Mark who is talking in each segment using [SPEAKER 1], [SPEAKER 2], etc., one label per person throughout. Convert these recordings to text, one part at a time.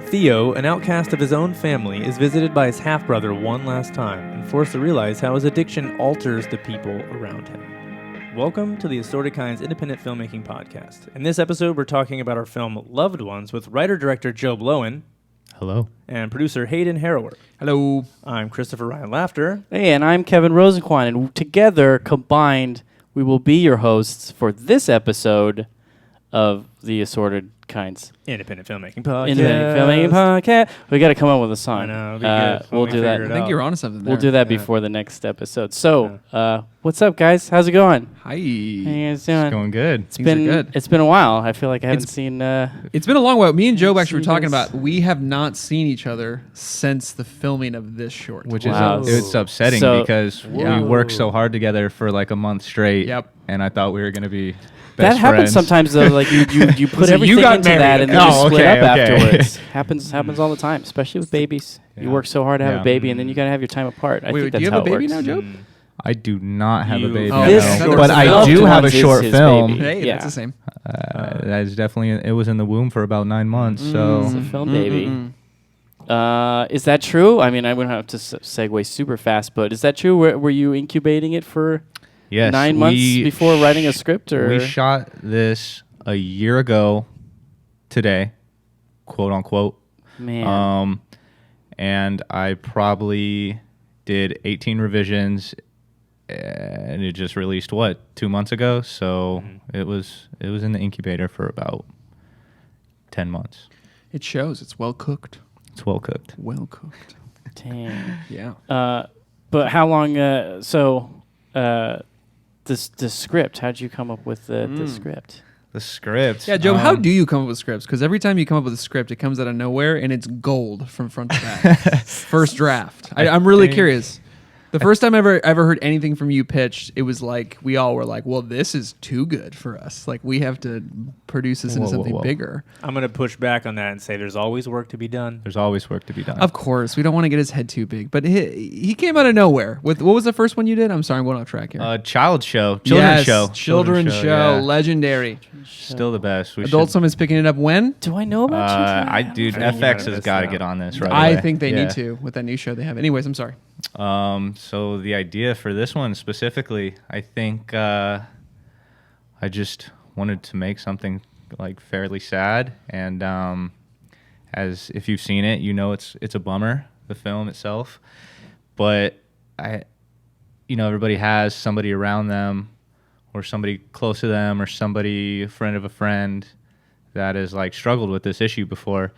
[SPEAKER 1] Theo, an outcast of his own family, is visited by his half-brother one last time and forced to realize how his addiction alters the people around him. Welcome to the Assorted Kinds independent filmmaking podcast. In this episode, we're talking about our film Loved Ones with writer-director Jobe Lowen.
[SPEAKER 2] Hello.
[SPEAKER 1] And producer Hayden Harrower.
[SPEAKER 3] Hello.
[SPEAKER 1] I'm Christopher Ryan Laughter.
[SPEAKER 4] Hey, and I'm Kevin Rosen-Quan, and together, combined, we will be your hosts for this episode of the Assorted Kinds
[SPEAKER 1] Independent filmmaking podcast.
[SPEAKER 4] Independent filmmaking podcast. We got to come up with a song.
[SPEAKER 1] I know. It'd be good.
[SPEAKER 4] We'll do that.
[SPEAKER 3] I think you're onto something there.
[SPEAKER 4] We'll do that before the next episode. So, what's up, guys? How's it going?
[SPEAKER 3] Hi.
[SPEAKER 4] How you guys doing?
[SPEAKER 2] It's going good.
[SPEAKER 4] It's been a while. I feel like I haven't seen.
[SPEAKER 3] It's been a long while. Me and Jobe actually were talking about we have not seen each other since the filming of this short.
[SPEAKER 2] Which
[SPEAKER 4] Wow.
[SPEAKER 2] is it's upsetting because we worked so hard together for like a month straight.
[SPEAKER 3] Yep.
[SPEAKER 2] And I thought we were going to be
[SPEAKER 4] that
[SPEAKER 2] best
[SPEAKER 4] happens
[SPEAKER 2] friends.
[SPEAKER 4] sometimes though. Like you put
[SPEAKER 3] So
[SPEAKER 4] everything
[SPEAKER 3] you got
[SPEAKER 4] into
[SPEAKER 3] married.
[SPEAKER 4] that and then
[SPEAKER 2] Oh,
[SPEAKER 4] you split
[SPEAKER 2] okay,
[SPEAKER 4] up
[SPEAKER 2] okay.
[SPEAKER 4] afterwards. happens all the time, especially with babies.
[SPEAKER 2] Yeah.
[SPEAKER 4] You work so hard to have
[SPEAKER 2] Yeah.
[SPEAKER 4] a baby, and then you got to have your time apart. I
[SPEAKER 3] Wait,
[SPEAKER 4] think
[SPEAKER 3] do
[SPEAKER 4] that's
[SPEAKER 3] you
[SPEAKER 4] how
[SPEAKER 3] have a
[SPEAKER 4] it
[SPEAKER 3] baby
[SPEAKER 4] works.
[SPEAKER 3] now, Jobe?
[SPEAKER 2] I do not have a
[SPEAKER 1] You-
[SPEAKER 2] baby
[SPEAKER 3] Oh,
[SPEAKER 4] This
[SPEAKER 3] okay.
[SPEAKER 4] short
[SPEAKER 2] but I
[SPEAKER 4] film
[SPEAKER 2] do have a
[SPEAKER 4] is
[SPEAKER 2] short
[SPEAKER 4] his
[SPEAKER 2] film.
[SPEAKER 4] baby.
[SPEAKER 3] Hey,
[SPEAKER 4] Yeah.
[SPEAKER 3] that's the same.
[SPEAKER 2] That is definitely, it was in the womb for about 9 months. So
[SPEAKER 4] It's a film baby. Is that true? I mean, I wouldn't have to segue super fast, but is that true? Were you incubating it for
[SPEAKER 2] yes,
[SPEAKER 4] 9 months before writing a script? Or
[SPEAKER 2] we shot this a year ago today, quote unquote.
[SPEAKER 4] Man,
[SPEAKER 2] And I probably did 18 revisions, and it just released 2 months ago. So it was in the incubator for about 10 months.
[SPEAKER 3] It shows. It's well cooked.
[SPEAKER 2] It's well cooked.
[SPEAKER 3] Well cooked.
[SPEAKER 4] dang.
[SPEAKER 3] Yeah.
[SPEAKER 4] But how long? The script. How'd you come up with the script?
[SPEAKER 2] The script.
[SPEAKER 3] Yeah, Jobe, how do you come up with scripts? Because every time you come up with a script, it comes out of nowhere and it's gold from front to back. First draft. I'm really curious. The first time I ever heard anything from you pitched, it was like we all were like, well, this is too good for us. Like, we have to produce this into something bigger.
[SPEAKER 1] I'm going to push back on that and say there's always work to be done.
[SPEAKER 2] There's always work to be done.
[SPEAKER 3] Of course, we don't want to get his head too big, but he came out of nowhere with what was the first one you did? I'm sorry, I'm going off track here.
[SPEAKER 2] Children's show.
[SPEAKER 3] Children's show,
[SPEAKER 2] yeah.
[SPEAKER 3] legendary.
[SPEAKER 2] Still the best. We
[SPEAKER 3] Adult
[SPEAKER 2] should,
[SPEAKER 3] Swim is picking it up when?
[SPEAKER 4] Do I know about you?
[SPEAKER 2] Dude,
[SPEAKER 1] I think you might
[SPEAKER 2] FX
[SPEAKER 1] have
[SPEAKER 2] has
[SPEAKER 1] missed
[SPEAKER 2] got to
[SPEAKER 1] out.
[SPEAKER 2] get on this right
[SPEAKER 3] I
[SPEAKER 2] away.
[SPEAKER 3] think they
[SPEAKER 2] Yeah.
[SPEAKER 3] need to with that new show they have. Anyways, I'm sorry.
[SPEAKER 2] So the idea for this one specifically, I think I just wanted to make something like fairly sad, and as if you've seen it, you know it's a bummer, the film itself. But everybody has somebody around them, or somebody close to them, or somebody, a friend of a friend, that has like struggled with this issue before,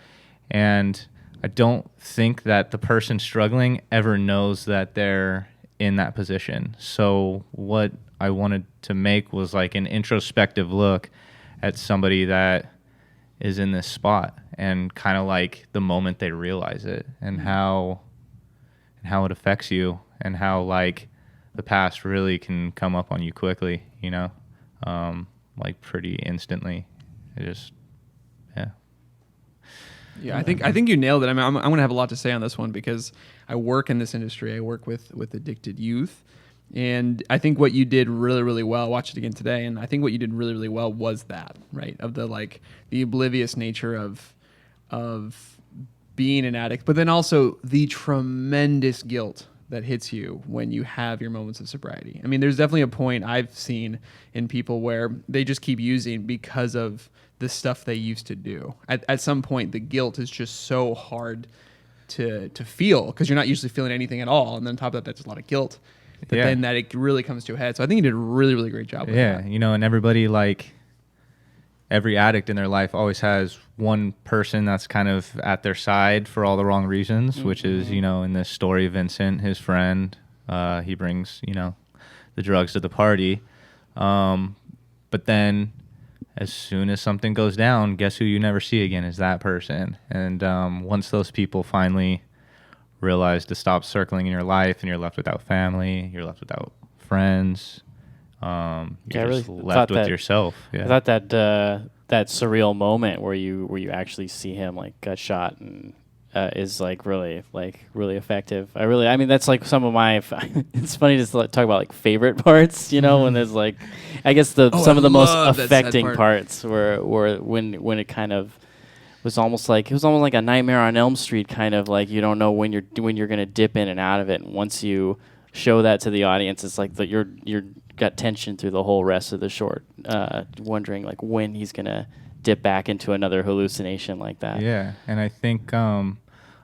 [SPEAKER 2] and I don't think that the person struggling ever knows that they're in that position. So what I wanted to make was like an introspective look at somebody that is in this spot, and kind of like the moment they realize it, and how it affects you, and how like the past really can come up on you quickly, like pretty instantly.
[SPEAKER 3] Yeah, I think you nailed it. I mean, I'm going to have a lot to say on this one because I work in this industry. I work with addicted youth, and I think what you did really, really well. I watched it again today, and I think what you did really, really well was that, right, of the oblivious nature of being an addict, but then also the tremendous guilt that hits you when you have your moments of sobriety. I mean, there's definitely a point I've seen in people where they just keep using because of the stuff they used to do. At some point, the guilt is just so hard to feel because you're not usually feeling anything at all. And then on top of that, that's a lot of guilt. But then that it really comes to a head. So I think you did a really, really great job with that.
[SPEAKER 2] And everybody, like every addict in their life always has one person that's kind of at their side for all the wrong reasons, which is, in this story, Vincent, his friend, he brings, the drugs to the party. But then as soon as something goes down, guess who you never see again is that person. And once those people finally realize to stop circling in your life, and you're left without family, you're left without friends, you're just left with yourself. Yeah.
[SPEAKER 4] I thought that surreal moment where you actually see him like gut shot and is like really effective. I mean that's like some of my. It's funny to talk about like favorite parts, when there's like, I guess some of the most affecting parts were when it kind of was almost like a Nightmare on Elm Street kind of like you don't know when you're gonna dip in and out of it. And once you show that to the audience, it's like that you're got tension through the whole rest of the short, wondering like when he's gonna dip back into another hallucination like that.
[SPEAKER 2] Yeah, and I think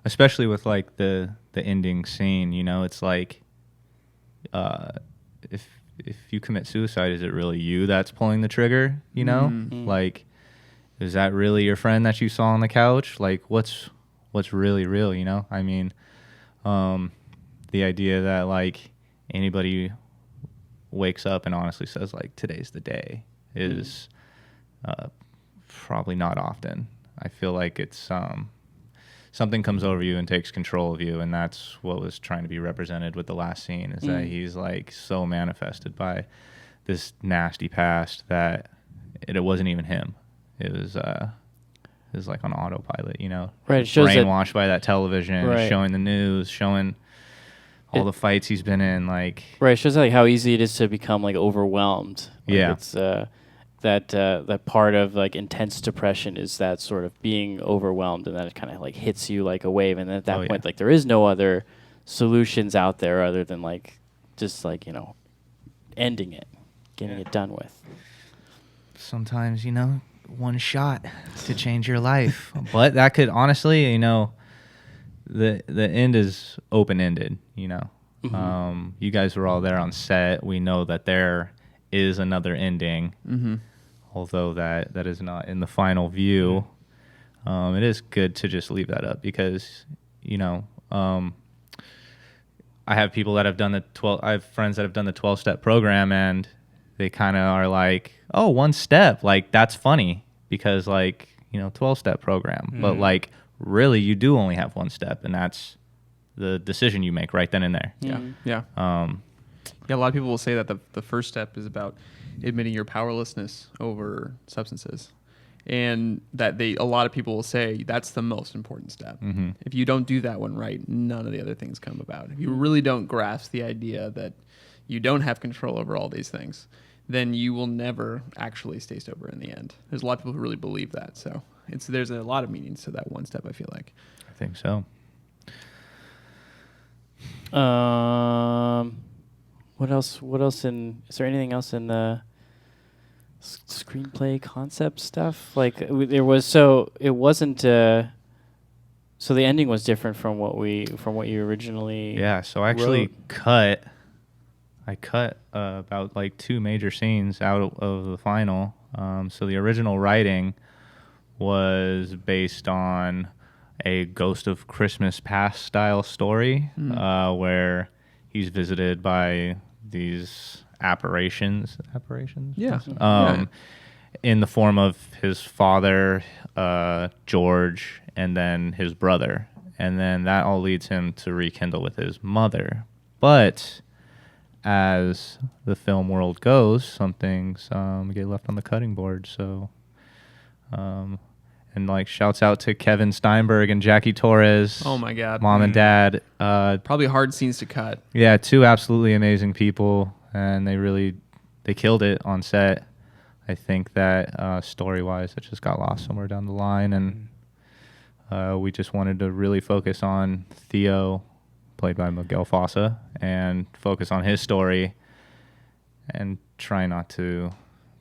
[SPEAKER 2] especially with like the ending scene, you know, it's like if you commit suicide, is it really you that's pulling the trigger? You know, like, is that really your friend that you saw on the couch? Like, what's really real? You know, I mean, the idea that like anybody wakes up and honestly says like today's the day is probably not often. I feel like it's something comes over you and takes control of you, and that's what was trying to be represented with the last scene, is that he's like so manifested by this nasty past that it wasn't even him. It was like on autopilot, you know.
[SPEAKER 4] Right. It shows
[SPEAKER 2] brainwashed by that television,
[SPEAKER 4] right.
[SPEAKER 2] showing the news, showing all the fights he's been in, like.
[SPEAKER 4] Right. It shows like how easy it is to become like overwhelmed. Like
[SPEAKER 2] yeah.
[SPEAKER 4] It's that part of like intense depression is that sort of being overwhelmed, and that it kind of like hits you like a wave, and at that point like there is no other solutions out there other than like just like, you know, ending it, getting it done with.
[SPEAKER 2] Sometimes, you know, one shot to change your life, but that could honestly, you know, the end is open-ended, you know. You guys were all there on set. We know that there is another ending, although that is not in the final view. It is good to just leave that up because, you know, I have people that have done I have friends that have done the 12-step program, and they kind of are like, oh, one step, like that's funny because like, you know, 12-step program, but like really you do only have one step, and that's the decision you make right then and there.
[SPEAKER 3] Yeah. A lot of people will say that the first step is about admitting your powerlessness over substances, and that a lot of people will say that's the most important step. If you don't do that one right, none of the other things come about. If you really don't grasp the idea that you don't have control over all these things, then you will never actually stay sober in the end. There's a lot of people who really believe that. So there's a lot of meanings to that one step, I feel like.
[SPEAKER 2] I think so.
[SPEAKER 4] What else is there anything else in the screenplay concept stuff? Like there was, so it wasn't, so the ending was different from what you originally
[SPEAKER 2] so I actually cut about like 2 major scenes out of the final. So the original writing was based on a Ghost of Christmas Past style story, where he's visited by these apparitions, in the form of his father, George, and then his brother, and then that all leads him to rekindle with his mother. But as the film world goes, some things get left on the cutting board. So, and like shouts out to Kevin Steinberg and Jackie Torres.
[SPEAKER 3] Oh my God,
[SPEAKER 2] mom and dad.
[SPEAKER 3] Probably hard scenes to cut.
[SPEAKER 2] Yeah, 2 absolutely amazing people, and they killed it on set. I think that story-wise, it just got lost somewhere down the line, and we just wanted to really focus on Theo, played by Miguel Fossa, and focus on his story and try not to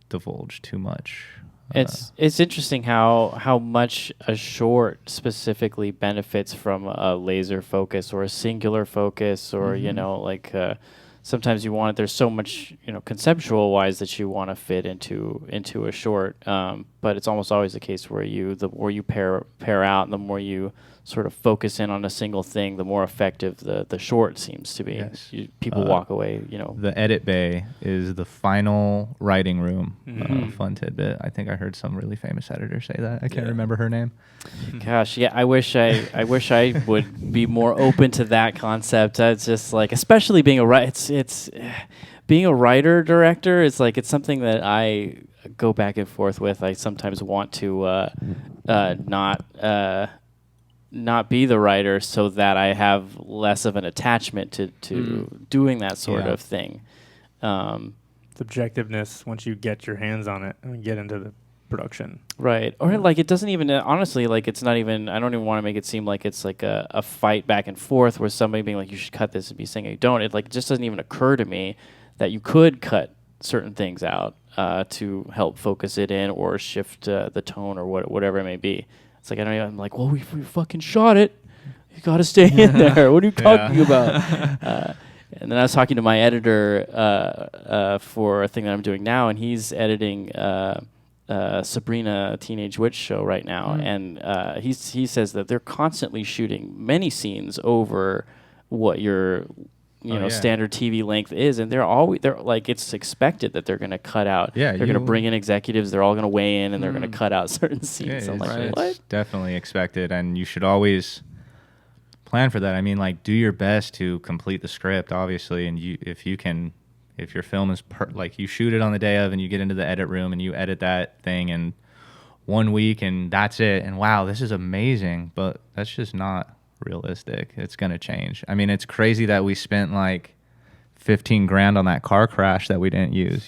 [SPEAKER 2] divulge too much.
[SPEAKER 4] It's interesting how much a short specifically benefits from a laser focus or a singular focus, or you know, like sometimes you want it. There's so much, you know, conceptual wise that you want to fit into a short, but it's almost always the case where the more you pair out, and the more you sort of focus in on a single thing, the more effective the short seems to be.
[SPEAKER 2] Yes.
[SPEAKER 4] People walk away, you know.
[SPEAKER 2] The edit bay is the final writing room. Fun tidbit. I think I heard some really famous editor say that. I can't remember her name.
[SPEAKER 4] Gosh, yeah, I wish I would be more open to that concept. It's just like, especially being a it's being a writer director. It's like it's something that I go back and forth with. I sometimes want to not be the writer so that I have less of an attachment to doing that sort of thing.
[SPEAKER 1] Subjectiveness, once you get your hands on it and get into the production.
[SPEAKER 4] Right. Or like it doesn't even honestly like it's not even I don't even want to make it seem like it's like a fight back and forth where somebody being like you should cut this and be saying you don't. It like it just doesn't even occur to me that you could cut certain things out to help focus it in or shift the tone or whatever it may be. It's like I'm like, well, we fucking shot it. You got to stay in there. What are you talking about? And then I was talking to my editor for a thing that I'm doing now, and he's editing Sabrina Teenage Witch Show right now, and he says that they're constantly shooting many scenes over what your standard TV length is, and they're like it's expected that they're going to cut out.
[SPEAKER 2] Yeah,
[SPEAKER 4] they're going to bring in executives. They're all going to weigh in, and they're going to cut out certain scenes.
[SPEAKER 2] Yeah,
[SPEAKER 4] So I'm like,
[SPEAKER 2] it's
[SPEAKER 4] what?
[SPEAKER 2] definitely expected, and you should always plan for that. I mean, like, do your best to complete the script, obviously, and if your film is like you shoot it on the day of, and you get into the edit room and you edit that thing in 1 week, and that's it. And wow, this is amazing, but that's just not realistic. It's gonna change. I mean, it's crazy that we spent like $15,000 on that car crash that we didn't use,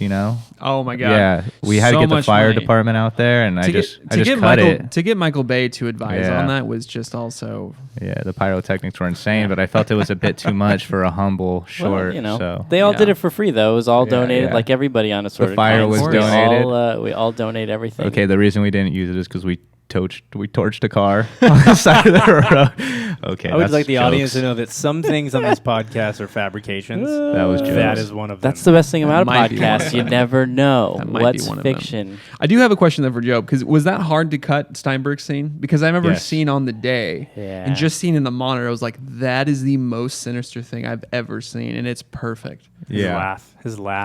[SPEAKER 3] Oh my God.
[SPEAKER 2] Yeah, we had to get the fire department out there, and I just cut it.
[SPEAKER 3] To get Michael Bay to advise on that was just also...
[SPEAKER 2] Yeah, the pyrotechnics were insane, but I felt it was a bit too much for a humble short.
[SPEAKER 4] Well,
[SPEAKER 2] so.
[SPEAKER 4] They all did it for free, though. It was all donated, like everybody on Assorted
[SPEAKER 2] The fire
[SPEAKER 4] Kinds.
[SPEAKER 2] was donated.
[SPEAKER 4] We all donate everything.
[SPEAKER 2] Okay, the reason we didn't use it is because we torched a car on the side of the road. Okay,
[SPEAKER 1] I would like the
[SPEAKER 2] jokes.
[SPEAKER 1] audience to know that some things on this podcast are fabrications.
[SPEAKER 2] That was jokes.
[SPEAKER 1] That is one of them.
[SPEAKER 4] That's the best thing about a
[SPEAKER 3] might be one
[SPEAKER 4] podcast.
[SPEAKER 3] of
[SPEAKER 4] You
[SPEAKER 3] them.
[SPEAKER 4] never know
[SPEAKER 3] That might
[SPEAKER 4] what's
[SPEAKER 3] be one of them.
[SPEAKER 4] fiction.
[SPEAKER 3] I do have a question though for Jobe, because was that hard to cut Steinberg's scene? Because I remember
[SPEAKER 2] Yes.
[SPEAKER 3] seeing on the day
[SPEAKER 4] Yeah.
[SPEAKER 3] and just seeing in the monitor, I was like, that is the most sinister thing I've ever seen, and it's perfect.
[SPEAKER 1] His laugh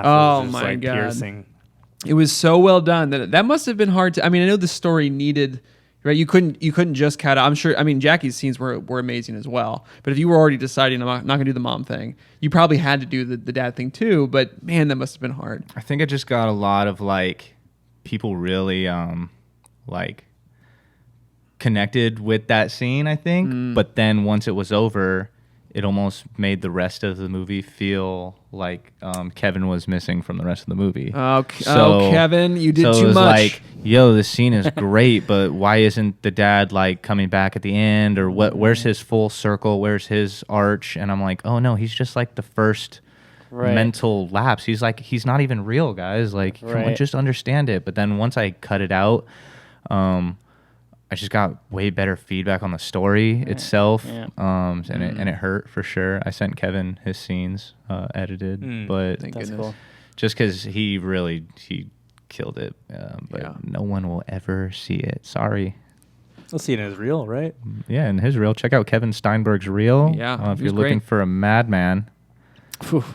[SPEAKER 3] Oh
[SPEAKER 1] was just
[SPEAKER 3] my
[SPEAKER 1] like
[SPEAKER 3] God.
[SPEAKER 1] piercing.
[SPEAKER 3] It was so well done that must have been hard to. I mean, I know the story needed. Right, you couldn't just cut out. I'm sure. I mean, Jackie's scenes were amazing as well. But if you were already deciding I'm not going to do the mom thing, you probably had to do the dad thing too. But man, that must have been hard.
[SPEAKER 2] I think it just got a lot of like people really like connected with that scene, I think. But then once it was over, it almost made the rest of the movie feel like Kevin was missing from the rest of the movie.
[SPEAKER 3] Kevin, you did
[SPEAKER 2] so
[SPEAKER 3] too
[SPEAKER 2] it was
[SPEAKER 3] much.
[SPEAKER 2] like, yo, this scene is great, but why isn't the dad like coming back at the end, or what? Where's his full circle? Where's his arch? And I'm like, oh no, he's just like the first mental lapse. He's like, he's not even real, guys. Like, come on, just understand it. But then once I cut it out, I just got way better feedback on the story itself, and it hurt for sure. I sent Kevin his scenes edited, but
[SPEAKER 3] Thank goodness.
[SPEAKER 4] Cool.
[SPEAKER 2] just because he killed it, but no one will ever see it. Sorry.
[SPEAKER 1] We'll see it as real, right?
[SPEAKER 2] Yeah, and his reel. Check out Kevin Steinberg's reel.
[SPEAKER 3] Yeah,
[SPEAKER 2] if
[SPEAKER 3] he
[SPEAKER 2] you're
[SPEAKER 3] was
[SPEAKER 2] looking
[SPEAKER 3] great.
[SPEAKER 2] for a madman.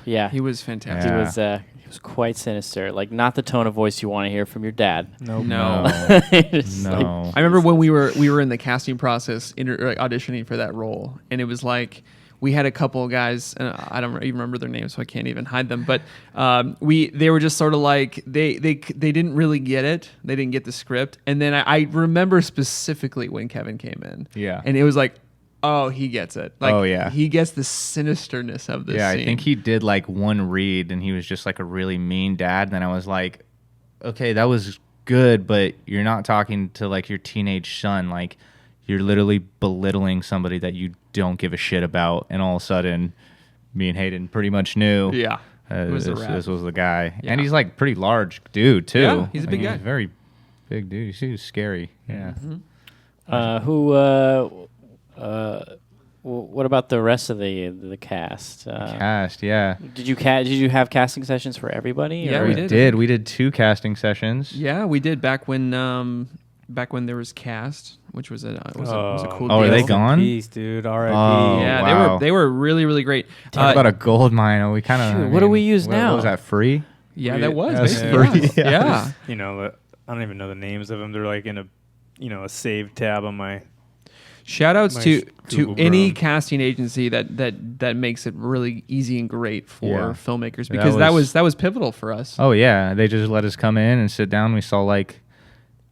[SPEAKER 4] Yeah,
[SPEAKER 3] He was fantastic.
[SPEAKER 2] Yeah.
[SPEAKER 4] he was quite sinister. Like not the tone of voice you want to hear from your dad.
[SPEAKER 1] Nope.
[SPEAKER 3] No.
[SPEAKER 4] Just like-
[SPEAKER 2] No.
[SPEAKER 3] I remember when we were in the casting process, auditioning for that role, and it was like we had a couple of guys, and I don't even remember their names, so I can't even hide them. But they were just sort of like they didn't really get it. They didn't get the script, and then I remember specifically when Kevin came in.
[SPEAKER 2] Yeah.
[SPEAKER 3] and it was like, oh, he gets it. Like,
[SPEAKER 2] Oh, yeah.
[SPEAKER 3] he gets the sinisterness of this.
[SPEAKER 2] Yeah,
[SPEAKER 3] scene.
[SPEAKER 2] I think he did like one read, and he was just like a really mean dad. And then I was like, okay, that was good, but you're not talking to like your teenage son. Like, you're literally belittling somebody that you don't give a shit about. And all of a sudden, me and Hayden pretty much knew.
[SPEAKER 3] Yeah, it was a wrap.
[SPEAKER 2] This was the guy.
[SPEAKER 3] Yeah.
[SPEAKER 2] And he's like pretty large dude too.
[SPEAKER 3] Yeah, he's a big
[SPEAKER 2] Like,
[SPEAKER 3] guy.
[SPEAKER 2] He's a very big dude. You see, he's scary. Yeah.
[SPEAKER 4] What about the rest of the cast?
[SPEAKER 2] Cast, yeah.
[SPEAKER 4] Did you have casting sessions for everybody?
[SPEAKER 3] Yeah,
[SPEAKER 4] or-
[SPEAKER 3] we did.
[SPEAKER 2] We did 2 casting sessions.
[SPEAKER 3] Yeah, we did back when there was cast, which was a cool.
[SPEAKER 2] Oh, are
[SPEAKER 3] deal.
[SPEAKER 2] they gone?
[SPEAKER 1] Peace, dude. R.I.P.
[SPEAKER 2] Oh,
[SPEAKER 3] Yeah,
[SPEAKER 2] wow.
[SPEAKER 3] they were really, really great.
[SPEAKER 2] Talk about a gold mine. We kind of.
[SPEAKER 4] Shoot, what do we use
[SPEAKER 2] What
[SPEAKER 4] now?
[SPEAKER 2] was that, free?
[SPEAKER 3] Yeah, that was
[SPEAKER 2] That was
[SPEAKER 3] basically.
[SPEAKER 2] free,
[SPEAKER 3] Yeah.
[SPEAKER 2] yeah.
[SPEAKER 1] You know, I don't even know the names of them. They're like in a saved tab on my.
[SPEAKER 3] Shout outs
[SPEAKER 1] My
[SPEAKER 3] to
[SPEAKER 1] Google
[SPEAKER 3] any
[SPEAKER 1] Chrome.
[SPEAKER 3] casting agency that makes it really easy and great for
[SPEAKER 2] Yeah.
[SPEAKER 3] filmmakers,
[SPEAKER 2] That
[SPEAKER 3] because
[SPEAKER 2] was-
[SPEAKER 3] that was pivotal for us.
[SPEAKER 2] Oh yeah, they just let us come in and sit down. We saw like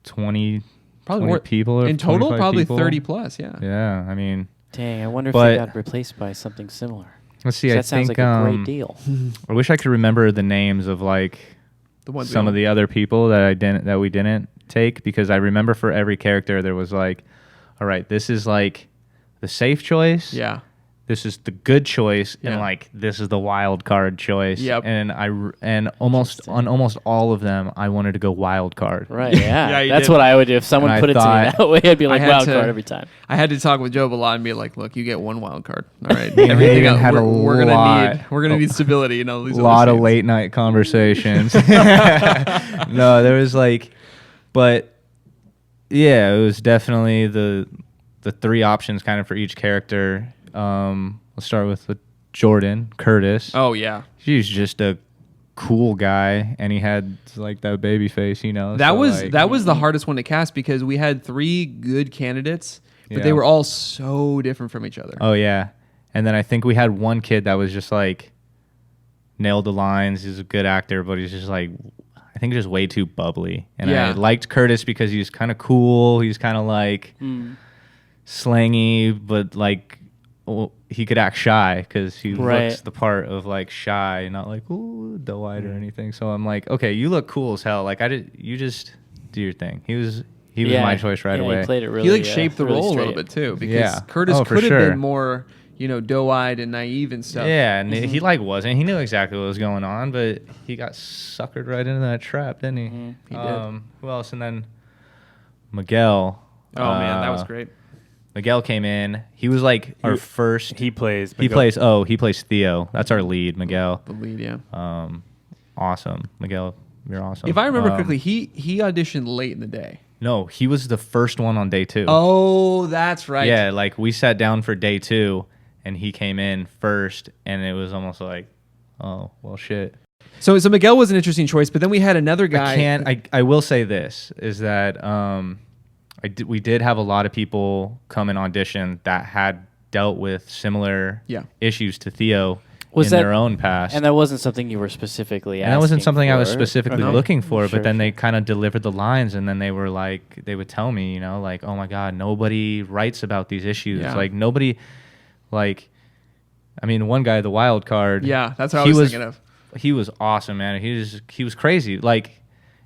[SPEAKER 2] 20
[SPEAKER 3] Probably more
[SPEAKER 2] people or
[SPEAKER 3] in total,
[SPEAKER 2] 25
[SPEAKER 3] probably
[SPEAKER 2] people.
[SPEAKER 3] 30 plus. Yeah.
[SPEAKER 2] Yeah, I mean,
[SPEAKER 4] Dang, I wonder if
[SPEAKER 2] But-
[SPEAKER 4] they got replaced by something similar.
[SPEAKER 2] let's see.
[SPEAKER 4] 'Cause
[SPEAKER 2] I
[SPEAKER 4] that sounds
[SPEAKER 2] think
[SPEAKER 4] like a great deal.
[SPEAKER 2] I wish I could remember the names of like
[SPEAKER 3] The ones
[SPEAKER 2] some of the other people that we didn't. take, because I remember for every character there was like, all right, this is like the safe choice.
[SPEAKER 3] Yeah.
[SPEAKER 2] This is the good choice, and
[SPEAKER 3] Yeah.
[SPEAKER 2] like this is the wild card choice.
[SPEAKER 3] Yep.
[SPEAKER 2] And almost on almost all of them, I wanted to go wild card.
[SPEAKER 4] Right. Yeah.
[SPEAKER 3] Yeah, you
[SPEAKER 4] That's
[SPEAKER 3] did.
[SPEAKER 4] what I would do if someone
[SPEAKER 2] And I
[SPEAKER 4] put it to me
[SPEAKER 2] thought-
[SPEAKER 4] that way. I'd be like
[SPEAKER 3] had
[SPEAKER 4] wild
[SPEAKER 3] to-
[SPEAKER 4] card every time.
[SPEAKER 3] I had to talk with Jobe a lot and be like, look, you get one wild card. All right.
[SPEAKER 2] Me and
[SPEAKER 3] Everything
[SPEAKER 2] Hayden
[SPEAKER 3] else,
[SPEAKER 2] had a
[SPEAKER 3] we're
[SPEAKER 2] lot-
[SPEAKER 3] gonna need stability in all these
[SPEAKER 2] A
[SPEAKER 3] other
[SPEAKER 2] lot of
[SPEAKER 3] scenes.
[SPEAKER 2] late night conversations. No, there was like, but yeah, it was definitely the 3 options kind of for each character. Let's start with Jordan Curtis.
[SPEAKER 3] Oh yeah.
[SPEAKER 2] He's just a cool guy, and he had like that baby face, you know.
[SPEAKER 3] That
[SPEAKER 2] so,
[SPEAKER 3] was
[SPEAKER 2] like,
[SPEAKER 3] that was the hardest one to cast because we had 3 good candidates, but they
[SPEAKER 2] Yeah.
[SPEAKER 3] were all so different from each other.
[SPEAKER 2] Oh yeah, and then I think we had one kid that was just like nailed the lines. He's a good actor, but he's just like, I think just way too bubbly. And
[SPEAKER 3] Yeah.
[SPEAKER 2] I liked Curtis because he's kind of cool. He's kind of like slangy, but like he could act shy because he
[SPEAKER 4] Right.
[SPEAKER 2] looks the part of like shy, not like ooh doe-eyed or anything. So I'm like, okay, you look cool as hell. Like you just do your thing. He was my choice right away.
[SPEAKER 4] He played it really.
[SPEAKER 3] He like shaped the
[SPEAKER 4] really
[SPEAKER 3] role a little
[SPEAKER 4] straight.
[SPEAKER 3] bit too because
[SPEAKER 2] Yeah.
[SPEAKER 3] Curtis
[SPEAKER 2] Oh, for
[SPEAKER 3] could have
[SPEAKER 2] sure.
[SPEAKER 3] been more, doe-eyed and naive and stuff.
[SPEAKER 2] Yeah, and he like wasn't. He knew exactly what was going on, but he got suckered right into that trap, didn't he?
[SPEAKER 3] He did.
[SPEAKER 2] Who else? And then Miguel.
[SPEAKER 3] Oh man, that was great.
[SPEAKER 2] Miguel came in. He was like our first.
[SPEAKER 1] He plays.
[SPEAKER 2] He plays Theo. That's our lead, Miguel.
[SPEAKER 3] The lead, yeah.
[SPEAKER 2] Awesome, Miguel. You're awesome.
[SPEAKER 3] If I remember correctly, he auditioned late in the day.
[SPEAKER 2] No, he was the first one on day 2.
[SPEAKER 3] Oh, that's right.
[SPEAKER 2] Yeah, like we sat down for day 2, and he came in first, and it was almost like, oh well, shit.
[SPEAKER 3] So Miguel was an interesting choice, but then we had another guy.
[SPEAKER 2] I will say this is that we did have a lot of people come and audition that had dealt with similar issues to Theo in their own past.
[SPEAKER 4] And that wasn't something you were specifically asking
[SPEAKER 2] And that wasn't something I was
[SPEAKER 4] for?
[SPEAKER 2] specifically
[SPEAKER 3] no?
[SPEAKER 2] looking for,
[SPEAKER 4] Sure,
[SPEAKER 2] but then they kind of delivered the lines, and then they were like, they would tell me, like, oh my God, nobody writes about these issues.
[SPEAKER 3] Yeah.
[SPEAKER 2] Like nobody, like, I mean, one guy, the wild card.
[SPEAKER 3] Yeah, that's what I was thinking of.
[SPEAKER 2] He was awesome, man. He was crazy. Like,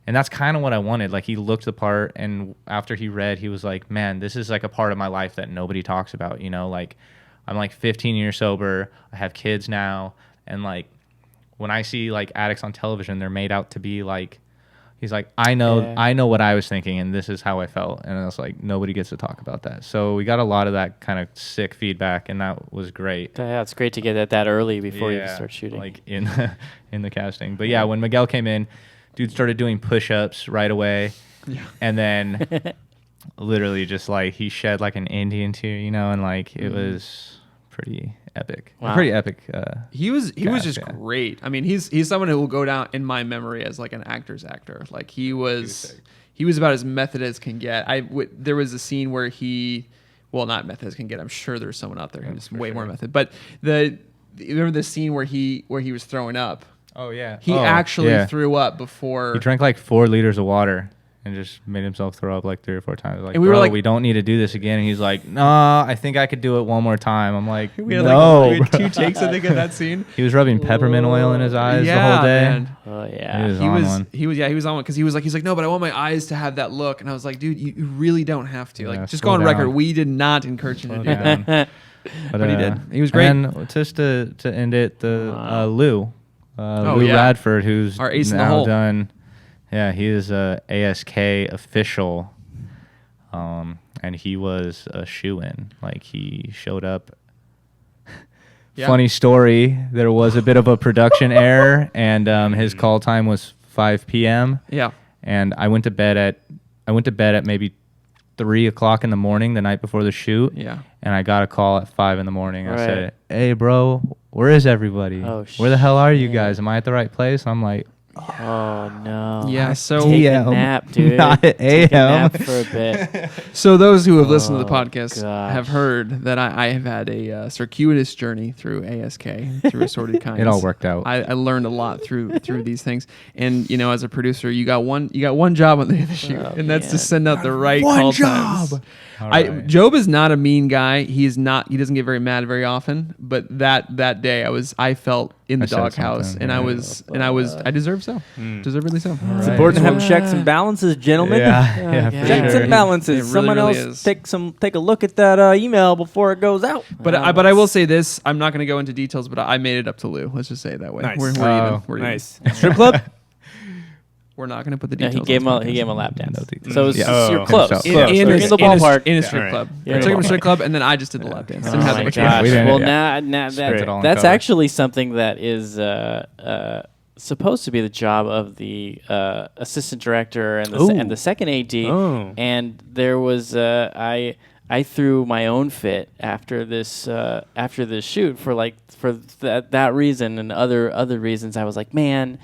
[SPEAKER 2] and that's kind of what I wanted. Like, he looked the part, and after he read, he was like, man, this is like a part of my life that nobody talks about, like I'm like 15 years sober. I have kids now. And like, when I see like addicts on television, they're made out to be like, he's like, I know what I was thinking, and this is how I felt. And I was like, nobody gets to talk about that. So we got a lot of that kind of sick feedback, and that was great.
[SPEAKER 4] Yeah, it's great to get that early before you start shooting.
[SPEAKER 2] Like in the casting. But yeah, when Miguel came in, dude started doing push-ups right away. Yeah. And then literally just like he shed like an Indian tear, and like it was pretty epic.
[SPEAKER 4] Wow.
[SPEAKER 2] Pretty epic.
[SPEAKER 3] He was just
[SPEAKER 2] yeah.
[SPEAKER 3] great. I mean, he's someone who will go down in my memory as like an actor's actor. Like he was about as method as can get. There was a scene where not method as can get. I'm sure there's someone out there who's way more method. But remember the scene where he was throwing up.
[SPEAKER 2] Oh yeah.
[SPEAKER 3] He actually threw up before.
[SPEAKER 2] He drank like 4 liters of water and just made himself throw up like 3 or 4 times. Like,
[SPEAKER 3] and we were like,
[SPEAKER 2] we don't need to do this again. And he's like, nah, I think I could do it one more time. I'm like,
[SPEAKER 3] we had
[SPEAKER 2] no.
[SPEAKER 3] we had 2 takes, I think, of that scene.
[SPEAKER 2] He was rubbing peppermint oil in his eyes the whole day.
[SPEAKER 3] Man.
[SPEAKER 4] Oh yeah.
[SPEAKER 2] He
[SPEAKER 3] was on one because he's like, no, but I want my eyes to have that look. And I was like, dude, you really don't have to.
[SPEAKER 2] Yeah,
[SPEAKER 3] Like, just
[SPEAKER 2] slow
[SPEAKER 3] go on record.
[SPEAKER 2] down.
[SPEAKER 3] We did not encourage him to do
[SPEAKER 2] Slow
[SPEAKER 3] that.
[SPEAKER 2] down.
[SPEAKER 3] But he did. He was great.
[SPEAKER 2] And just to end it, Lou Radford, who's
[SPEAKER 3] our ace in the
[SPEAKER 2] now
[SPEAKER 3] hole.
[SPEAKER 2] done. Yeah, he is a ASK official, and he was a shoo-in. Like he showed up.
[SPEAKER 3] Yeah.
[SPEAKER 2] Funny story. There was a bit of a production error, and his call time was 5 p.m.
[SPEAKER 3] Yeah.
[SPEAKER 2] And I went to bed at maybe 3 o'clock in the morning the night before the shoot.
[SPEAKER 3] Yeah.
[SPEAKER 2] And I got a call at 5 in the morning. I
[SPEAKER 4] Right.
[SPEAKER 2] said, "Hey, bro, where is everybody?
[SPEAKER 4] Oh,
[SPEAKER 2] where the hell are you
[SPEAKER 4] shit.
[SPEAKER 2] guys? Am I at the right place?" I'm like,
[SPEAKER 4] Oh no.
[SPEAKER 3] Yeah, so
[SPEAKER 4] Take a
[SPEAKER 2] PM,
[SPEAKER 4] nap, dude.
[SPEAKER 2] not
[SPEAKER 4] Take a
[SPEAKER 2] AM.
[SPEAKER 4] nap for a bit.
[SPEAKER 3] So those who have listened to the
[SPEAKER 4] Oh,
[SPEAKER 3] podcast
[SPEAKER 4] gosh.
[SPEAKER 3] have heard that I have had a circuitous journey through ASK, through Assorted Kinds.
[SPEAKER 2] It all worked out.
[SPEAKER 3] I learned a lot through these things, and as a producer, you got one job on the end of the shoot, and that's to
[SPEAKER 4] man.
[SPEAKER 3] send out the right
[SPEAKER 2] One
[SPEAKER 3] call
[SPEAKER 2] job!
[SPEAKER 3] times.
[SPEAKER 2] All right.
[SPEAKER 3] Jobe is not a mean guy. He doesn't get very mad very often. But that day, I felt in the
[SPEAKER 2] I said
[SPEAKER 3] doghouse,
[SPEAKER 2] something,
[SPEAKER 3] and
[SPEAKER 2] yeah.
[SPEAKER 3] I deserved so, deservedly so.
[SPEAKER 1] It's important to have checks and balances, gentlemen.
[SPEAKER 2] Yeah,
[SPEAKER 4] God.
[SPEAKER 2] for
[SPEAKER 1] Checks
[SPEAKER 2] sure.
[SPEAKER 1] and balances.
[SPEAKER 3] It really,
[SPEAKER 1] Someone
[SPEAKER 3] really
[SPEAKER 1] else
[SPEAKER 3] is.
[SPEAKER 1] take a look at that email before it goes out.
[SPEAKER 3] But I will say this: I'm not going to go into details, but I made it up to Lou. Let's just say it that way.
[SPEAKER 1] Nice.
[SPEAKER 3] We're even.
[SPEAKER 2] Oh,
[SPEAKER 3] We're
[SPEAKER 1] Nice.
[SPEAKER 3] even.
[SPEAKER 1] Strip club?
[SPEAKER 3] We're not going to put the
[SPEAKER 4] Yeah,
[SPEAKER 3] details.
[SPEAKER 4] he gave him
[SPEAKER 3] on
[SPEAKER 4] a lap dance.
[SPEAKER 2] No details.
[SPEAKER 4] So
[SPEAKER 2] Yeah.
[SPEAKER 4] you're
[SPEAKER 1] Oh,
[SPEAKER 4] close.
[SPEAKER 2] himself.
[SPEAKER 4] You're
[SPEAKER 1] Close.
[SPEAKER 4] in
[SPEAKER 1] Okay.
[SPEAKER 4] the ballpark.
[SPEAKER 3] in a
[SPEAKER 1] Yeah.
[SPEAKER 3] strip
[SPEAKER 1] All
[SPEAKER 3] club.
[SPEAKER 1] right.
[SPEAKER 3] I
[SPEAKER 1] You're
[SPEAKER 3] took
[SPEAKER 1] in
[SPEAKER 3] him
[SPEAKER 1] the
[SPEAKER 3] to strip club, and then I just did the lap dance.
[SPEAKER 4] Oh
[SPEAKER 3] Didn't have
[SPEAKER 4] my
[SPEAKER 3] the
[SPEAKER 4] gosh.
[SPEAKER 3] camera.
[SPEAKER 2] We didn't-
[SPEAKER 4] Well,
[SPEAKER 2] yeah.
[SPEAKER 4] now
[SPEAKER 2] Spent it all in
[SPEAKER 4] that's
[SPEAKER 2] color.
[SPEAKER 4] actually something that is supposed to be the job of the assistant director and the second AD.
[SPEAKER 1] Oh.
[SPEAKER 4] And there was I threw my own fit after this shoot for that reason and other reasons. I was like, man,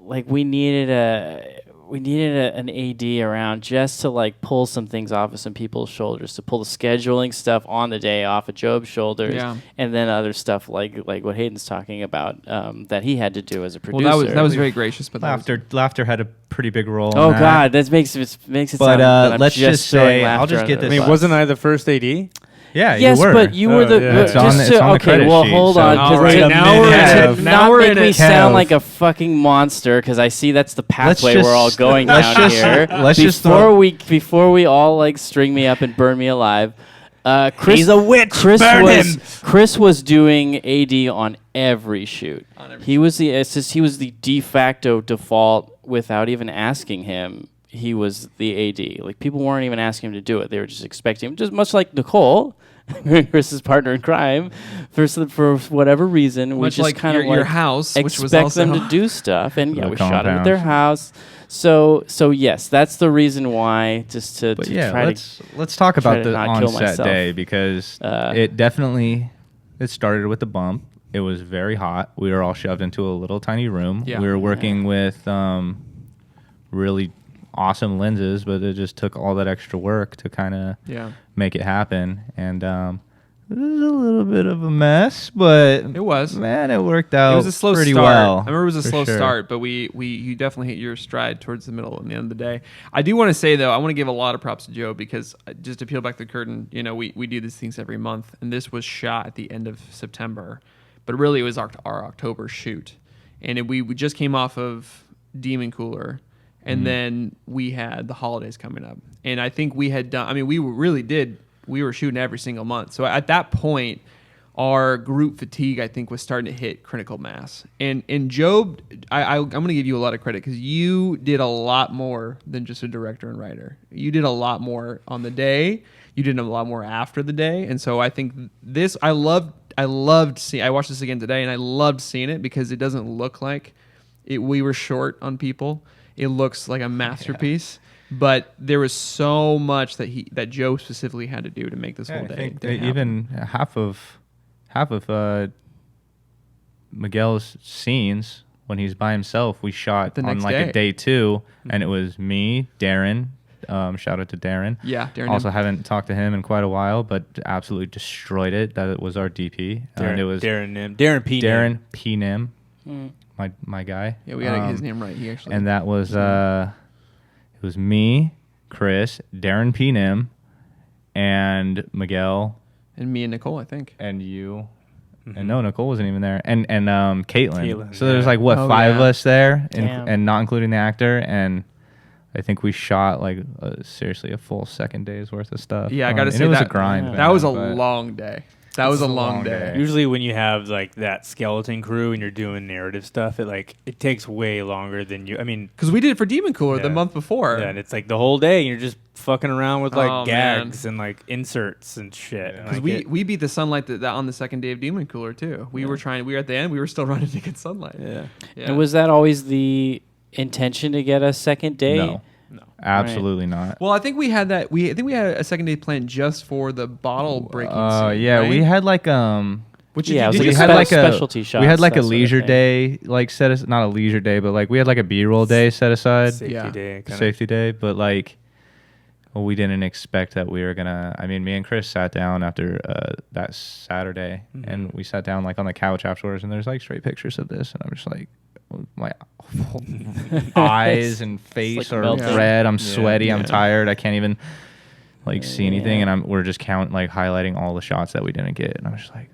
[SPEAKER 4] like we needed an AD around just to like pull some things off of some people's shoulders, to pull the scheduling stuff on the day off of Jobe's shoulders,
[SPEAKER 3] Yeah.
[SPEAKER 4] and then other stuff like what Hayden's talking about that he had to do as a producer.
[SPEAKER 3] Well, that was very gracious, but that was,
[SPEAKER 2] Laughter had a pretty big role.
[SPEAKER 4] Oh
[SPEAKER 2] in that.
[SPEAKER 4] God, that makes it
[SPEAKER 2] But
[SPEAKER 4] sound that I'm
[SPEAKER 2] let's just
[SPEAKER 4] throwing
[SPEAKER 2] say, I'll
[SPEAKER 4] laughter
[SPEAKER 2] just get
[SPEAKER 4] under
[SPEAKER 2] this-
[SPEAKER 1] I
[SPEAKER 4] the
[SPEAKER 1] mean,
[SPEAKER 4] bus.
[SPEAKER 1] wasn't I the first AD?
[SPEAKER 2] Yeah,
[SPEAKER 4] Yes,
[SPEAKER 2] you were.
[SPEAKER 4] but you
[SPEAKER 1] Oh,
[SPEAKER 4] were the
[SPEAKER 1] yeah.
[SPEAKER 2] It's on the- it's on the
[SPEAKER 4] okay.
[SPEAKER 2] credit
[SPEAKER 4] Well,
[SPEAKER 2] sheet,
[SPEAKER 4] hold
[SPEAKER 2] so-
[SPEAKER 4] on,
[SPEAKER 3] All
[SPEAKER 4] because
[SPEAKER 3] right,
[SPEAKER 4] to
[SPEAKER 3] now we're in it. Now
[SPEAKER 4] not
[SPEAKER 3] we're
[SPEAKER 4] make
[SPEAKER 3] in
[SPEAKER 4] me
[SPEAKER 3] it.
[SPEAKER 4] sound
[SPEAKER 2] Kev.
[SPEAKER 4] like a fucking monster, because I see that's the pathway
[SPEAKER 2] just-
[SPEAKER 4] we're all going
[SPEAKER 2] let's
[SPEAKER 4] down
[SPEAKER 2] just-
[SPEAKER 4] here.
[SPEAKER 2] let's just
[SPEAKER 4] before we all like string me up and burn me alive. Chris,
[SPEAKER 1] He's a witch. Burn him.
[SPEAKER 4] Chris was doing AD on every shoot. He was the assist. He was the de facto default without even asking him. He was the AD. Like people weren't even asking him to do it; they were just expecting him. Just much like Nicole, Chris's partner in crime, for whatever reason, we
[SPEAKER 3] much
[SPEAKER 4] just
[SPEAKER 3] like
[SPEAKER 4] kind of
[SPEAKER 3] your house, which was
[SPEAKER 4] expect
[SPEAKER 3] also
[SPEAKER 4] them to do stuff, and yeah,
[SPEAKER 2] The
[SPEAKER 4] we shot it at
[SPEAKER 2] compound.
[SPEAKER 4] their house. So yes, that's the reason why. Just to
[SPEAKER 2] But
[SPEAKER 4] to
[SPEAKER 2] yeah,
[SPEAKER 4] try
[SPEAKER 2] let's talk
[SPEAKER 4] try
[SPEAKER 2] about
[SPEAKER 4] to
[SPEAKER 2] the
[SPEAKER 4] not kill
[SPEAKER 2] on-set
[SPEAKER 4] myself.
[SPEAKER 2] day, because it started with a bump. It was very hot. We were all shoved into a little tiny room.
[SPEAKER 3] Yeah.
[SPEAKER 2] We were working with really awesome lenses, but it just took all that extra work to kind of make it happen. And it was a little bit of a mess, but
[SPEAKER 3] It was.
[SPEAKER 2] man, it worked out.
[SPEAKER 3] It was a slow
[SPEAKER 2] pretty
[SPEAKER 3] start.
[SPEAKER 2] well.
[SPEAKER 3] I remember it was a
[SPEAKER 2] for
[SPEAKER 3] slow
[SPEAKER 2] sure.
[SPEAKER 3] start, but you definitely hit your stride towards the middle and the end of the day. I do want to say though, I want to give a lot of props to Joe, because just to peel back the curtain, we do these things every month, and this was shot at the end of September, but really it was our October shoot, and we just came off of Demon Cooler. And then we had the holidays coming up. And I think we had done, we were shooting every single month. So at that point, our group fatigue, I think, was starting to hit critical mass. And Jobe, I'm going to give you a lot of credit, because you did a lot more than just a director and writer. You did a lot more on the day. You did a lot more after the day. And so I think this, I loved seeing, I watched this again today, and I loved seeing it, because it doesn't look like we were short on people. It looks like a masterpiece, but there was so much that Joe specifically had to do to make this whole
[SPEAKER 2] I
[SPEAKER 3] day.
[SPEAKER 2] think
[SPEAKER 3] day
[SPEAKER 2] that even half of Miguel's scenes when he's by himself, we shot
[SPEAKER 3] The
[SPEAKER 2] on
[SPEAKER 3] next
[SPEAKER 2] like
[SPEAKER 3] day.
[SPEAKER 2] a day 2, and it was me, Darren. Shout out to Darren.
[SPEAKER 3] Yeah, Darren.
[SPEAKER 2] Also haven't talked to him in quite a while, but absolutely destroyed it. That was our DP. And it was
[SPEAKER 1] Darren P.
[SPEAKER 2] Darren P. Nim, my guy.
[SPEAKER 3] Yeah, we got to get his name right. He actually.
[SPEAKER 2] And that was it was me, Chris, Darren P. Nim, and Miguel,
[SPEAKER 3] and me and Nicole, I think.
[SPEAKER 2] and you. And no, Nicole wasn't even there. And Caitlin. So there's
[SPEAKER 1] yeah.
[SPEAKER 2] like five of
[SPEAKER 3] yeah.
[SPEAKER 2] us there,
[SPEAKER 4] Damn.
[SPEAKER 2] and not including the actor. And I think we shot like seriously a full second day's worth of stuff.
[SPEAKER 3] Yeah, I got to
[SPEAKER 2] and
[SPEAKER 3] say
[SPEAKER 2] it was
[SPEAKER 3] that
[SPEAKER 2] a grind.
[SPEAKER 4] Yeah.
[SPEAKER 3] That was a
[SPEAKER 2] but
[SPEAKER 3] long day. That was a long day.
[SPEAKER 1] Usually when you have like that skeleton crew and you're doing narrative stuff, it takes way longer than
[SPEAKER 3] Because we did it for Demon Cooler the
[SPEAKER 1] Yeah.
[SPEAKER 3] month before.
[SPEAKER 1] yeah, and it's like the whole day and you're just fucking around with like
[SPEAKER 3] Oh,
[SPEAKER 1] gags and like inserts and shit.
[SPEAKER 2] Yeah.
[SPEAKER 3] Because we beat the sunlight that on the second day of Demon Cooler too. We were at the end. We were still running to get sunlight.
[SPEAKER 1] yeah.
[SPEAKER 3] Yeah.
[SPEAKER 4] And was that always the intention to get a second day?
[SPEAKER 2] No, absolutely not.
[SPEAKER 3] Well, I think we had that. I think we had a second day planned just for the bottle breaking scene.
[SPEAKER 2] Yeah,
[SPEAKER 3] right?
[SPEAKER 2] we had like
[SPEAKER 3] Which
[SPEAKER 4] Yeah, it was
[SPEAKER 3] did
[SPEAKER 4] like
[SPEAKER 3] you
[SPEAKER 2] we
[SPEAKER 4] a
[SPEAKER 2] had
[SPEAKER 3] set
[SPEAKER 2] like a
[SPEAKER 4] specialty shots,
[SPEAKER 2] we had like
[SPEAKER 4] that
[SPEAKER 2] a
[SPEAKER 4] sort of
[SPEAKER 2] leisure
[SPEAKER 4] thing.
[SPEAKER 2] day like not a leisure day, but like we had like a B-roll day set aside,
[SPEAKER 1] Safety
[SPEAKER 3] Yeah.
[SPEAKER 1] day. Kinda.
[SPEAKER 2] safety day, but like we didn't expect that we were gonna. I mean, me and Chris sat down after that Saturday, and we sat down like on the couch afterwards, and there's like straight pictures of this, and I'm just like, my eyes and face
[SPEAKER 4] like
[SPEAKER 2] are
[SPEAKER 4] melting.
[SPEAKER 2] red. I'm sweaty. I'm
[SPEAKER 3] Yeah.
[SPEAKER 2] tired. I can't even like see anything, and we're just highlighting all the shots that we didn't get, and I'm just like,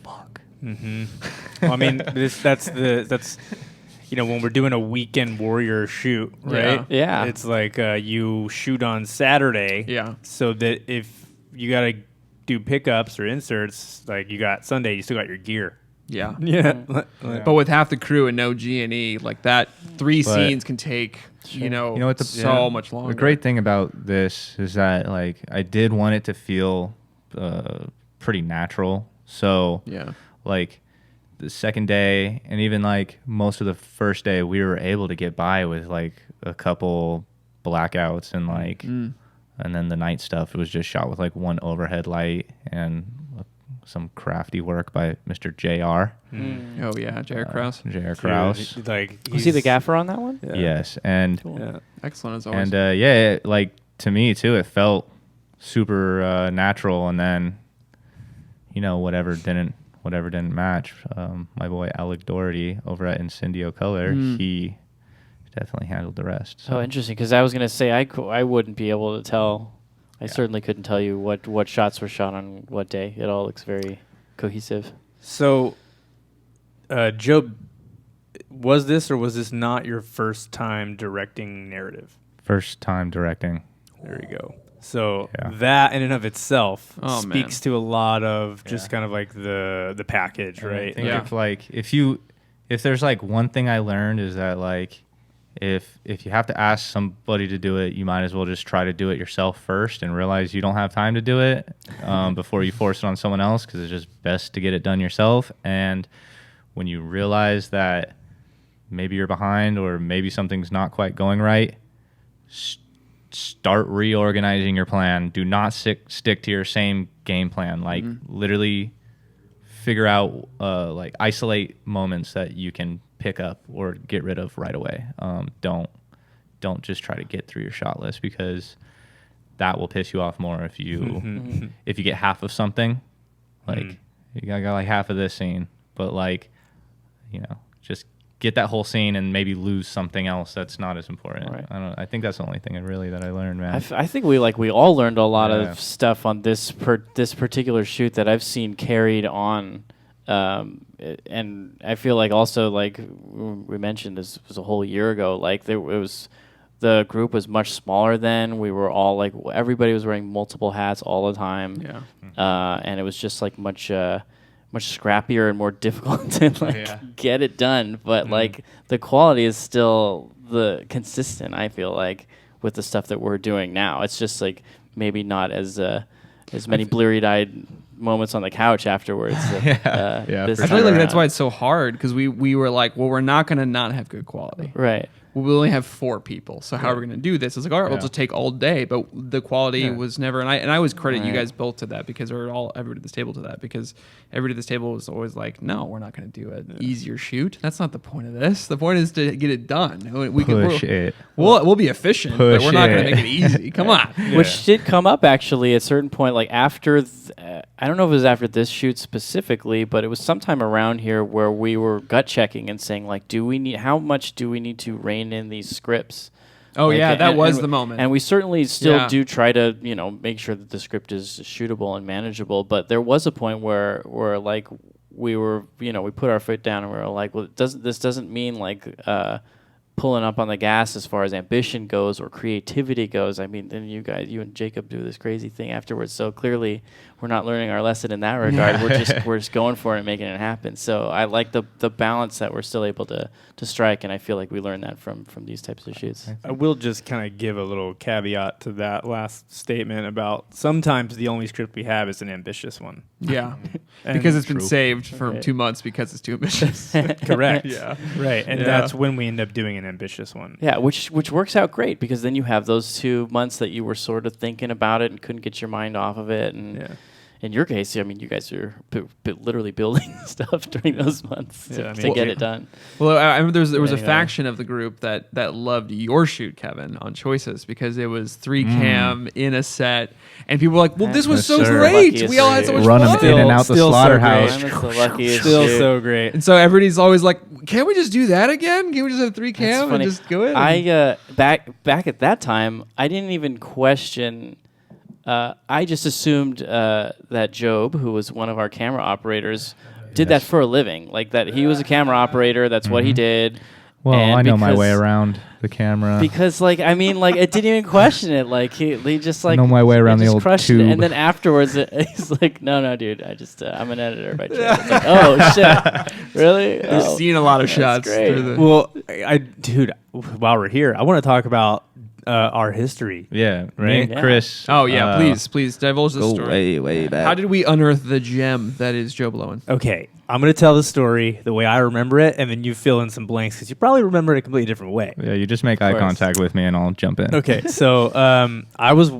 [SPEAKER 2] fuck.
[SPEAKER 1] Mm-hmm. Well, I mean, that's when we're doing a weekend warrior shoot, right?
[SPEAKER 4] Yeah.
[SPEAKER 1] It's like you shoot on Saturday.
[SPEAKER 3] Yeah.
[SPEAKER 1] So that if you got to do pickups or inserts, like you got Sunday, you still got your gear.
[SPEAKER 3] Yeah.
[SPEAKER 1] Yeah.
[SPEAKER 3] But with half the crew and no G&E, like that, 3 scenes can take,
[SPEAKER 2] what
[SPEAKER 3] so much longer.
[SPEAKER 2] The great thing about this is that like I did want it to feel pretty natural. So like the second day and even like most of the first day, we were able to get by with like a couple blackouts and like, and then the night stuff, it was just shot with like one overhead light and some crafty work by Mr. JR.
[SPEAKER 3] Oh yeah, J.R. Krause.
[SPEAKER 2] J.R. Krause.
[SPEAKER 4] Was he the gaffer on that one?
[SPEAKER 1] Yeah.
[SPEAKER 2] Yes, and
[SPEAKER 3] Excellent as always.
[SPEAKER 2] and like to me too, it felt super natural. And then, whatever didn't match. My boy Alec Doherty over at Incendio Color, he definitely handled the rest.
[SPEAKER 4] So interesting, because I was gonna say I wouldn't be able to tell. I certainly couldn't tell you what shots were shot on what day. It all looks very cohesive.
[SPEAKER 1] So, Jobe, was this or was this not your first time directing narrative?
[SPEAKER 2] First time directing.
[SPEAKER 1] There you go. So that in and of itself speaks to a lot of just kind of like the package, right?
[SPEAKER 2] I think if there's like one thing I learned is that like if you have to ask somebody to do it, you might as well just try to do it yourself first and realize you don't have time to do it before you force it on someone else, because it's just best to get it done yourself. And when you realize that maybe you're behind or maybe something's not quite going right, start reorganizing your plan. Do not stick to your same game plan. Like literally figure out, like isolate moments that you can pick up or get rid of right away. Don't just try to get through your shot list, because that will piss you off more if you if you get half of something. Like you got like half of this scene, but like just get that whole scene and maybe lose something else that's not as important.
[SPEAKER 4] Right.
[SPEAKER 2] I think that's the only thing that I learned, man.
[SPEAKER 4] I think we all learned a lot of stuff on this particular shoot that I've seen carried on. And I feel like also, like we mentioned, this was a whole year ago. Like the group was much smaller then. We were all like, everybody was wearing multiple hats all the time. Yeah. And it was just like much scrappier and more difficult to get it done. But like the quality is still consistent, I feel like, with the stuff that we're doing now. It's just like maybe not as many bleary-eyed moments on the couch afterwards.
[SPEAKER 3] I feel like that's why it's so hard, because we were like, well, we're not going to not have good quality.
[SPEAKER 4] Right.
[SPEAKER 3] We only have 4 people, so how are we going to do this? It's like, all right, we'll just take all day, but the quality was never. And I always credit you guys both to that, because everybody at this table to that, because everybody at this table was always like, no, we're not going to do an easier shoot. That's not the point of this. The point is to get it done. We'll be efficient, but we're not going to make it easy. Come on.
[SPEAKER 4] Which did come up actually at a certain point, like after. I don't know if it was after this shoot specifically, but it was sometime around here where we were gut checking and saying, like, how much do we need to rein in these scripts?
[SPEAKER 3] Oh, like, that was the moment.
[SPEAKER 4] And we certainly still do try to, make sure that the script is shootable and manageable. But there was a point where like we were, we put our foot down and we were like, well, this doesn't mean like pulling up on the gas as far as ambition goes or creativity goes. I mean, then you and Jacob do this crazy thing afterwards. So clearly we're not learning our lesson in that regard. We're just going for it and making it happen. So I like the balance that we're still able to strike, and I feel like we learned that from these types of shoots.
[SPEAKER 1] I will just kind of give a little caveat to that last statement about sometimes the only script we have is an ambitious one.
[SPEAKER 3] Yeah, because it's been saved for 2 months because it's too ambitious.
[SPEAKER 1] Correct.
[SPEAKER 3] Yeah.
[SPEAKER 1] Right, and that's when we end up doing an ambitious one.
[SPEAKER 4] Yeah, which works out great, because then you have those 2 months that you were sort of thinking about it and couldn't get your mind off of it. And in your case, I mean, you guys are literally building stuff during those months to get it done.
[SPEAKER 3] Well, I remember there was a faction of the group that loved your shoot, Kevin, on Choices, because it was 3 cam in a set, and people were like, "Well, this was so great. We all had so much fun.
[SPEAKER 2] Run them in and out the slaughterhouse.
[SPEAKER 1] Still so great."
[SPEAKER 3] And so everybody's always like, "Can't we just do that again? Can we just have 3 cam and just go in?"
[SPEAKER 4] I back at that time, I didn't even question. I just assumed that Jobe, who was one of our camera operators, did that for a living. Like that, he was a camera operator. That's what he did.
[SPEAKER 2] Well,
[SPEAKER 4] And
[SPEAKER 2] I know my
[SPEAKER 4] because-
[SPEAKER 2] way around the camera.
[SPEAKER 4] Because, like, I mean, like, it didn't even question it. Like, he just, like...
[SPEAKER 2] know my way around
[SPEAKER 4] he
[SPEAKER 2] the
[SPEAKER 4] just
[SPEAKER 2] old
[SPEAKER 4] crushed
[SPEAKER 2] tube.
[SPEAKER 4] It. And then afterwards, he's like, no, dude, I just, I'm an editor by trade. It's like, oh, shit. Really?
[SPEAKER 3] I've
[SPEAKER 4] Oh,
[SPEAKER 3] seen a lot of
[SPEAKER 4] that's
[SPEAKER 3] shots.
[SPEAKER 4] great.
[SPEAKER 3] Through the,
[SPEAKER 1] Well, dude, while we're here, I want to talk about our history.
[SPEAKER 2] yeah,
[SPEAKER 1] Right?
[SPEAKER 2] me and
[SPEAKER 4] Yeah.
[SPEAKER 2] Chris.
[SPEAKER 3] oh, yeah, please divulge the story.
[SPEAKER 2] way back.
[SPEAKER 3] How did we unearth the gem that is Jobe Lowen?
[SPEAKER 1] Okay, I'm going to tell the story the way I remember it, and then you fill in some blanks because you probably remember it a completely different way.
[SPEAKER 2] Yeah, you just make eye
[SPEAKER 4] course.
[SPEAKER 2] contact with me and I'll jump in.
[SPEAKER 1] Okay, so I was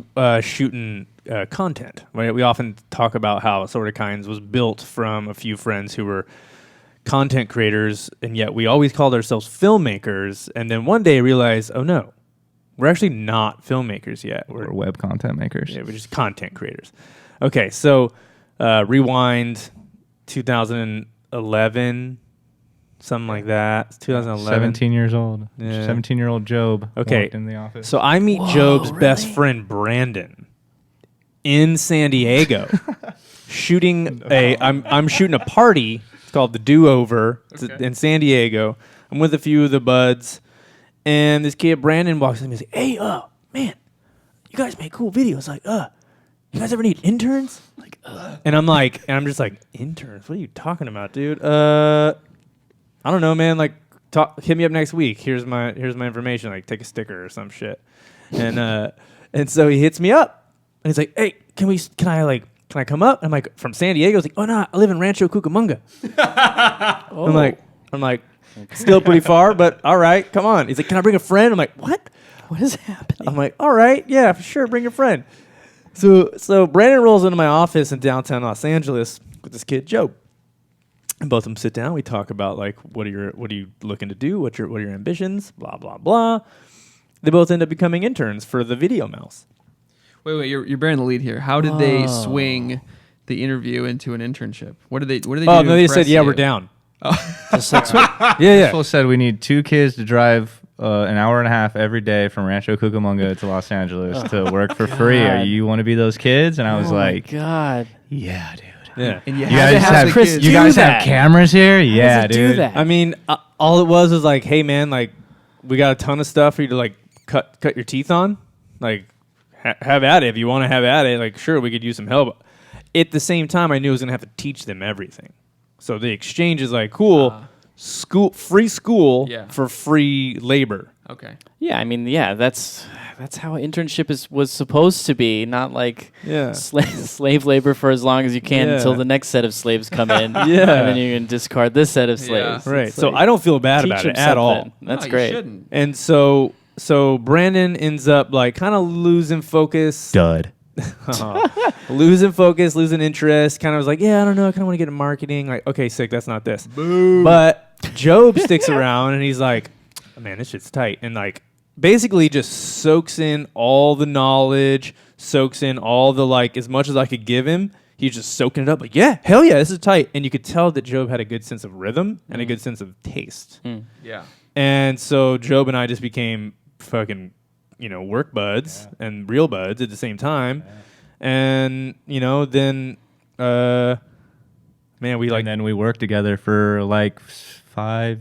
[SPEAKER 1] shooting content. Right? We often talk about how Assorted Kinds was built from a few friends who were content creators, and yet we always called ourselves filmmakers. And then one day I realized, oh no, we're actually not filmmakers yet.
[SPEAKER 2] We're web content makers.
[SPEAKER 1] Yeah, we're just content creators. Okay, so rewind 2011, something like that. It's 2011.
[SPEAKER 2] 17 years old.
[SPEAKER 1] Yeah.
[SPEAKER 2] 17-year-old Jobe.
[SPEAKER 1] Okay.
[SPEAKER 2] Walked in the office.
[SPEAKER 1] So I meet Jobe's best friend Brandon in San Diego, shooting I'm shooting a party. It's called the Do Over. It's in San Diego. I'm with a few of the buds, and this kid Brandon walks in and he's like, "Hey, man, you guys make cool videos. Like, you guys ever need interns?" Like, and I'm just like, interns? What are you talking about, dude? I don't know, man. Like, hit me up next week. Here's my information. Like, take a sticker or some shit. And so he hits me up, and he's like, "Hey, can I come up?" I'm like, "From San Diego?" He's like, "Oh no, I live in Rancho Cucamonga." I'm like, still pretty far, but all right, come on. He's like, "Can I bring a friend?" I'm like, "What?
[SPEAKER 4] What is happening?
[SPEAKER 1] I'm like, "All right, yeah, for sure, bring a friend." So Brandon rolls into my office in downtown Los Angeles with this kid Jobe, and both of them sit down. We talk about like, what are you looking to do? What are your ambitions? Blah blah blah. They both end up becoming interns for the Video Mouse.
[SPEAKER 3] Wait, you're bearing the lead here. How did they swing the interview into an internship? What did they do?
[SPEAKER 1] Oh
[SPEAKER 3] to
[SPEAKER 1] no, they said,
[SPEAKER 3] impress
[SPEAKER 1] "Yeah,
[SPEAKER 3] you?
[SPEAKER 1] we're down."
[SPEAKER 4] Just like,
[SPEAKER 1] Yeah.
[SPEAKER 2] People said we need 2 kids to drive an hour and a half every day from Rancho Cucamonga to Los Angeles to work for free. Are
[SPEAKER 4] God.
[SPEAKER 2] you want to be those kids? And I was
[SPEAKER 4] oh my
[SPEAKER 2] like,
[SPEAKER 4] God.
[SPEAKER 2] yeah, dude.
[SPEAKER 1] Yeah.
[SPEAKER 3] And you
[SPEAKER 2] You
[SPEAKER 3] had to
[SPEAKER 2] guys
[SPEAKER 3] have
[SPEAKER 2] have
[SPEAKER 3] the
[SPEAKER 4] Chris
[SPEAKER 3] kids.
[SPEAKER 2] you
[SPEAKER 4] do
[SPEAKER 2] guys
[SPEAKER 4] that?
[SPEAKER 2] have cameras here? Yeah,
[SPEAKER 4] does it do
[SPEAKER 2] dude.
[SPEAKER 4] that?
[SPEAKER 1] I mean, all it was like, "Hey man, like we got a ton of stuff for you to like cut your teeth on. Like have at it if you want to have at it. Like sure, we could use some help." At the same time, I knew I was gonna have to teach them everything. So the exchange is like, cool, free school
[SPEAKER 3] Yeah.
[SPEAKER 1] for free labor.
[SPEAKER 3] Okay.
[SPEAKER 4] Yeah, I mean, yeah, that's how an internship was supposed to be, not like
[SPEAKER 1] Yeah.
[SPEAKER 4] slave labor for as long as you can
[SPEAKER 1] Yeah.
[SPEAKER 4] until the next set of slaves come in.
[SPEAKER 1] Yeah.
[SPEAKER 4] And then you can discard this set of
[SPEAKER 3] Yeah.
[SPEAKER 4] slaves.
[SPEAKER 1] Right.
[SPEAKER 4] It's
[SPEAKER 1] So
[SPEAKER 4] like,
[SPEAKER 1] I don't feel bad
[SPEAKER 4] teach
[SPEAKER 1] about
[SPEAKER 4] them
[SPEAKER 1] it at all.
[SPEAKER 4] something. That's
[SPEAKER 3] No,
[SPEAKER 4] great.
[SPEAKER 3] You shouldn't.
[SPEAKER 1] And so Brandon ends up like kind of losing focus.
[SPEAKER 2] Dud.
[SPEAKER 1] Losing focus, losing interest. Kind of was like, yeah, I don't know. I kind of want to get into marketing. Like, okay, sick. That's not this. Boom. But Jobe sticks around and he's like, man, this shit's tight. And like, basically just soaks in all the knowledge, soaks in all the like, as much as I could give him. He's just soaking it up. Like, yeah, hell yeah, this is tight. And you could tell that Jobe had a good sense of rhythm and a good sense of taste.
[SPEAKER 3] Yeah.
[SPEAKER 1] And so Jobe and I just became fucking, work buds and real buds at the same time. And, then, man, we like...
[SPEAKER 2] And then we worked together for like 5,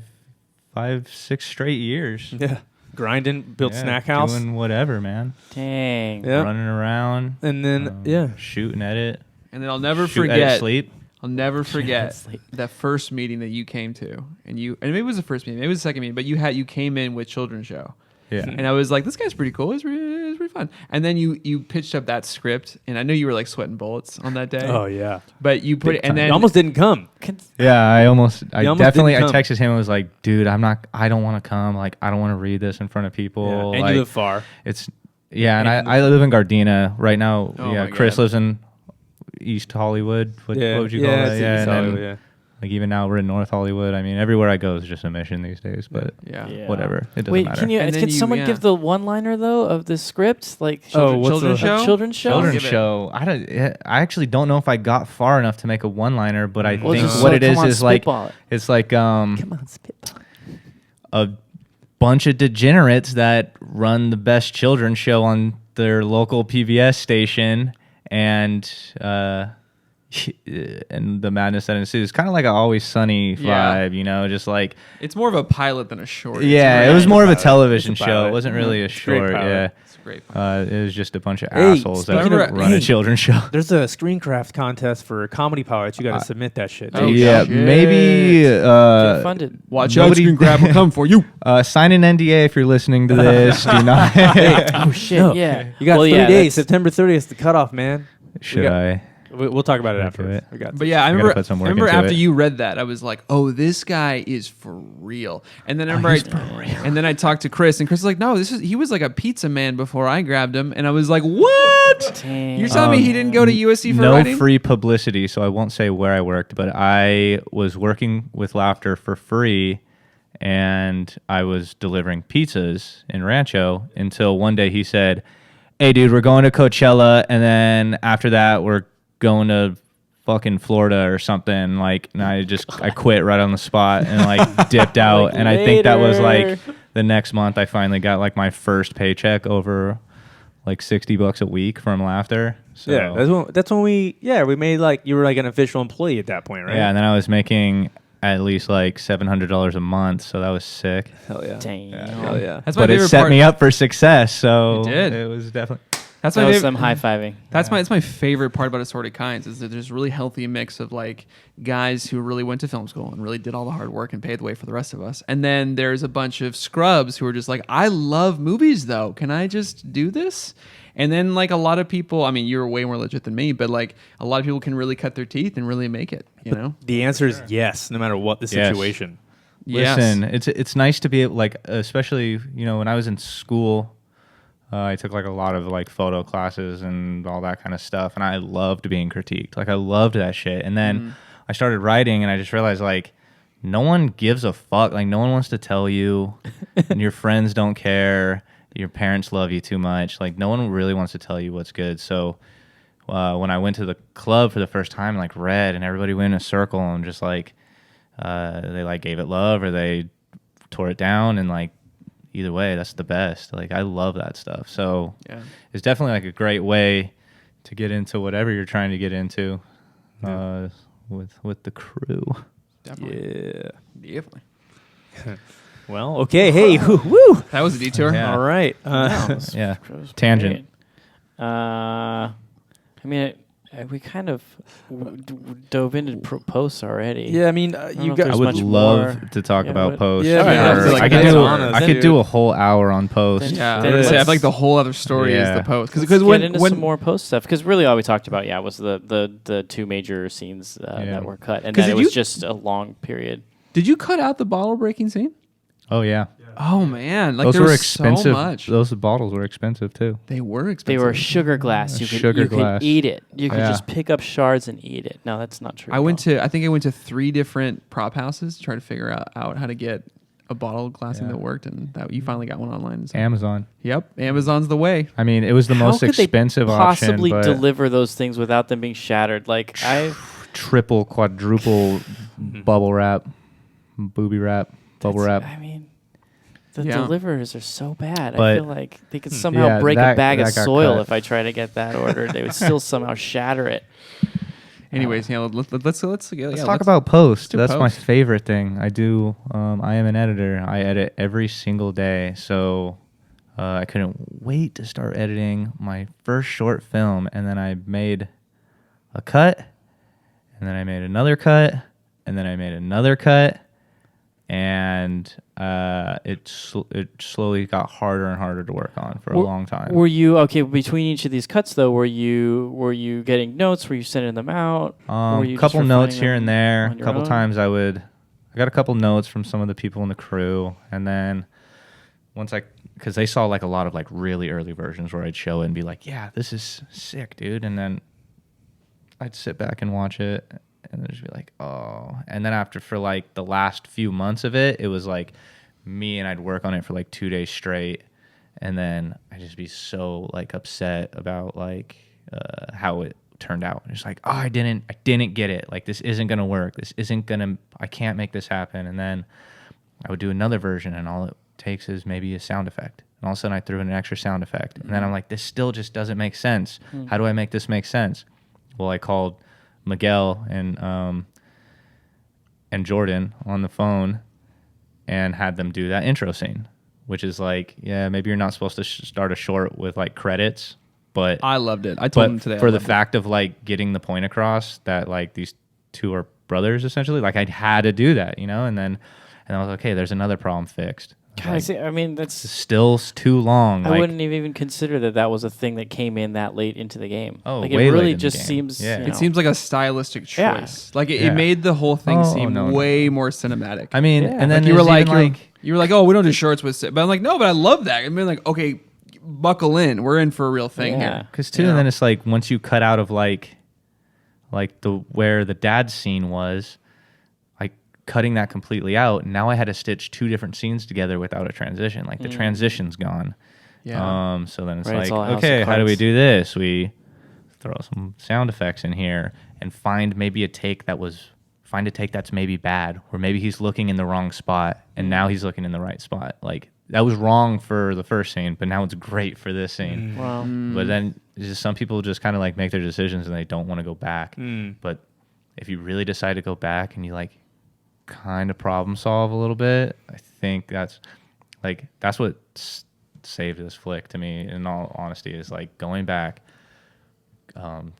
[SPEAKER 2] 6 straight years.
[SPEAKER 1] Yeah. Grinding, built
[SPEAKER 2] Yeah,
[SPEAKER 1] snack house.
[SPEAKER 2] Doing whatever, man.
[SPEAKER 4] Dang.
[SPEAKER 1] Yeah.
[SPEAKER 2] Running around.
[SPEAKER 1] And then,
[SPEAKER 2] Shooting edit.
[SPEAKER 3] And then I'll never
[SPEAKER 2] Shoot, edit,
[SPEAKER 3] forget.
[SPEAKER 2] sleep.
[SPEAKER 3] I'll never forget
[SPEAKER 4] Sleep.
[SPEAKER 3] that first meeting that you came to, and maybe it was the first meeting, maybe it was the second meeting, but you came in with Children's Show,
[SPEAKER 2] Yeah.
[SPEAKER 3] and I was like, this guy's pretty cool. It's pretty fun. And then you pitched up that script, and I know you were like sweating bullets on that day.
[SPEAKER 1] Oh, yeah.
[SPEAKER 3] But you put it, and
[SPEAKER 1] He
[SPEAKER 3] then
[SPEAKER 1] almost didn't come.
[SPEAKER 2] Yeah, I
[SPEAKER 1] almost
[SPEAKER 2] definitely
[SPEAKER 1] didn't come.
[SPEAKER 2] texted him and was like, dude, I don't want to come. Like, I don't want to read this in front of people.
[SPEAKER 1] And
[SPEAKER 2] like,
[SPEAKER 1] you live far.
[SPEAKER 2] It's, and I live in Gardena right now.
[SPEAKER 3] Oh
[SPEAKER 2] yeah,
[SPEAKER 3] my
[SPEAKER 2] Chris
[SPEAKER 3] God.
[SPEAKER 2] lives in East Hollywood. What would you call
[SPEAKER 1] yeah,
[SPEAKER 2] that?
[SPEAKER 1] it's
[SPEAKER 2] Yeah,
[SPEAKER 1] East
[SPEAKER 2] and then,
[SPEAKER 1] Hollywood, yeah.
[SPEAKER 2] like even now we're in North Hollywood. I mean, everywhere I go is just a mission these days. But
[SPEAKER 3] yeah.
[SPEAKER 2] whatever, it doesn't
[SPEAKER 4] Wait,
[SPEAKER 2] matter.
[SPEAKER 4] can
[SPEAKER 3] And then
[SPEAKER 4] someone
[SPEAKER 3] yeah.
[SPEAKER 4] give the one-liner though of the script? Like
[SPEAKER 1] what's
[SPEAKER 3] Children's
[SPEAKER 1] the-
[SPEAKER 3] Show?
[SPEAKER 4] Children's show?
[SPEAKER 2] Children's
[SPEAKER 3] Give it.
[SPEAKER 2] show. I actually don't know if I got far enough to make a one-liner, but I
[SPEAKER 1] Well,
[SPEAKER 2] think
[SPEAKER 1] just
[SPEAKER 2] what it is like
[SPEAKER 4] spitball it.
[SPEAKER 2] it's like
[SPEAKER 1] Come on, spitball.
[SPEAKER 2] a bunch of degenerates that run the best children's show on their local PBS station, and and the madness that ensues. Kind of like an Always Sunny vibe, you know, just like
[SPEAKER 3] It's more of a pilot than a short.
[SPEAKER 2] yeah, it was more of a television
[SPEAKER 1] It's a
[SPEAKER 2] show.
[SPEAKER 1] pilot.
[SPEAKER 2] It wasn't really a short.
[SPEAKER 1] pilot.
[SPEAKER 2] Yeah,
[SPEAKER 3] It's a great pilot.
[SPEAKER 2] it was just a bunch of
[SPEAKER 1] Hey,
[SPEAKER 2] assholes that
[SPEAKER 1] speaking of-
[SPEAKER 2] run a children's show.
[SPEAKER 1] There's a screencraft contest for comedy pilots. You got to submit that shit.
[SPEAKER 3] Oh,
[SPEAKER 2] yeah,
[SPEAKER 3] shit.
[SPEAKER 2] maybe
[SPEAKER 4] Get funded.
[SPEAKER 3] Watch out,
[SPEAKER 2] nobody-
[SPEAKER 3] screen grab will come for you.
[SPEAKER 2] sign an NDA if you're listening to this. Do not.
[SPEAKER 4] Oh shit!
[SPEAKER 1] No.
[SPEAKER 4] Yeah,
[SPEAKER 1] You got
[SPEAKER 4] well,
[SPEAKER 1] 3
[SPEAKER 4] yeah,
[SPEAKER 1] days.
[SPEAKER 4] that's-
[SPEAKER 1] September 30th is the cutoff, man.
[SPEAKER 2] Should
[SPEAKER 1] got-
[SPEAKER 2] I?
[SPEAKER 1] We'll talk about it
[SPEAKER 2] Look
[SPEAKER 1] afterwards.
[SPEAKER 2] into it.
[SPEAKER 1] We got
[SPEAKER 3] But yeah, I
[SPEAKER 2] gotta
[SPEAKER 3] remember,
[SPEAKER 2] put some work into
[SPEAKER 3] after
[SPEAKER 2] it.
[SPEAKER 3] you read that, I was like, "Oh, this guy is for real." And then and then I talked to Chris, and Chris was like, "No, he was like a pizza man before I grabbed him." And I was like, "What?
[SPEAKER 4] Dang.
[SPEAKER 3] You're telling me he didn't go to USC for
[SPEAKER 2] no
[SPEAKER 3] writing?"
[SPEAKER 2] free publicity, so I won't say where I worked, but I was working with Laughter for free, and I was delivering pizzas in Rancho until one day he said, "Hey, dude, we're going to Coachella, and then after that, we're going to fucking Florida or something." Like, and I quit right on the spot and like dipped out.
[SPEAKER 4] Like,
[SPEAKER 2] and I think that was like
[SPEAKER 4] later.
[SPEAKER 2] the next month I finally got like my first paycheck over like $60 a week from Laughter. So,
[SPEAKER 1] Yeah, that's when we made like you were like an official employee at that point, right?
[SPEAKER 2] yeah, and then I was making at least like $700 a month, so that was sick.
[SPEAKER 1] Hell yeah.
[SPEAKER 4] Dang.
[SPEAKER 1] Hell yeah.
[SPEAKER 3] That's my
[SPEAKER 2] But it
[SPEAKER 3] favorite
[SPEAKER 2] set
[SPEAKER 3] part.
[SPEAKER 2] me up for success, so
[SPEAKER 3] It did.
[SPEAKER 2] it was definitely.
[SPEAKER 3] That's
[SPEAKER 4] That
[SPEAKER 3] my
[SPEAKER 4] was
[SPEAKER 3] favorite.
[SPEAKER 4] some high fiving.
[SPEAKER 3] That's my favorite part about Assorted Kinds is that there's a really healthy mix of like guys who really went to film school and really did all the hard work and paved the way for the rest of us. And then there's a bunch of scrubs who are just like, I love movies though. Can I just do this? And then like a lot of people, I mean, you're way more legit than me, but like a lot of people can really cut their teeth and really make it, you know?
[SPEAKER 1] The answer is yes, no matter what the
[SPEAKER 2] Yes.
[SPEAKER 1] situation.
[SPEAKER 3] Yes.
[SPEAKER 2] Listen, it's nice to be able, like, especially, you know, when I was in school, I took like a lot of like photo classes and all that kind of stuff, and I loved being critiqued. Like I loved that shit. And then I started writing, and I just realized like no one gives a fuck. Like no one wants to tell you, and your friends don't care. Your parents love you too much. Like no one really wants to tell you what's good. So when I went to the club for the first time, like read, and everybody went in a circle and just like they like gave it love or they tore it down, and like either way, that's the best. Like I love that stuff. So
[SPEAKER 3] Yeah.
[SPEAKER 2] it's definitely like a great way to get into whatever you're trying to get into with the crew.
[SPEAKER 3] Definitely.
[SPEAKER 1] Yeah.
[SPEAKER 3] Definitely.
[SPEAKER 1] Well, okay. Hey, woo.
[SPEAKER 3] That was a detour.
[SPEAKER 2] Yeah.
[SPEAKER 1] All right.
[SPEAKER 2] Yeah,
[SPEAKER 4] That was
[SPEAKER 2] tangent.
[SPEAKER 4] great. I mean, we kind of dove into posts already.
[SPEAKER 1] Yeah, I mean,
[SPEAKER 4] don't know
[SPEAKER 1] you
[SPEAKER 4] if
[SPEAKER 1] got.
[SPEAKER 4] there's
[SPEAKER 2] I would
[SPEAKER 4] much
[SPEAKER 2] love
[SPEAKER 4] more.
[SPEAKER 2] to talk
[SPEAKER 4] Yeah,
[SPEAKER 2] about
[SPEAKER 4] what-
[SPEAKER 2] post.
[SPEAKER 1] Yeah,
[SPEAKER 2] for
[SPEAKER 3] man, I feel
[SPEAKER 2] sure.
[SPEAKER 3] like
[SPEAKER 2] I
[SPEAKER 3] that's
[SPEAKER 2] could do
[SPEAKER 3] honest,
[SPEAKER 2] I could
[SPEAKER 1] dude.
[SPEAKER 2] do a whole hour on post.
[SPEAKER 4] Then-
[SPEAKER 3] Yeah,
[SPEAKER 4] then
[SPEAKER 3] I
[SPEAKER 4] let's-
[SPEAKER 3] have like the whole other story is
[SPEAKER 2] Yeah.
[SPEAKER 3] the post
[SPEAKER 4] Let's
[SPEAKER 3] because
[SPEAKER 4] get
[SPEAKER 3] when
[SPEAKER 4] into some more post stuff, because really all we talked about, was the two major scenes that were cut, and
[SPEAKER 3] 'Cause
[SPEAKER 4] then it
[SPEAKER 3] did
[SPEAKER 4] was
[SPEAKER 3] you-
[SPEAKER 4] just a long period.
[SPEAKER 3] did you cut out the bottle breaking scene?
[SPEAKER 2] Oh yeah,
[SPEAKER 3] Oh man, like
[SPEAKER 2] those
[SPEAKER 3] there
[SPEAKER 2] were
[SPEAKER 3] was
[SPEAKER 2] expensive.
[SPEAKER 3] so much.
[SPEAKER 2] Those bottles were expensive too.
[SPEAKER 3] They were expensive.
[SPEAKER 4] They were sugar glass. You
[SPEAKER 2] Sugar
[SPEAKER 4] could
[SPEAKER 2] glass.
[SPEAKER 4] eat it. You could
[SPEAKER 2] Yeah.
[SPEAKER 4] just pick up shards and eat it. No, that's not true.
[SPEAKER 3] I
[SPEAKER 4] at
[SPEAKER 3] went
[SPEAKER 4] all.
[SPEAKER 3] to. I think I went to 3 different prop houses to try to figure out how to get a bottle glassing
[SPEAKER 2] Yeah.
[SPEAKER 3] that worked, and that you finally got one online. So.
[SPEAKER 2] Amazon.
[SPEAKER 3] Yep, Amazon's the way.
[SPEAKER 2] I mean, it was the
[SPEAKER 4] How
[SPEAKER 2] most
[SPEAKER 4] could they
[SPEAKER 2] expensive
[SPEAKER 4] possibly
[SPEAKER 2] option, but
[SPEAKER 4] deliver those things without them being shattered? Like
[SPEAKER 2] triple, quadruple bubble wrap, booby wrap, bubble wrap.
[SPEAKER 4] I mean, the
[SPEAKER 3] Yeah.
[SPEAKER 4] deliverers are so bad. I
[SPEAKER 2] But-
[SPEAKER 4] feel like they could somehow
[SPEAKER 2] Yeah,
[SPEAKER 4] break a
[SPEAKER 2] that-
[SPEAKER 4] bag of
[SPEAKER 2] that got
[SPEAKER 4] soil
[SPEAKER 2] cut.
[SPEAKER 4] if I try to get that ordered. They would still somehow shatter it.
[SPEAKER 3] Anyways, let's
[SPEAKER 2] Talk about post.
[SPEAKER 3] do
[SPEAKER 2] That's my
[SPEAKER 3] post.
[SPEAKER 2] favorite thing. I do. I am an editor. I edit every single day. So I couldn't wait to start editing my first short film, and then I made a cut, and then I made another cut, and then I made another cut, and it slowly got harder and harder to work on for a long time.
[SPEAKER 4] Were you okay between each of these cuts though? Were you getting notes? Were you sending them out? Were you
[SPEAKER 2] Couple
[SPEAKER 4] just
[SPEAKER 2] notes
[SPEAKER 4] refining
[SPEAKER 2] here
[SPEAKER 4] them
[SPEAKER 2] and there.
[SPEAKER 4] on
[SPEAKER 2] A
[SPEAKER 4] your
[SPEAKER 2] couple
[SPEAKER 4] own?
[SPEAKER 2] times I got a couple notes from some of the people in the crew, and then because they saw like a lot of like really early versions where I'd show it and be like, yeah, this is sick, dude, and then I'd sit back and watch it and then just be like, oh, and then for like the last few months of it, it was like me and I'd work on it for like 2 days straight, and then I'd just be so like upset about like how it turned out. It's like, oh, I didn't get it. Like this isn't gonna work. I can't make this happen. And then I would do another version, and all it takes is maybe a sound effect. And all of a sudden I threw in an extra sound effect. And then I'm like, this still just doesn't make sense. How do I make this make sense? Well, I called Miguel and Jordan on the phone and had them do that intro scene, which is like, yeah, maybe you're not supposed to start a short with like credits, but
[SPEAKER 3] I loved it. I told him today
[SPEAKER 2] for the fact of like getting the point across that like these two are brothers essentially, like I had to do that, you know, and I was like, okay, there's another problem fixed.
[SPEAKER 4] God, I mean, that's
[SPEAKER 2] still too long.
[SPEAKER 4] I wouldn't even consider that was a thing that came in that late into the game.
[SPEAKER 2] Oh,
[SPEAKER 4] like
[SPEAKER 2] way
[SPEAKER 4] it really
[SPEAKER 2] late in the
[SPEAKER 4] just
[SPEAKER 2] game.
[SPEAKER 4] seems.
[SPEAKER 2] Yeah.
[SPEAKER 3] It seems like a stylistic
[SPEAKER 4] Yeah.
[SPEAKER 3] choice. Like it made the whole thing seem way more cinematic.
[SPEAKER 2] I mean,
[SPEAKER 4] Yeah.
[SPEAKER 2] and then
[SPEAKER 3] like you were
[SPEAKER 2] you were
[SPEAKER 3] like, oh, we don't do shorts with, but I'm like, no, but I love that. I mean, like, okay, buckle in. We're in for a real thing
[SPEAKER 4] Yeah.
[SPEAKER 3] here.
[SPEAKER 2] because too, and then it's like once you cut out of like the where the dad scene was, like cutting that completely out. Now I had to stitch two different scenes together without a transition. Like the transition's gone.
[SPEAKER 3] Yeah.
[SPEAKER 2] So then it's
[SPEAKER 4] Right, it's
[SPEAKER 2] like,
[SPEAKER 4] all House
[SPEAKER 2] okay,
[SPEAKER 4] of
[SPEAKER 2] how do we
[SPEAKER 4] Cards.
[SPEAKER 2] do this? We throw some sound effects in here and find maybe a take that's maybe bad, or maybe he's looking in the wrong spot and now he's looking in the right spot. Like that was wrong for the first scene, but now it's great for this scene.
[SPEAKER 4] Wow.
[SPEAKER 2] But then it's just some people just kind of like make their decisions and they don't want to go back. But if you really decide to go back and you like kind of problem solve a little bit, I think that's what saved this flick to me, in all honesty, is like going back,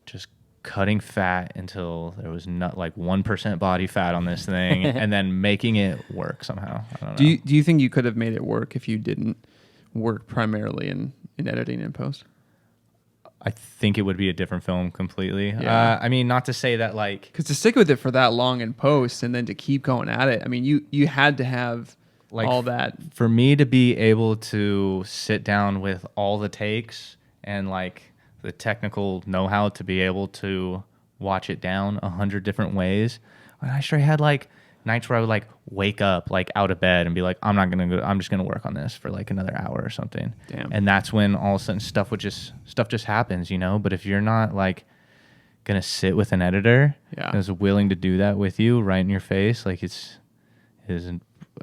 [SPEAKER 2] just cutting fat until there was not like 1% body fat on this thing and then making it work somehow. I don't know.
[SPEAKER 3] Do you think you could have made it work if you didn't work primarily in editing and post?
[SPEAKER 2] I think it would be a different film completely.
[SPEAKER 3] Yeah.
[SPEAKER 2] I mean, not to say that like,
[SPEAKER 3] Because to stick with it for that long in post and then to keep going at it, I mean, you had to have
[SPEAKER 2] like
[SPEAKER 3] all that.
[SPEAKER 2] for me to be able to sit down with all the takes and like the technical know-how to be able to watch it down 100 different ways. And I sure had like nights where I would like wake up like out of bed and be like, I'm just gonna work on this for like another hour or something.
[SPEAKER 3] Damn.
[SPEAKER 2] And that's when all of a sudden stuff just happens, you know. But if you're not like gonna sit with an editor that's willing to do that with you right in your face, like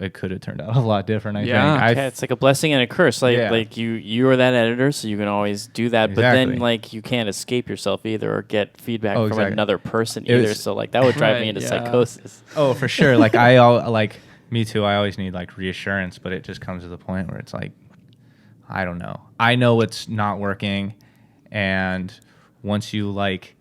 [SPEAKER 2] it could have turned out a lot different. I think.
[SPEAKER 4] It's like a blessing and a curse. Like
[SPEAKER 2] Yeah.
[SPEAKER 4] like you are that editor, so you can always do that. But
[SPEAKER 2] Exactly.
[SPEAKER 4] then like you can't escape yourself either, or get feedback from
[SPEAKER 2] exactly.
[SPEAKER 4] another person
[SPEAKER 2] It
[SPEAKER 4] either.
[SPEAKER 2] was-
[SPEAKER 4] So like that would drive me
[SPEAKER 3] Right,
[SPEAKER 4] into
[SPEAKER 3] yeah.
[SPEAKER 4] psychosis.
[SPEAKER 2] Oh, for sure. Like me too. I always need like reassurance, but it just comes to the point where it's like, I don't know. I know it's not working, and once you like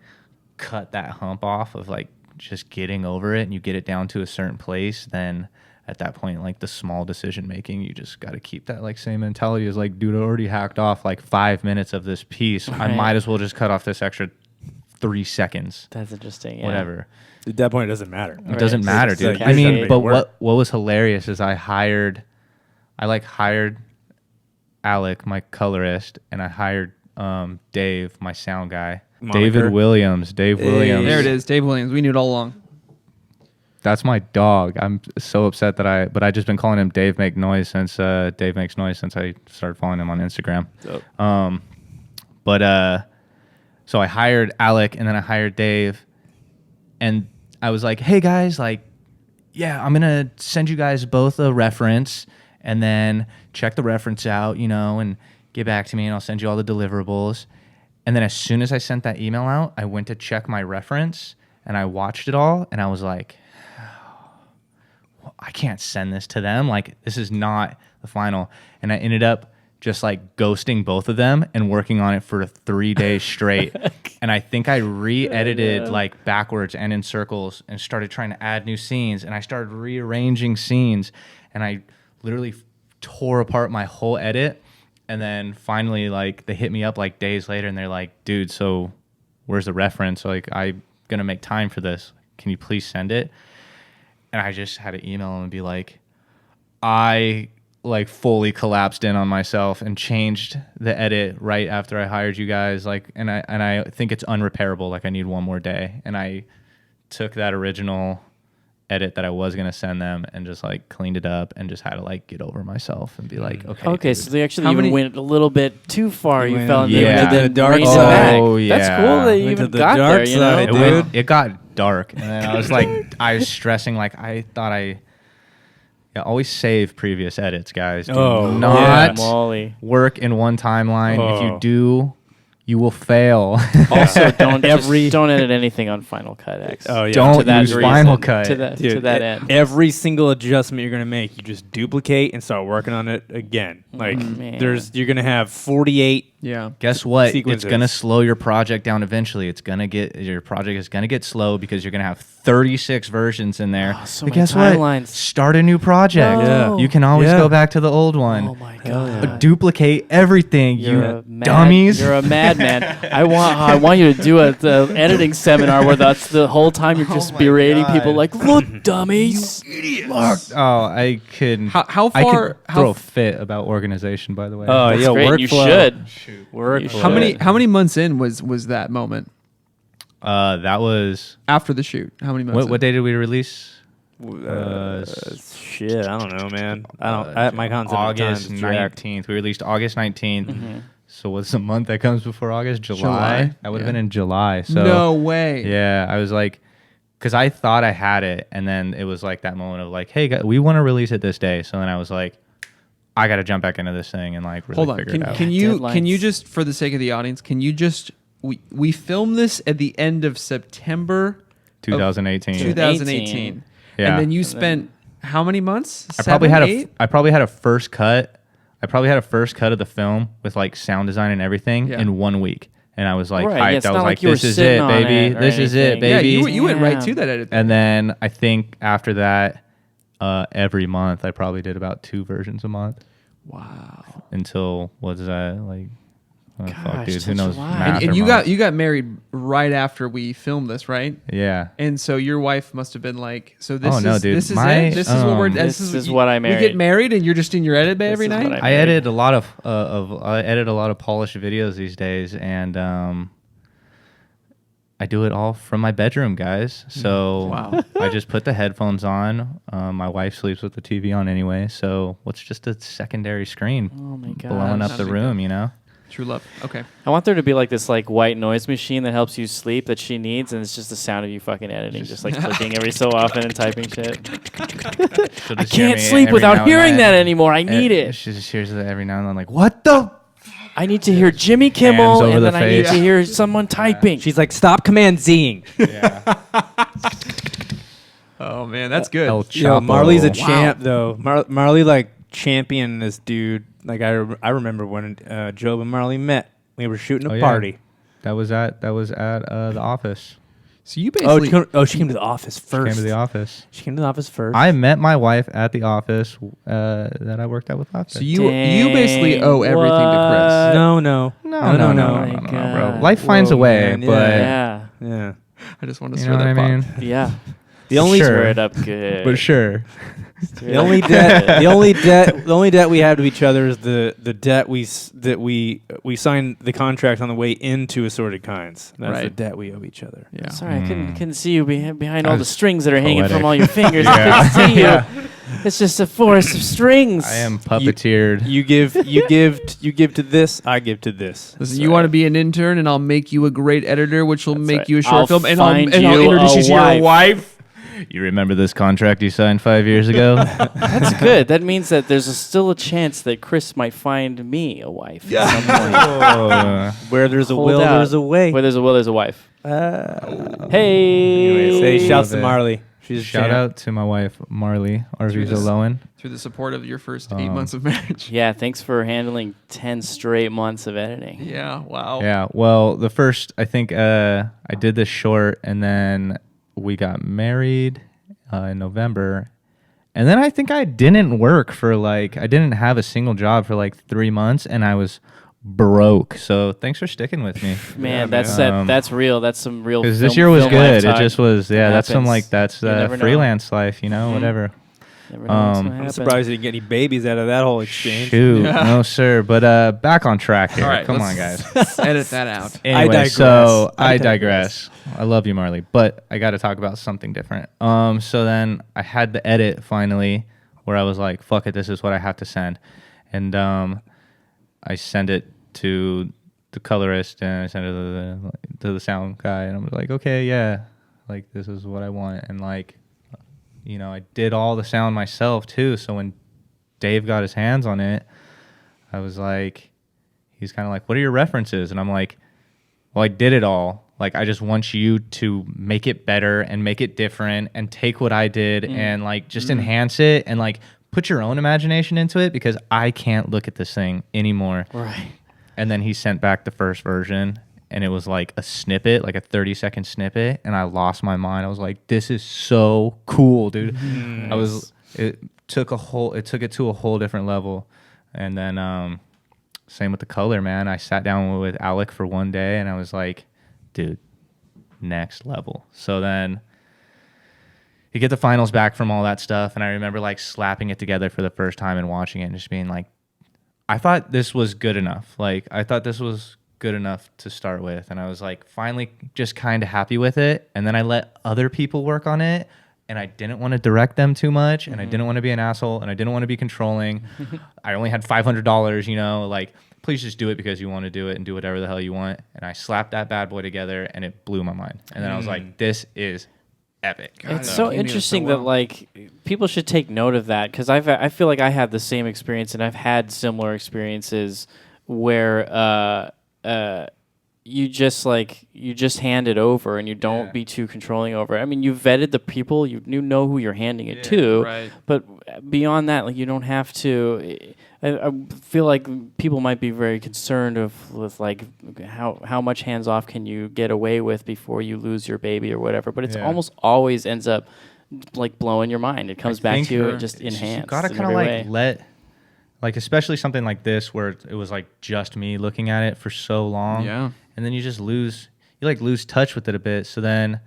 [SPEAKER 2] cut that hump off of like just getting over it and you get it down to a certain place, then at that point, like the small decision making, you just got to keep that like same mentality as like, dude, I already hacked off like 5 minutes of this piece. I
[SPEAKER 4] Right.
[SPEAKER 2] might as well just cut off this extra 3 secones.
[SPEAKER 4] That's interesting. Yeah.
[SPEAKER 2] Whatever.
[SPEAKER 1] At that point, it doesn't matter.
[SPEAKER 2] It doesn't matter,
[SPEAKER 1] It's
[SPEAKER 2] dude.
[SPEAKER 1] like,
[SPEAKER 2] I mean,
[SPEAKER 1] make
[SPEAKER 2] but
[SPEAKER 1] it work.
[SPEAKER 2] what was hilarious is I hired Alec, my colorist, and I hired Dave, my sound guy.
[SPEAKER 1] Moniker.
[SPEAKER 2] Dave Williams.
[SPEAKER 3] There it is, Dave Williams. We knew it all along.
[SPEAKER 2] That's my dog. I'm so upset that I just been calling him Dave Make Noise since Dave Makes Noise since I started following him on Instagram. So I hired Alec and then I hired Dave, and I was like, hey guys, like, yeah, I'm gonna send you guys both a reference and then check the reference out, you know, and get back to me and I'll send you all the deliverables. And then as soon as I sent that email out, I went to check my reference and I watched it all and I was like, I can't send this to them. Like, this is not the final. And I ended up just like ghosting both of them and working on it for 3 days straight. And I think I re-edited like backwards and in circles and started trying to add new scenes. And I started rearranging scenes and I literally tore apart my whole edit. And then finally, like, they hit me up like days later and they're like, dude, so where's the reference? Like, I'm going to make time for this. Can you please send it? And I just had to email them and be like, I like fully collapsed in on myself and changed the edit right after I hired you guys. Like, and I think it's unrepairable. Like, I need one more day. And I took that original edit that I was going to send them and just like cleaned it up and just had to like get over myself and be like, okay,
[SPEAKER 4] Okay,
[SPEAKER 2] dude.
[SPEAKER 4] so they actually
[SPEAKER 3] How
[SPEAKER 4] even
[SPEAKER 3] many-
[SPEAKER 4] went a little bit too far. You
[SPEAKER 1] went-
[SPEAKER 4] fell into
[SPEAKER 2] Yeah.
[SPEAKER 1] to the dark
[SPEAKER 4] reined it
[SPEAKER 1] side.
[SPEAKER 4] back.
[SPEAKER 2] Oh,
[SPEAKER 4] That's
[SPEAKER 2] yeah.
[SPEAKER 4] cool that you
[SPEAKER 1] Went to
[SPEAKER 4] even
[SPEAKER 1] the
[SPEAKER 4] got
[SPEAKER 1] dark
[SPEAKER 4] there. You know,
[SPEAKER 1] side,
[SPEAKER 2] It,
[SPEAKER 1] dude.
[SPEAKER 2] it got dark, and then I was like, I was stressing. Like, I thought always save previous edits, guys. Do
[SPEAKER 1] Oh,
[SPEAKER 2] not
[SPEAKER 4] Molly.
[SPEAKER 2] work in one timeline. If
[SPEAKER 1] Oh.
[SPEAKER 2] you do, you will fail.
[SPEAKER 4] Also, don't edit anything on Final Cut X.
[SPEAKER 1] Oh, yeah.
[SPEAKER 2] Don't
[SPEAKER 4] To that
[SPEAKER 2] use
[SPEAKER 4] reason.
[SPEAKER 2] Final Cut.
[SPEAKER 4] To that
[SPEAKER 1] Dude,
[SPEAKER 4] end.
[SPEAKER 1] every single adjustment you're gonna make, you just duplicate and start working on it again. Like
[SPEAKER 4] man.
[SPEAKER 1] you're gonna have 48.
[SPEAKER 3] Yeah.
[SPEAKER 2] Guess what?
[SPEAKER 1] Sequences.
[SPEAKER 2] It's gonna slow your project down eventually. Your project is gonna get slow because you're gonna have 36 versions in there.
[SPEAKER 4] Oh, so
[SPEAKER 2] but
[SPEAKER 4] many
[SPEAKER 2] guess
[SPEAKER 4] timelines.
[SPEAKER 2] what? Start a new project.
[SPEAKER 4] No.
[SPEAKER 2] You can always
[SPEAKER 1] Yeah.
[SPEAKER 2] go back to the old one.
[SPEAKER 4] Oh my god!
[SPEAKER 2] Duplicate everything, you dummies.
[SPEAKER 4] You're a madman. I want you to do the editing seminar where that's the whole time you're just berating
[SPEAKER 2] God.
[SPEAKER 4] people like, look, dummies.
[SPEAKER 2] Oh, I could.
[SPEAKER 3] How
[SPEAKER 2] I
[SPEAKER 3] far?
[SPEAKER 2] could throw a fit about organization, by the way.
[SPEAKER 1] Oh,
[SPEAKER 4] That's
[SPEAKER 1] yeah,
[SPEAKER 4] great.
[SPEAKER 1] workflow.
[SPEAKER 4] You should.
[SPEAKER 1] Workflow.
[SPEAKER 4] You should.
[SPEAKER 3] How many months in was that moment
[SPEAKER 2] That was
[SPEAKER 3] after the shoot? How many months?
[SPEAKER 2] what day did we release?
[SPEAKER 1] Shit, I don't know, man. My concept
[SPEAKER 2] August
[SPEAKER 1] of time is jacked.
[SPEAKER 2] 19th. We released August 19th.
[SPEAKER 4] Mm-hmm.
[SPEAKER 2] So what's the month that comes before August? July.
[SPEAKER 3] July?
[SPEAKER 2] That would have
[SPEAKER 3] Yeah.
[SPEAKER 2] been in July. So
[SPEAKER 3] No way.
[SPEAKER 2] yeah, I was like, because I thought I had it, and then it was like that moment of like, hey, we want to release it this day. So then I was like, I got to jump back into this thing and like really
[SPEAKER 3] Hold on.
[SPEAKER 2] figure it out.
[SPEAKER 3] Can you
[SPEAKER 4] Deadlines.
[SPEAKER 3] just, for the sake of the audience, can you just we filmed this at the end of September
[SPEAKER 2] 2018.
[SPEAKER 3] 2018.
[SPEAKER 2] Yeah.
[SPEAKER 3] And then you spent how many months?
[SPEAKER 2] I probably had
[SPEAKER 3] eight?
[SPEAKER 2] I probably had a first cut. I probably had a first cut of the film with like sound design and everything
[SPEAKER 3] Yeah.
[SPEAKER 2] in 1 week, and I was like
[SPEAKER 4] Right,
[SPEAKER 2] hyped.
[SPEAKER 4] yeah, it's
[SPEAKER 2] I was
[SPEAKER 4] not
[SPEAKER 2] like,
[SPEAKER 4] like you were
[SPEAKER 2] "This is
[SPEAKER 4] sitting
[SPEAKER 2] it,
[SPEAKER 4] on
[SPEAKER 2] baby.
[SPEAKER 4] it or
[SPEAKER 2] This is it,
[SPEAKER 4] anything.
[SPEAKER 3] Yeah,
[SPEAKER 2] baby."
[SPEAKER 3] you went right
[SPEAKER 4] Yeah.
[SPEAKER 3] to that edit.
[SPEAKER 2] And then I think after that, every month I probably did about 2 versions a month
[SPEAKER 3] Wow.
[SPEAKER 2] until what is that like? Oh, fuck,
[SPEAKER 4] Gosh,
[SPEAKER 2] dude, who
[SPEAKER 4] such
[SPEAKER 2] knows?
[SPEAKER 4] a lot.
[SPEAKER 2] math
[SPEAKER 3] And
[SPEAKER 2] or
[SPEAKER 3] you
[SPEAKER 2] months.
[SPEAKER 3] got married right after we filmed this, right?
[SPEAKER 2] Yeah.
[SPEAKER 3] And so your wife must have been like, so this
[SPEAKER 2] Oh,
[SPEAKER 3] is
[SPEAKER 2] no, dude.
[SPEAKER 3] this is
[SPEAKER 2] My,
[SPEAKER 3] it. This is what we're.
[SPEAKER 2] this
[SPEAKER 4] is what I
[SPEAKER 3] We get
[SPEAKER 4] married.
[SPEAKER 3] married, and you're just in your edit bay every
[SPEAKER 4] This is
[SPEAKER 3] night.
[SPEAKER 4] what
[SPEAKER 2] I edit a lot of polished videos these days, and I do it all from my bedroom, guys. So
[SPEAKER 3] Wow.
[SPEAKER 2] I just put the headphones on. My wife sleeps with the TV on anyway, so what's just a secondary screen
[SPEAKER 4] Oh my god!
[SPEAKER 2] blowing up
[SPEAKER 3] Not
[SPEAKER 2] the
[SPEAKER 3] a big
[SPEAKER 2] room,
[SPEAKER 3] deal.
[SPEAKER 2] you know?
[SPEAKER 3] True love. Okay.
[SPEAKER 4] I want there to be like this like white noise machine that helps you sleep that she needs, and it's just the sound of you fucking editing, just like clicking every so often and typing shit.
[SPEAKER 2] She'll
[SPEAKER 4] I
[SPEAKER 2] just hear
[SPEAKER 4] can't
[SPEAKER 2] me
[SPEAKER 4] sleep
[SPEAKER 2] every now
[SPEAKER 4] without
[SPEAKER 2] and
[SPEAKER 4] hearing
[SPEAKER 2] then.
[SPEAKER 4] that anymore. I need it.
[SPEAKER 2] She just hears it every now and then, like, what the?
[SPEAKER 4] I need to hear Jimmy
[SPEAKER 2] Hands
[SPEAKER 4] Kimmel,
[SPEAKER 2] over
[SPEAKER 4] and
[SPEAKER 2] the
[SPEAKER 4] then I need
[SPEAKER 2] face.
[SPEAKER 4] to hear someone typing.
[SPEAKER 1] She's like, stop Command Zing.
[SPEAKER 2] Yeah.
[SPEAKER 3] Oh man, that's good.
[SPEAKER 2] El
[SPEAKER 1] Yo,
[SPEAKER 2] Chapo.
[SPEAKER 1] Marley's a
[SPEAKER 3] Wow.
[SPEAKER 1] champ though. Marley like championed this dude. Like I remember when Jobe and Marley met. We were shooting a
[SPEAKER 2] Oh, yeah.
[SPEAKER 1] party.
[SPEAKER 2] That was at the office.
[SPEAKER 3] So you
[SPEAKER 1] Oh,
[SPEAKER 3] basically.
[SPEAKER 1] she came to the office first.
[SPEAKER 2] Came to the office.
[SPEAKER 1] She came to the office first.
[SPEAKER 2] I met my wife at the office that I worked at with last
[SPEAKER 3] So
[SPEAKER 2] day.
[SPEAKER 3] you basically
[SPEAKER 4] Dang,
[SPEAKER 3] owe everything to Chris.
[SPEAKER 1] no.
[SPEAKER 2] No,
[SPEAKER 4] my
[SPEAKER 2] bro.
[SPEAKER 4] God.
[SPEAKER 2] Life finds a
[SPEAKER 1] Whoa,
[SPEAKER 2] way,
[SPEAKER 1] man,
[SPEAKER 2] but
[SPEAKER 4] yeah,
[SPEAKER 1] Yeah.
[SPEAKER 3] I just want to
[SPEAKER 2] you
[SPEAKER 3] stir
[SPEAKER 2] know what
[SPEAKER 3] that
[SPEAKER 2] I mean.
[SPEAKER 3] pot.
[SPEAKER 4] yeah.
[SPEAKER 1] The only
[SPEAKER 2] Sure.
[SPEAKER 4] Stir it up good.
[SPEAKER 2] But sure.
[SPEAKER 1] the only debt we have to each other is the debt we signed the contract on the way into Assorted Kinds. That's the
[SPEAKER 3] Right.
[SPEAKER 1] debt we owe each other.
[SPEAKER 3] Yeah.
[SPEAKER 4] Sorry, I couldn't see you behind all the
[SPEAKER 2] was
[SPEAKER 4] strings that are hanging
[SPEAKER 2] poetic.
[SPEAKER 4] from all your fingers.
[SPEAKER 2] Yeah.
[SPEAKER 4] I couldn't see you. It's just a forest of strings.
[SPEAKER 2] I am puppeteered.
[SPEAKER 1] You give to this, I give to this.
[SPEAKER 3] Listen, you want to be an intern, and I'll make you a great editor, which will
[SPEAKER 4] That's
[SPEAKER 3] make
[SPEAKER 4] right.
[SPEAKER 3] you a short
[SPEAKER 4] I'll
[SPEAKER 3] film, and
[SPEAKER 4] find
[SPEAKER 3] I'll
[SPEAKER 4] you
[SPEAKER 3] introduce
[SPEAKER 4] a
[SPEAKER 3] you to your wife.
[SPEAKER 2] You remember this contract you signed 5 years ago?
[SPEAKER 4] That's good. That means that there's still a chance that Chris might find me a wife. Yeah. At some point.
[SPEAKER 2] Oh.
[SPEAKER 1] Where there's a
[SPEAKER 4] Hold
[SPEAKER 1] will,
[SPEAKER 4] out.
[SPEAKER 1] there's a way.
[SPEAKER 4] Where there's a will, there's a wife. Hey.
[SPEAKER 1] Anyways, say shouts to
[SPEAKER 2] Love it.
[SPEAKER 1] Marley. She's a
[SPEAKER 2] Shout
[SPEAKER 1] champ.
[SPEAKER 2] out to my wife, Marley
[SPEAKER 3] Through
[SPEAKER 2] Arvizo
[SPEAKER 3] this-
[SPEAKER 2] Lowen.
[SPEAKER 3] Through the support of your first 8 months of marriage.
[SPEAKER 4] Yeah, thanks for handling 10 straight months of editing.
[SPEAKER 3] Yeah. Wow.
[SPEAKER 2] Yeah, well, the first, I think I did this short, and then we got married in November. And then I think I didn't work for I didn't have a single job for 3 months, and I was broke. So thanks for sticking with me.
[SPEAKER 4] Man,
[SPEAKER 1] Yeah,
[SPEAKER 4] that's real. That's some real.
[SPEAKER 2] Because this
[SPEAKER 4] film-
[SPEAKER 2] year was
[SPEAKER 4] film life
[SPEAKER 2] good. It
[SPEAKER 4] talk.
[SPEAKER 2] just was, that's some
[SPEAKER 4] happens.
[SPEAKER 2] that's
[SPEAKER 4] You never know.
[SPEAKER 2] freelance life, whatever.
[SPEAKER 4] Never know what's gonna
[SPEAKER 1] I'm
[SPEAKER 4] happen.
[SPEAKER 1] surprised you didn't get any babies out of that whole exchange.
[SPEAKER 2] Shoot,
[SPEAKER 3] Yeah.
[SPEAKER 2] no sir. But back on track here.
[SPEAKER 3] All right,
[SPEAKER 2] Come on, guys.
[SPEAKER 3] let's edit that out.
[SPEAKER 2] Anyway,
[SPEAKER 1] digress.
[SPEAKER 2] so
[SPEAKER 1] I
[SPEAKER 2] I digress. I love you, Marley, but I got to talk about something different. So then I had the edit finally, where I was like, "Fuck it, this is what I have to send," and I sent it to the colorist and I sent it to the sound guy, and I was like, "Okay, yeah, this is what I want," and I did all the sound myself too. So when Dave got his hands on it, I was like, he's kind of like, "What are your references?" And I'm like, well, I did it all. Like, I just want you to make it better and make it different and take what I did and like just enhance it and like put your own imagination into it because I can't look at this thing anymore.
[SPEAKER 4] Right.
[SPEAKER 2] And then he sent back the first version and it was like a snippet, like a 30-second snippet. And I lost my mind. I was like, this is so cool, dude. It took it to a whole different level. And then, same with the color, man. I sat down with Alec for one day and I was like, dude, next level. So then you get the finals back from all that stuff. And I remember like slapping it together for the first time and watching it and just being like, I thought this was good enough. Like, I thought this was good enough to start with. And I was like, finally just kind of happy with it. And then I let other people work on it. And I didn't want to direct them too much. And I didn't want to be an asshole. And I didn't want to be controlling. I only had $500, you know, like, please just do it because you want to do it and do whatever the hell you want. And I slapped that bad boy together and it blew my mind. And then I was like, this is epic.
[SPEAKER 4] God, it's so interesting that like people should take note of that because I feel like I had the same experience and I've had similar experiences where you just hand it over and you don't be too controlling over it. I mean, you vetted the people, you know who you're handing it to,
[SPEAKER 3] right.
[SPEAKER 4] But beyond that, like you don't have to. I feel like people might be very concerned with like how much hands off can you get away with before you lose your baby or whatever. But it's almost always ends up like blowing your mind. It comes back to you and just enhanced. You gotta kind of like
[SPEAKER 2] let. Like, especially something like this where it was like just me looking at it for so long. Yeah. And then you just lose touch with it a bit. So then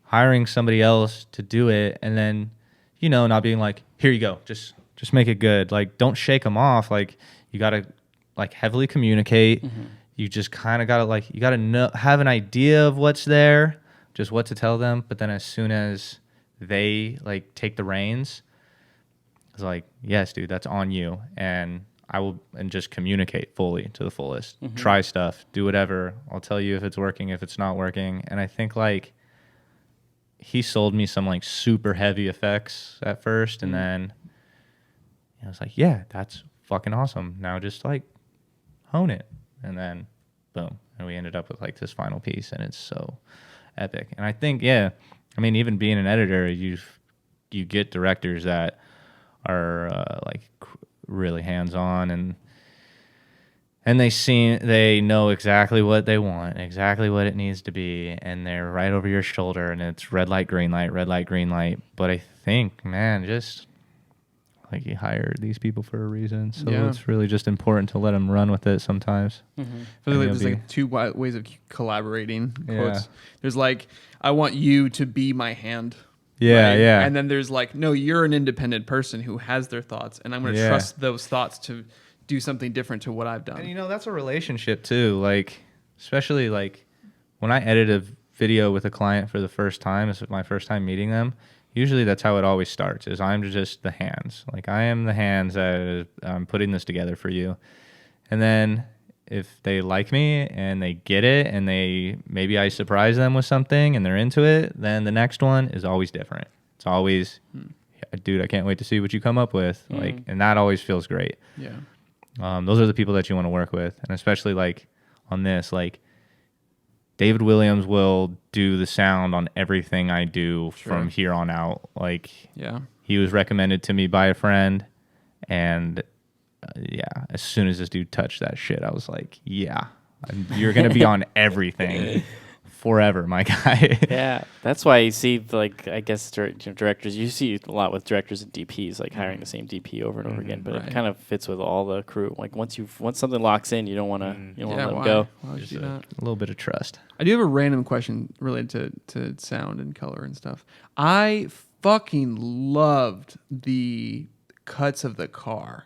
[SPEAKER 2] hiring somebody else to do it and then, you know, not being like, here you go, just make it good. Like, don't shake them off. Like, you got to like heavily communicate. You just kind of got to like, you got to have an idea of what's there, just what to tell them. But then as soon as they like take the reins, it's like, yes, dude, that's on you. And I will just communicate fully to the fullest. Try stuff, do whatever. I'll tell you if it's working, if it's not working. And I think like he sold me some like super heavy effects at first. And then I was like, yeah, that's fucking awesome. Now just like hone it. And then boom. And we ended up with like this final piece and it's so epic. And I think, I mean, even being an editor, you get directors that are like really hands-on and they know exactly what they want, exactly what it needs to be, and they're right over your shoulder and it's red light, green light, red light, green light. But I think, man, just like you hired these people for a reason, so it's really just important to let them run with it sometimes.
[SPEAKER 3] I feel like there's like two ways of collaborating. Quotes. There's like, I want you to be my hand.
[SPEAKER 2] Yeah.
[SPEAKER 3] And then there's like, no, you're an independent person who has their thoughts, and I'm going to trust those thoughts to do something different to what I've done.
[SPEAKER 2] And you know, that's a relationship too. Like, especially like when I edit a video with a client for the first time, it's my first time meeting them. Usually that's how it always starts, is I'm just the hands. Like, I am the hands that I'm putting this together for you. And then if they like me and they get it and maybe I surprise them with something and they're into it, then the next one is always different. It's always, dude, I can't wait to see what you come up with. Like, and that always feels great.
[SPEAKER 3] Yeah.
[SPEAKER 2] Those are the people that you want to work with. And especially like on this, like David Williams will do the sound on everything I do from here on out. Like, he was recommended to me by a friend, and as soon as this dude touched that shit, I was like, you're going to be on everything forever, my guy.
[SPEAKER 4] Yeah, that's why you see, like, I guess directors, you see a lot with directors and DPs, like hiring the same DP over and over again, but it kind of fits with all the crew. Like, once something locks in, you don't want to let them go.
[SPEAKER 3] Why would you do that?
[SPEAKER 2] A little bit of trust.
[SPEAKER 3] I do have a random question related to sound and color and stuff. I fucking loved the cuts of the car.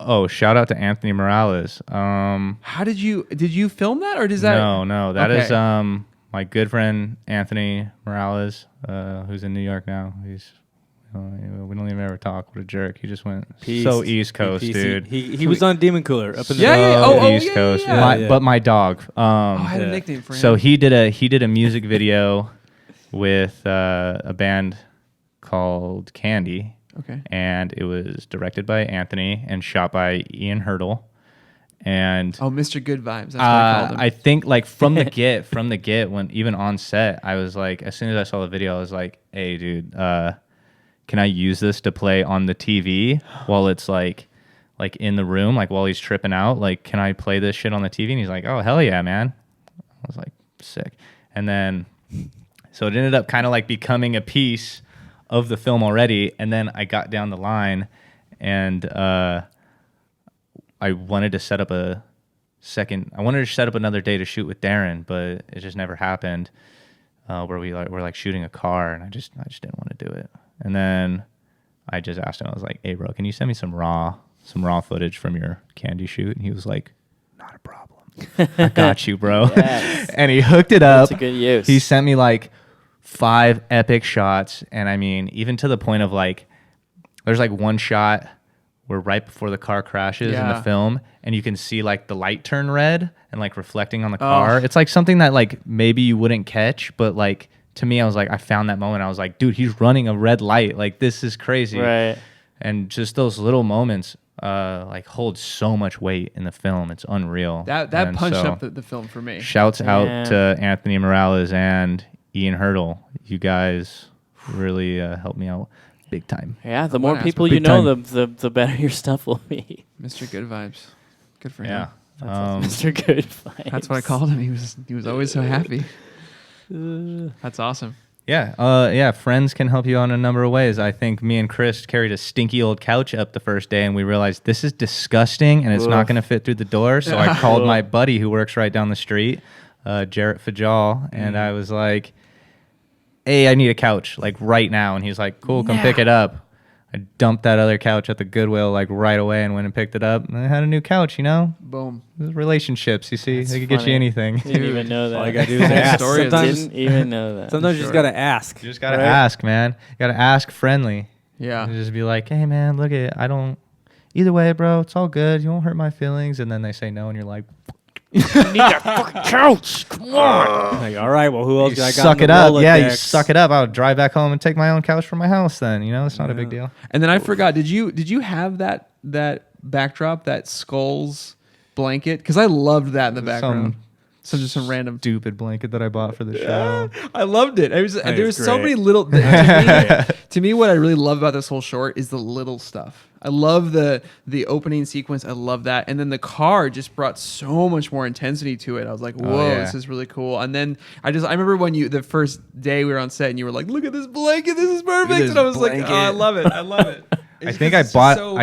[SPEAKER 2] Oh, shout out to Anthony Morales.
[SPEAKER 3] How did you film that, or does that?
[SPEAKER 2] No, that is my good friend Anthony Morales, who's in New York now. He's we don't even ever talk. What a jerk! He just went so East Coast, dude.
[SPEAKER 1] He was on Demon Cooler up in
[SPEAKER 2] the East Coast. But my dog.
[SPEAKER 3] I had a nickname for him.
[SPEAKER 2] So he did a music video with a band called Candy.
[SPEAKER 3] Okay.
[SPEAKER 2] And it was directed by Anthony and shot by Ian Hurdle. And
[SPEAKER 3] Mr. Good Vibes. That's what I called him.
[SPEAKER 2] I think like from the get, when even on set, I was like, as soon as I saw the video, I was like, hey, dude, can I use this to play on the TV while it's like in the room, like while he's tripping out? Like, can I play this shit on the TV? And he's like, oh, hell yeah, man. I was like, sick. And then, so it ended up kind of like becoming a piece of the film already. And then I got down the line and I wanted to set up another day to shoot with Darren, but it just never happened. Where we're like shooting a car, and I just didn't want to do it. And then I just asked him, I was like, hey bro, can you send me some raw footage from your candy shoot? And he was like, not a problem. I got you, bro.
[SPEAKER 4] Yes.
[SPEAKER 2] And he hooked it up.
[SPEAKER 4] That's a good use.
[SPEAKER 2] He sent me like 5 epic shots, and I mean, even to the point of like, there's like one shot where right before the car crashes in the film, and you can see like the light turn red and like reflecting on the car. It's like something that like maybe you wouldn't catch, but like to me, I was like, I found that moment. I was like, dude, he's running a red light. Like, this is crazy.
[SPEAKER 4] Right.
[SPEAKER 2] And just those little moments like hold so much weight in the film. It's unreal.
[SPEAKER 3] That
[SPEAKER 2] And
[SPEAKER 3] punched
[SPEAKER 2] so,
[SPEAKER 3] up the film for me.
[SPEAKER 2] Shouts out to Anthony Morales and Ian Hurdle. You guys really helped me out big time.
[SPEAKER 4] Yeah, the more
[SPEAKER 3] Big
[SPEAKER 4] people you know,
[SPEAKER 2] time.
[SPEAKER 4] the better your stuff will be.
[SPEAKER 3] Mr. Good Vibes. Good for him.
[SPEAKER 2] Yeah.
[SPEAKER 4] Mr. Good Vibes.
[SPEAKER 3] That's what I called him. He was always so happy. That's awesome.
[SPEAKER 2] Yeah, friends can help you out in a number of ways. I think me and Chris carried a stinky old couch up the first day, and we realized this is disgusting, and it's not going to fit through the door. So I called my buddy who works right down the street, Jarrett Fajal, and I was like, hey, I need a couch, like right now. And he's like, cool, come pick it up. I dumped that other couch at the Goodwill like right away and went and picked it up. And I had a new couch, you know?
[SPEAKER 3] Boom.
[SPEAKER 2] It was relationships, you see.
[SPEAKER 4] That's
[SPEAKER 2] They could get you
[SPEAKER 4] funny.
[SPEAKER 2] anything.
[SPEAKER 4] Didn't even know that.
[SPEAKER 1] All you gotta do is ask.
[SPEAKER 4] Didn't even know that.
[SPEAKER 1] Sometimes you just gotta ask.
[SPEAKER 2] You just got to ask, man. You got to ask friendly.
[SPEAKER 3] Yeah.
[SPEAKER 2] And just be like, hey, man, look at it. Either way, bro, it's all good. You won't hurt my feelings. And then they say no, and you're like,
[SPEAKER 4] You need that fucking couch. Come on.
[SPEAKER 1] Like, all right, well, who else
[SPEAKER 2] you
[SPEAKER 1] got
[SPEAKER 2] suck
[SPEAKER 1] in
[SPEAKER 2] it
[SPEAKER 1] the
[SPEAKER 2] up. Yeah, you
[SPEAKER 1] Rolodex?
[SPEAKER 2] suck it up. I'll drive back home and take my own couch from my house then. You know, it's not a big deal.
[SPEAKER 3] And then I forgot. Did you have that backdrop, that skulls blanket? Because I loved that in the background. Just some random.
[SPEAKER 2] Stupid blanket that I bought for the show.
[SPEAKER 3] I loved it. There was so
[SPEAKER 1] great.
[SPEAKER 3] many little. To me, what I really love about this whole short is the little stuff. I love the opening sequence. I love that, and then the car just brought so much more intensity to it. I was like, "Whoa, this is really cool." And then I remember when the first day we were on set, and you were like, "Look at this blanket. This is perfect."
[SPEAKER 1] this
[SPEAKER 3] And I was like,
[SPEAKER 1] blanket.
[SPEAKER 3] "Oh, I love it. I love it."
[SPEAKER 2] I think I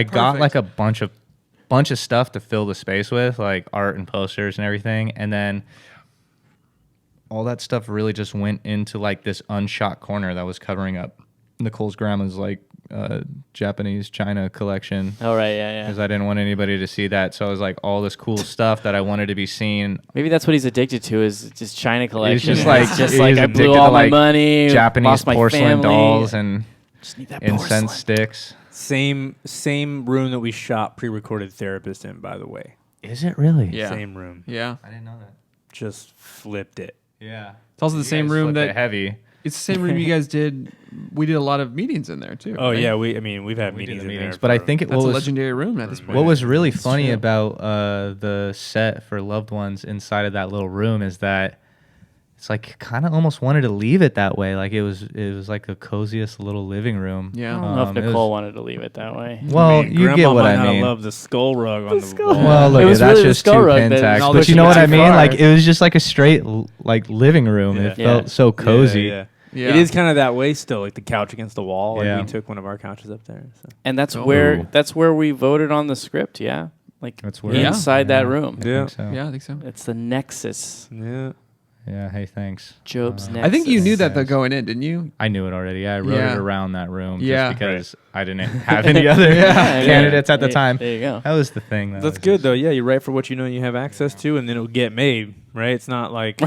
[SPEAKER 2] got like a bunch of stuff to fill the space with, like art and posters and everything, and then all that stuff really just went into like this unshot corner that was covering up Nicole's grandma's like Japanese China collection.
[SPEAKER 4] Oh, right, yeah.
[SPEAKER 2] Because I didn't want anybody to see that, so it was like all this cool stuff that I wanted to be seen.
[SPEAKER 4] Maybe that's what he's addicted to is just China collection.
[SPEAKER 2] He's just like
[SPEAKER 4] I
[SPEAKER 2] addicted
[SPEAKER 4] blew
[SPEAKER 2] to
[SPEAKER 4] all my
[SPEAKER 2] like
[SPEAKER 4] money,
[SPEAKER 2] Japanese
[SPEAKER 4] lost my
[SPEAKER 2] porcelain
[SPEAKER 4] family.
[SPEAKER 2] dolls and
[SPEAKER 4] Just need that
[SPEAKER 2] incense
[SPEAKER 4] porcelain.
[SPEAKER 2] sticks.
[SPEAKER 1] Same room that we shot pre-recorded Therapist in, by the way.
[SPEAKER 2] Is it really?
[SPEAKER 3] Yeah.
[SPEAKER 1] Same room.
[SPEAKER 3] Yeah.
[SPEAKER 2] I didn't know that.
[SPEAKER 1] Just flipped it.
[SPEAKER 2] Yeah.
[SPEAKER 3] It's also the same room
[SPEAKER 2] flipped it
[SPEAKER 3] that
[SPEAKER 2] heavy.
[SPEAKER 3] it's the same room you guys did. We did a lot of meetings in there too.
[SPEAKER 1] Oh
[SPEAKER 3] right?
[SPEAKER 1] yeah, we've had
[SPEAKER 2] We did
[SPEAKER 1] meetings
[SPEAKER 2] the
[SPEAKER 1] in
[SPEAKER 2] meetings,
[SPEAKER 1] there.
[SPEAKER 2] but I
[SPEAKER 1] for-
[SPEAKER 2] think it
[SPEAKER 3] That's a
[SPEAKER 2] was
[SPEAKER 3] legendary room at this point.
[SPEAKER 2] what was really funny
[SPEAKER 3] true.
[SPEAKER 2] about the set for Loved Ones inside of that little room is that it's like kind of almost wanted to leave it that way. Like it was like the coziest little living room.
[SPEAKER 3] Yeah.
[SPEAKER 4] I don't know if
[SPEAKER 2] it was-
[SPEAKER 4] Nicole wanted to leave it that way.
[SPEAKER 2] Well,
[SPEAKER 1] Man,
[SPEAKER 2] you
[SPEAKER 1] Grandma
[SPEAKER 2] get what
[SPEAKER 1] might
[SPEAKER 2] I
[SPEAKER 1] not
[SPEAKER 2] mean.
[SPEAKER 1] love the skull rug on the
[SPEAKER 4] skull-
[SPEAKER 1] wall.
[SPEAKER 2] Well, look,
[SPEAKER 4] It was
[SPEAKER 2] that's
[SPEAKER 4] really the
[SPEAKER 2] just
[SPEAKER 4] skull
[SPEAKER 2] two
[SPEAKER 4] rug that-
[SPEAKER 2] Pentax.
[SPEAKER 3] No,
[SPEAKER 2] But you know
[SPEAKER 3] pushing
[SPEAKER 2] what
[SPEAKER 3] too
[SPEAKER 2] I mean?
[SPEAKER 3] far.
[SPEAKER 2] Like it was just like a straight like living room.
[SPEAKER 1] Yeah.
[SPEAKER 2] It felt so cozy.
[SPEAKER 1] Yeah.
[SPEAKER 3] Yeah.
[SPEAKER 1] It is kind of that way still, like the couch against the wall. Like
[SPEAKER 2] Yeah.
[SPEAKER 1] we took one of our couches up there. So.
[SPEAKER 4] And that's
[SPEAKER 3] Oh.
[SPEAKER 4] where we voted on the script, yeah? Like
[SPEAKER 2] That's where
[SPEAKER 4] inside that room.
[SPEAKER 2] I
[SPEAKER 1] Yeah.
[SPEAKER 2] think so.
[SPEAKER 3] Yeah, I think so.
[SPEAKER 4] It's the nexus.
[SPEAKER 1] Yeah.
[SPEAKER 2] Yeah. Hey, thanks.
[SPEAKER 4] Jobe's nexus.
[SPEAKER 3] I think you knew that though
[SPEAKER 2] Yes.
[SPEAKER 3] going in, didn't you?
[SPEAKER 2] I knew it already. Yeah, I wrote
[SPEAKER 3] Yeah.
[SPEAKER 2] it around that room
[SPEAKER 3] Yeah.
[SPEAKER 2] just because I didn't have any other candidates at the time.
[SPEAKER 4] There you go.
[SPEAKER 2] That was the thing.
[SPEAKER 1] That's good though. Yeah, you write for what you know you have access to, and then it'll get made. Right? It's not like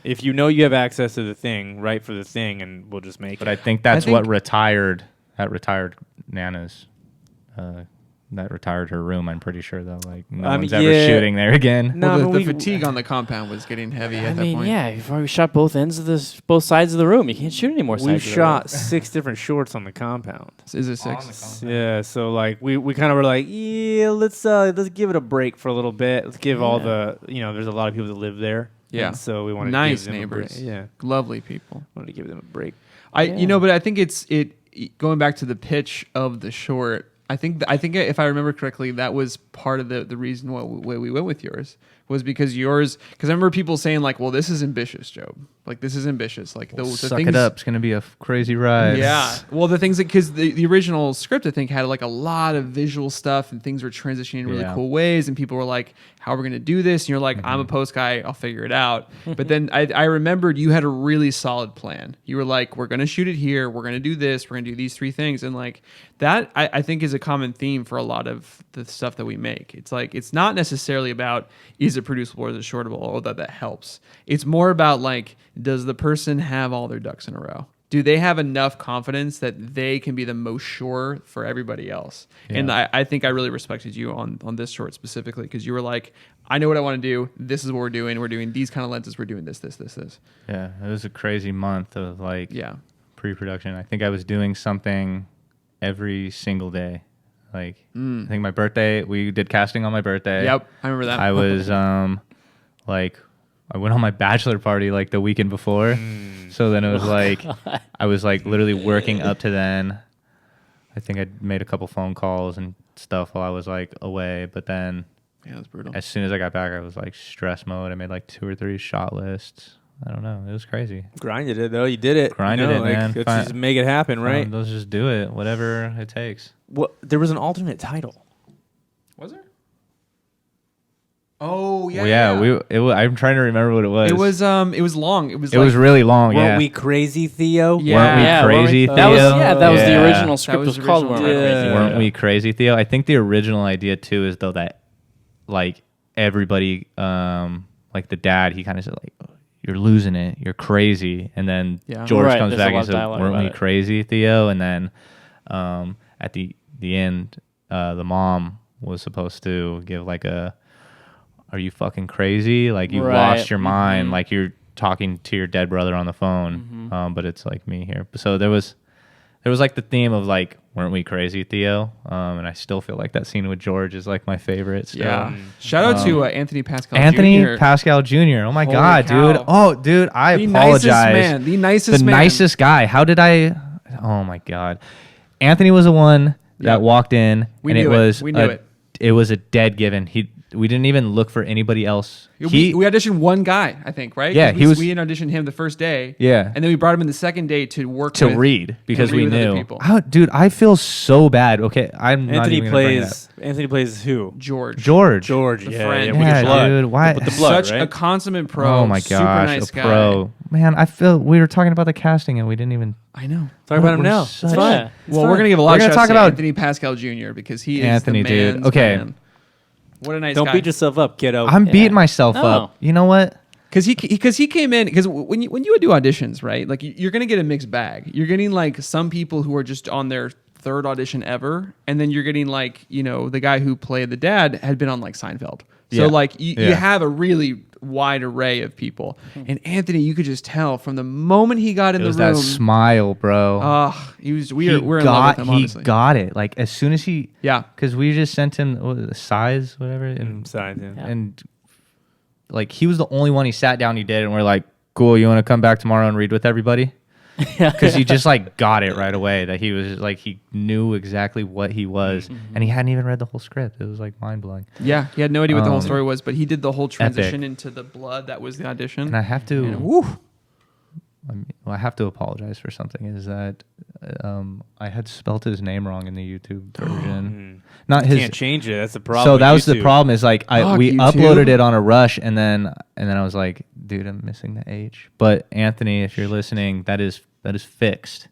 [SPEAKER 1] if you know you have access to the thing, write for the thing, and we'll just make
[SPEAKER 2] But
[SPEAKER 1] it.
[SPEAKER 2] I think that's
[SPEAKER 3] I think-
[SPEAKER 2] what retired Nana's that retired her room. I'm pretty sure though. Like no
[SPEAKER 1] I mean,
[SPEAKER 2] one's ever
[SPEAKER 1] yeah.
[SPEAKER 2] shooting there again.
[SPEAKER 1] No,
[SPEAKER 3] Well,
[SPEAKER 1] but
[SPEAKER 3] the
[SPEAKER 1] we-
[SPEAKER 3] fatigue on the compound was getting heavy
[SPEAKER 4] I
[SPEAKER 3] at that
[SPEAKER 4] mean,
[SPEAKER 3] point.
[SPEAKER 4] yeah, you've already shot both both sides of the room. You can't shoot any more
[SPEAKER 1] we
[SPEAKER 4] sides. of the
[SPEAKER 1] shot 6 different shorts on the compound.
[SPEAKER 3] Is it 6?
[SPEAKER 1] Yeah, so like we kind of were like, yeah, let's give it a break for a little bit. Let's give all the there's a lot of people that live there.
[SPEAKER 3] Yeah.
[SPEAKER 1] And so we wanted
[SPEAKER 3] Nice
[SPEAKER 1] to give them
[SPEAKER 3] neighbors.
[SPEAKER 1] A break. Yeah,
[SPEAKER 3] Lovely people.
[SPEAKER 1] wanted to give them a break.
[SPEAKER 3] But I think it's going back to the pitch of the short. I think if I remember correctly, that was part of the reason why we went with yours was because I remember people saying like, well, this is ambitious, Jobe. Like this is ambitious. Like the
[SPEAKER 2] Suck
[SPEAKER 3] things,
[SPEAKER 2] it up. It's gonna be a crazy ride.
[SPEAKER 3] Yeah. Well, the things that because the original script I think had like a lot of visual stuff and things were transitioning in really cool ways, and people were like, "How are we gonna do this?" And you're like, "I'm a post guy. I'll figure it out." But then I remembered you had a really solid plan. You were like, "We're gonna shoot it here. We're gonna do this. We're gonna do these 3 things," and like that I think is a common theme for a lot of the stuff that we make. It's like it's not necessarily about is it producible or is it shortable, although that helps. It's more about like, does the person have all their ducks in a row? Do they have enough confidence that they can be the most sure for everybody else? Yeah. And I think I really respected you on this short specifically because you were like, I know what I want to do. This is what we're doing. We're doing these kind of lenses. We're doing this.
[SPEAKER 2] Yeah, it was a crazy month of like pre-production. I think I was doing something every single day. Like I think my birthday, we did casting on my birthday.
[SPEAKER 3] Yep, I remember that.
[SPEAKER 2] I was like I went on my bachelor party like the weekend before. So then it was like I was like literally working up to then. I think I made a couple phone calls and stuff while I was like away, but then
[SPEAKER 3] it was brutal.
[SPEAKER 2] As soon as I got back, I was like stress mode. I made like 2 or 3 shot lists. I don't know. It was crazy.
[SPEAKER 1] Grinded it though. You did it.
[SPEAKER 2] Grinded it,
[SPEAKER 1] like,
[SPEAKER 2] man.
[SPEAKER 1] Let's just make it happen, right?
[SPEAKER 2] Let's just do it. Whatever it takes.
[SPEAKER 1] Well, there was an alternate title.
[SPEAKER 3] Was there? Oh yeah.
[SPEAKER 2] Well, yeah. I'm trying to remember what it was.
[SPEAKER 3] It was long. It was.
[SPEAKER 2] It was really long.
[SPEAKER 1] Weren't we crazy, Theo?
[SPEAKER 3] Yeah.
[SPEAKER 2] Weren't we crazy, Theo?
[SPEAKER 4] That was the original script.
[SPEAKER 3] That was
[SPEAKER 4] was called
[SPEAKER 3] original.
[SPEAKER 4] Weren't We Crazy?
[SPEAKER 2] Weren't we crazy, Theo? I think the original idea too is though that like everybody like the dad, he kind of said like, you're losing it, you're crazy, and then George comes back and says, weren't we crazy, Theo? And then at the end, the mom was supposed to give like a, are you fucking crazy? Like you lost your mind, like you're talking to your dead brother on the phone, but it's like me here. So there was like the theme of like, weren't we crazy, Theo? And I still feel like that scene with George is like my favorite. Still.
[SPEAKER 3] Yeah. Shout out to Anthony Pascal
[SPEAKER 2] Anthony
[SPEAKER 3] Jr.
[SPEAKER 2] Pascal Jr. Oh my
[SPEAKER 3] Holy
[SPEAKER 2] God,
[SPEAKER 3] cow.
[SPEAKER 2] dude. Oh, dude, I
[SPEAKER 3] The
[SPEAKER 2] apologize.
[SPEAKER 3] nicest man. The nicest man.
[SPEAKER 2] Nicest guy. How did I? Oh my God. Anthony was the one that walked in,
[SPEAKER 3] We
[SPEAKER 2] and
[SPEAKER 3] knew
[SPEAKER 2] it
[SPEAKER 3] it.
[SPEAKER 2] was
[SPEAKER 3] We knew it.
[SPEAKER 2] It was a dead given. We didn't even look for anybody else.
[SPEAKER 3] We auditioned one guy, I think, right?
[SPEAKER 2] Yeah,
[SPEAKER 3] 'Cause we auditioned him the first day.
[SPEAKER 2] Yeah.
[SPEAKER 3] And then we brought him in the second day to work
[SPEAKER 2] to
[SPEAKER 3] with,
[SPEAKER 2] read because we
[SPEAKER 3] with other
[SPEAKER 2] knew.
[SPEAKER 3] people.
[SPEAKER 2] Oh, dude, I feel so bad. Okay, I'm not
[SPEAKER 1] Anthony
[SPEAKER 2] even gonna bring it
[SPEAKER 1] plays. Anthony plays who?
[SPEAKER 3] George.
[SPEAKER 2] George.
[SPEAKER 3] The
[SPEAKER 1] Yeah,
[SPEAKER 3] friend.
[SPEAKER 1] yeah,
[SPEAKER 3] With
[SPEAKER 1] with
[SPEAKER 2] Yeah,
[SPEAKER 1] the blood.
[SPEAKER 2] dude. Why?
[SPEAKER 1] With the blood,
[SPEAKER 3] Such
[SPEAKER 1] right?
[SPEAKER 3] a consummate pro.
[SPEAKER 2] Oh my
[SPEAKER 3] Super
[SPEAKER 2] gosh,
[SPEAKER 3] nice
[SPEAKER 2] a
[SPEAKER 3] guy.
[SPEAKER 2] pro. Man, I feel we were talking about the casting and we didn't even.
[SPEAKER 3] I know.
[SPEAKER 1] Talk about him
[SPEAKER 2] We're
[SPEAKER 1] now.
[SPEAKER 2] such-
[SPEAKER 1] It's fine.
[SPEAKER 4] Yeah.
[SPEAKER 3] Well, we're gonna give a lot
[SPEAKER 2] We're
[SPEAKER 3] of
[SPEAKER 2] gonna
[SPEAKER 3] shots
[SPEAKER 2] talk
[SPEAKER 3] to
[SPEAKER 2] about
[SPEAKER 3] Anthony Pascal Jr. because he is
[SPEAKER 2] Anthony,
[SPEAKER 3] the
[SPEAKER 2] dude.
[SPEAKER 3] man's
[SPEAKER 2] Okay.
[SPEAKER 3] man. What a nice
[SPEAKER 1] Don't
[SPEAKER 3] guy.
[SPEAKER 1] beat yourself up, kiddo.
[SPEAKER 2] I'm beating myself
[SPEAKER 4] No.
[SPEAKER 2] up. You know what?
[SPEAKER 3] Because he came in because when you would do auditions, right? Like you're gonna get a mixed bag. You're getting like some people who are just on their 3rd audition ever, and then you're getting like the guy who played the dad had been on like Seinfeld. So
[SPEAKER 2] Yeah.
[SPEAKER 3] like you
[SPEAKER 2] Yeah.
[SPEAKER 3] have a really wide array of people. And Anthony, you could just tell from the moment he got in
[SPEAKER 2] It
[SPEAKER 3] the
[SPEAKER 2] was
[SPEAKER 3] room.
[SPEAKER 2] that smile, bro.
[SPEAKER 3] We're in love with him, honestly.
[SPEAKER 2] He got it. Like as soon as he,
[SPEAKER 3] Yeah.
[SPEAKER 2] because we just sent him the size, whatever, and
[SPEAKER 1] Sides, yeah.
[SPEAKER 2] and like he was the only one. He sat down, he did, it, and we're like, cool. You want to come back tomorrow and read with everybody? Because he just like got it right away that he was like he knew exactly what he was, and he hadn't even read the whole script. It was like mind blowing.
[SPEAKER 3] Yeah, he had no idea what the whole story was, but he did the whole transition
[SPEAKER 2] Epic.
[SPEAKER 3] into the blood. That was the audition.
[SPEAKER 2] And I have to.
[SPEAKER 3] And woo.
[SPEAKER 2] I have to apologize for something. Is that I had spelt his name wrong in the YouTube version. Not
[SPEAKER 1] You
[SPEAKER 2] his.
[SPEAKER 1] can't change it. That's the problem.
[SPEAKER 2] So
[SPEAKER 1] with
[SPEAKER 2] that was the
[SPEAKER 1] YouTube.
[SPEAKER 2] problem. Is like
[SPEAKER 3] Fuck,
[SPEAKER 2] we
[SPEAKER 3] YouTube.
[SPEAKER 2] uploaded it on a rush, and then I was like, dude, I'm missing the H. But Anthony, if you're listening, that is fixed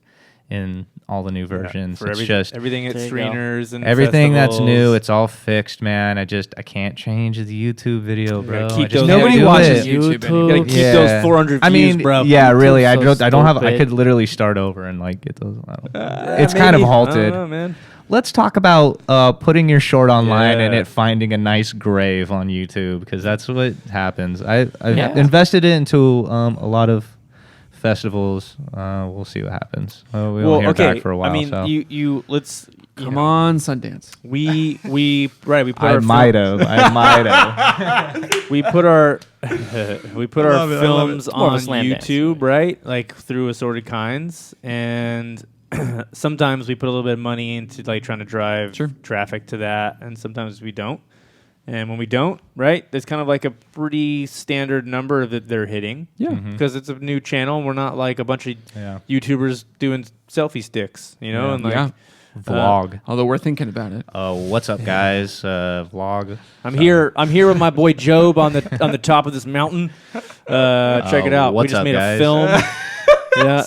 [SPEAKER 2] in all the new versions.
[SPEAKER 1] For
[SPEAKER 2] It's just
[SPEAKER 1] everything at
[SPEAKER 4] There you go.
[SPEAKER 1] screeners and
[SPEAKER 2] everything that's
[SPEAKER 1] festivals.
[SPEAKER 2] new. It's all fixed, man. I can't change the YouTube video, bro.
[SPEAKER 1] keep
[SPEAKER 2] I just
[SPEAKER 1] those-
[SPEAKER 2] can't
[SPEAKER 3] Nobody
[SPEAKER 2] do
[SPEAKER 3] watches
[SPEAKER 2] it.
[SPEAKER 3] YouTube
[SPEAKER 1] You gotta
[SPEAKER 3] anymore.
[SPEAKER 1] keep those 400
[SPEAKER 2] I
[SPEAKER 1] views,
[SPEAKER 2] mean,
[SPEAKER 1] bro.
[SPEAKER 2] yeah, really.
[SPEAKER 4] YouTube's so
[SPEAKER 2] I don't have. I
[SPEAKER 4] stupid.
[SPEAKER 2] could literally start over and like get those. It's
[SPEAKER 1] Yeah,
[SPEAKER 2] kind of
[SPEAKER 1] maybe.
[SPEAKER 2] halted.
[SPEAKER 1] I don't know, man.
[SPEAKER 2] let's talk about putting your short online and
[SPEAKER 1] Yeah.
[SPEAKER 2] it finding a nice grave on YouTube, because that's what happens. I've
[SPEAKER 4] Yeah.
[SPEAKER 2] invested it into a lot of festivals. We'll see what happens. We won't hear back for a while.
[SPEAKER 1] I mean,
[SPEAKER 2] so.
[SPEAKER 1] let's
[SPEAKER 3] Come on, Sundance.
[SPEAKER 1] We put
[SPEAKER 2] I
[SPEAKER 1] our
[SPEAKER 2] might have.
[SPEAKER 1] we put our we put our
[SPEAKER 3] love it, I love
[SPEAKER 1] films
[SPEAKER 3] it.
[SPEAKER 4] More of a
[SPEAKER 1] on
[SPEAKER 4] slam dance,
[SPEAKER 1] YouTube, right? Like through Assorted Kinds, and sometimes we put a little bit of money into like trying to drive
[SPEAKER 3] Sure.
[SPEAKER 1] traffic to that, and sometimes we don't. And when we don't, right, there's kind of like a pretty standard number that they're hitting.
[SPEAKER 3] Yeah.
[SPEAKER 1] Because it's a new channel. We're not like a bunch of
[SPEAKER 2] Yeah.
[SPEAKER 1] YouTubers doing selfie sticks, you know,
[SPEAKER 2] Yeah.
[SPEAKER 1] and like
[SPEAKER 3] Yeah.
[SPEAKER 2] Vlog.
[SPEAKER 3] Although we're thinking about it.
[SPEAKER 2] What's up, guys? Vlog.
[SPEAKER 1] I'm here with my boy Jobe on the top of this mountain. Check it out. We
[SPEAKER 2] what's
[SPEAKER 1] just
[SPEAKER 2] up,
[SPEAKER 1] made
[SPEAKER 2] guys?
[SPEAKER 1] a film. Yeah.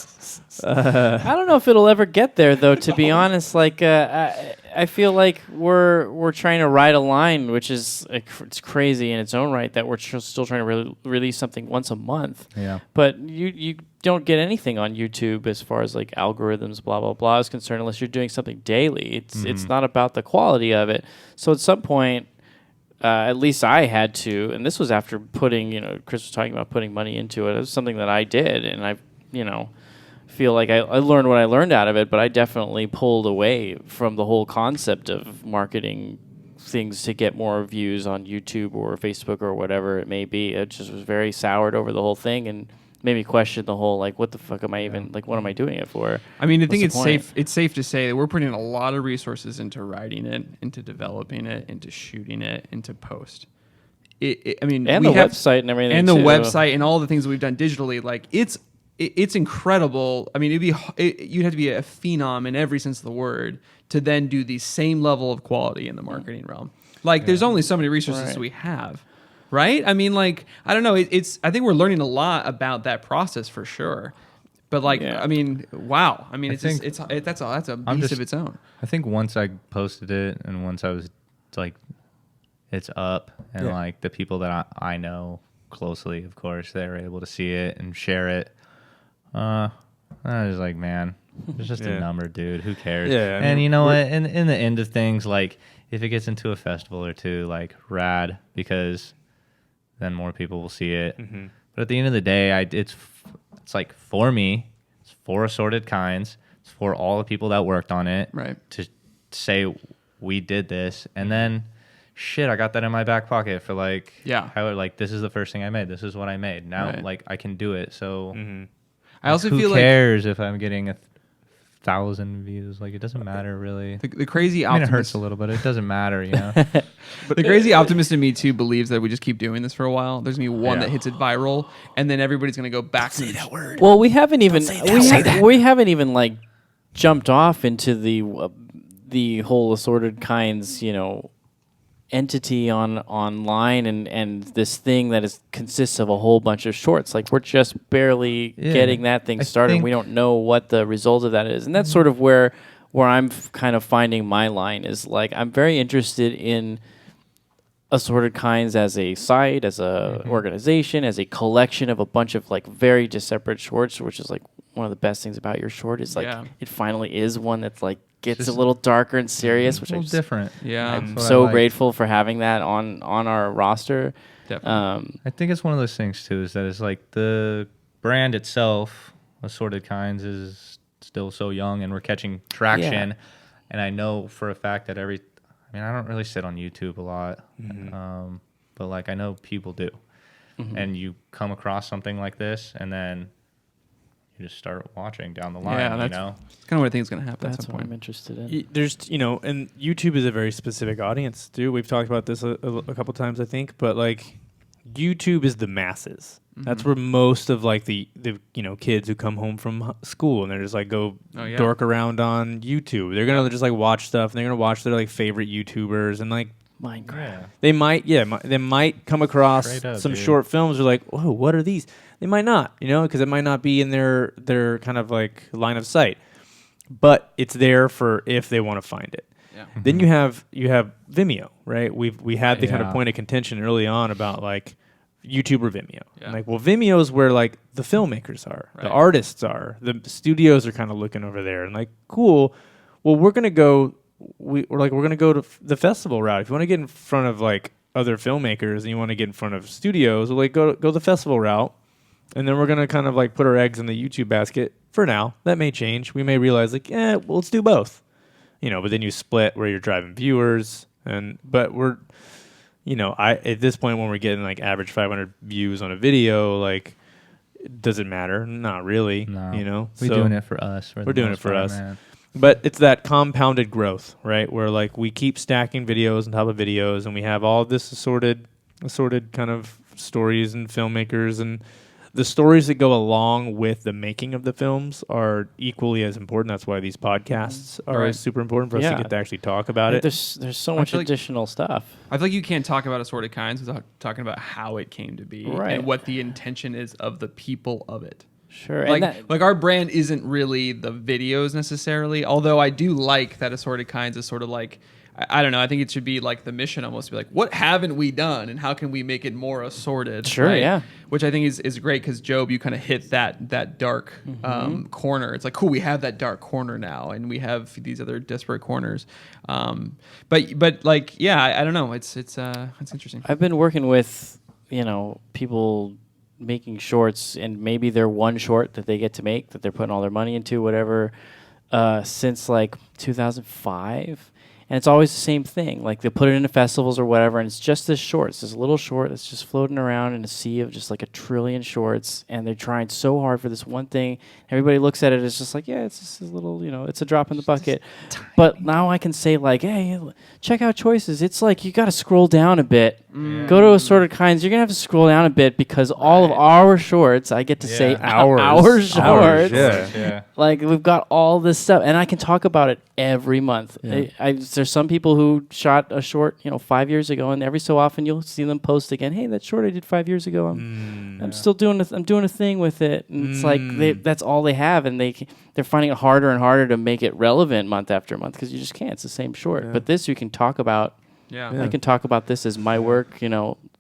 [SPEAKER 4] I don't know if it'll ever get there, though. To be honest, like I feel like we're trying to ride a line, which is it's crazy in its own right that we're still trying to release something once a month.
[SPEAKER 2] Yeah.
[SPEAKER 4] But you don't get anything on YouTube as far as like algorithms, blah blah blah is concerned, unless you're doing something daily. It's not about the quality of it. So at some point, at least I had to, and this was after putting, Chris was talking about putting money into it. It was something that I did, and I, feel like I learned what I learned out of it, but I definitely pulled away from the whole concept of marketing things to get more views on YouTube or Facebook or whatever it may be. It just was very soured over the whole thing and made me question the whole, like, what the fuck am I even, like, what am I doing it for?
[SPEAKER 3] I mean, I think
[SPEAKER 4] What's
[SPEAKER 3] it's
[SPEAKER 4] the point?
[SPEAKER 3] safe. It's safe to say that we're putting a lot of resources into writing it, into developing it, into shooting it, into post. I mean,
[SPEAKER 4] And
[SPEAKER 3] we
[SPEAKER 4] the
[SPEAKER 3] have-
[SPEAKER 4] website and everything,
[SPEAKER 3] and the
[SPEAKER 4] too.
[SPEAKER 3] website and all the things we've done digitally. Like it's incredible. I mean, you'd have to be a phenom in every sense of the word to then do the same level of quality in the marketing realm. Like, there's only so many resources
[SPEAKER 4] Right.
[SPEAKER 3] we have. Right? I mean, like, I don't know. I think we're learning a lot about that process for sure. But like,
[SPEAKER 4] Yeah.
[SPEAKER 3] I mean, wow. I mean,
[SPEAKER 2] think
[SPEAKER 3] that's a
[SPEAKER 2] I'm
[SPEAKER 3] beast
[SPEAKER 2] just-
[SPEAKER 3] of its own.
[SPEAKER 2] I think once I posted it and once I was like, it's up, and
[SPEAKER 3] Yeah.
[SPEAKER 2] like the people that I know closely, of course, they were able to see it and share it. I was like, man, it's just
[SPEAKER 1] Yeah.
[SPEAKER 2] a number, dude. Who cares?
[SPEAKER 1] Yeah, I
[SPEAKER 2] and
[SPEAKER 1] mean,
[SPEAKER 2] you know what? In the end of things, like if it gets into a festival or two, like rad, because then more people will see it.
[SPEAKER 1] Mm-hmm.
[SPEAKER 2] But at the end of the day, it's like for me, it's for Assorted Kinds, it's for all the people that worked on it,
[SPEAKER 3] Right.
[SPEAKER 2] to say we did this, and then shit, I got that in my back pocket for like,
[SPEAKER 3] Yeah.
[SPEAKER 2] how like this is the first thing I made. This is what I made. Now,
[SPEAKER 3] Right.
[SPEAKER 2] like I can do it. So
[SPEAKER 3] I also
[SPEAKER 2] who
[SPEAKER 3] feel like
[SPEAKER 2] cares if I'm getting 1,000 views? Like it doesn't matter really.
[SPEAKER 3] the crazy
[SPEAKER 2] I mean, it
[SPEAKER 3] optimist.
[SPEAKER 2] hurts a little, but it doesn't matter, you know.
[SPEAKER 3] But the crazy optimist in me too believes that we just keep doing this for a while. There's gonna be one
[SPEAKER 2] Yeah.
[SPEAKER 3] that hits it viral, and then everybody's gonna go back to that word.
[SPEAKER 4] Well, we haven't even we haven't even like jumped off into the whole Assorted Kinds, entity online and this thing that consists of a whole bunch of shorts. Like we're just barely
[SPEAKER 2] Yeah.
[SPEAKER 4] getting that thing
[SPEAKER 2] I
[SPEAKER 4] started.
[SPEAKER 2] think-
[SPEAKER 4] We don't know what the result of that is, and that's sort of where I'm kind of finding my line is like I'm very interested in Assorted Kinds as a site, as a organization, as a collection of a bunch of like very just separate shorts, which is like one of the best things about your short is like
[SPEAKER 3] Yeah.
[SPEAKER 4] it finally is one that's like gets
[SPEAKER 2] Just
[SPEAKER 4] a little darker and serious,
[SPEAKER 2] It's
[SPEAKER 4] which
[SPEAKER 2] a
[SPEAKER 4] I
[SPEAKER 2] little
[SPEAKER 4] just,
[SPEAKER 2] different.
[SPEAKER 3] Yeah,
[SPEAKER 4] I'm
[SPEAKER 2] That's what I
[SPEAKER 4] so
[SPEAKER 2] like.
[SPEAKER 4] grateful for having that on our roster.
[SPEAKER 3] definitely.
[SPEAKER 2] I think it's one of those things too, is that it's like the brand itself, Assorted Kinds, is still so young and we're catching traction.
[SPEAKER 4] Yeah.
[SPEAKER 2] And I know for a fact that I don't really sit on YouTube a lot, but like I know people do. And you come across something like this and then you just start watching down the line,
[SPEAKER 3] Yeah,
[SPEAKER 2] you
[SPEAKER 3] that's-
[SPEAKER 2] know?
[SPEAKER 3] It's kind of what I think is gonna happen at
[SPEAKER 4] That's
[SPEAKER 3] some
[SPEAKER 4] what
[SPEAKER 3] point.
[SPEAKER 4] I'm interested in.
[SPEAKER 1] There's, and YouTube is a very specific audience, too. We've talked about this a couple times, I think, but like YouTube is the masses. That's where most of like the kids who come home from school and they're just like go
[SPEAKER 3] Oh, yeah.
[SPEAKER 1] dork around on YouTube. They're gonna just like watch stuff and they're gonna watch their like favorite YouTubers and like
[SPEAKER 4] Minecraft.
[SPEAKER 1] they might come across
[SPEAKER 2] Straight up,
[SPEAKER 1] some
[SPEAKER 2] dude.
[SPEAKER 1] short films. They're like, oh, what are these? They might not, because it might not be in their kind of like line of sight, but it's there for if they want to find it.
[SPEAKER 3] Yeah.
[SPEAKER 1] Then you have Vimeo, right? We had the kind of
[SPEAKER 2] Yeah.
[SPEAKER 1] point of contention early on about like YouTube or Vimeo.
[SPEAKER 3] Yeah.
[SPEAKER 1] Like, well, Vimeo is where like the filmmakers are, the
[SPEAKER 3] Right.
[SPEAKER 1] artists are, the studios are kind of looking over there and like, cool. Well, we're gonna go we're going to go to the festival route. If you want to get in front of like other filmmakers and you want to get in front of studios, we'll like go the festival route. And then we're going to kind of like put our eggs in the YouTube basket for now. That may change. We may realize like, well, let's do both. But then you split where you're driving viewers but we're, at this point when we're getting like average 500 views on a video, like, does it matter? Not really.
[SPEAKER 2] No. We're doing it for us.
[SPEAKER 1] We're doing it for us. Man. But it's that compounded growth, right? Where like we keep stacking videos on top of videos, and we have all this assorted kind of stories and filmmakers, and the stories that go along with the making of the films are equally as important. That's why these podcasts are super important for us to get to actually talk about it.
[SPEAKER 4] There's so much additional stuff.
[SPEAKER 3] I feel like you can't talk about Assorted Kinds without talking about how it came to be and what the intention is of the people of it.
[SPEAKER 4] Sure.
[SPEAKER 3] Like our brand isn't really the videos necessarily, although I do like that Assorted Kinds is sort of like, I don't know, I think it should be like the mission almost to be like, what haven't we done and how can we make it more assorted?
[SPEAKER 4] Sure,
[SPEAKER 3] right?
[SPEAKER 4] yeah.
[SPEAKER 3] Which I think is great because Jobe, you kind of hit that dark corner. It's like, cool, we have that dark corner now and we have these other disparate corners. But like, yeah, I don't know. It's interesting.
[SPEAKER 4] I've been working with, people making shorts, and maybe they're one short that they get to make that they're putting all their money into, whatever, since like 2005. And it's always the same thing. Like they'll put it into festivals or whatever, and it's just this short. It's this little short that's just floating around in a sea of just like a trillion shorts, and they're trying so hard for this one thing. Everybody looks at it as just like, yeah, it's just a little, it's a drop in the bucket. But now I can say like, hey, check out Choices. It's like you got to scroll down a bit. Go to Assorted Kinds. You're going to have to scroll down a bit because all of our shorts, I get to say our shorts.
[SPEAKER 2] Yeah.
[SPEAKER 4] Like we've got all this stuff, and I can talk about it every month.
[SPEAKER 1] Yeah.
[SPEAKER 4] There's some people who shot a short, 5 years ago, and every so often you'll see them post again. Hey, that short I did 5 years ago. I'm still doing. I'm doing a thing with it, and it's like that's all they have, and they're finding it harder and harder to make it relevant month after month because you just can't. It's the same short. Yeah. But this you can talk about. Yeah. I can talk about this as my work,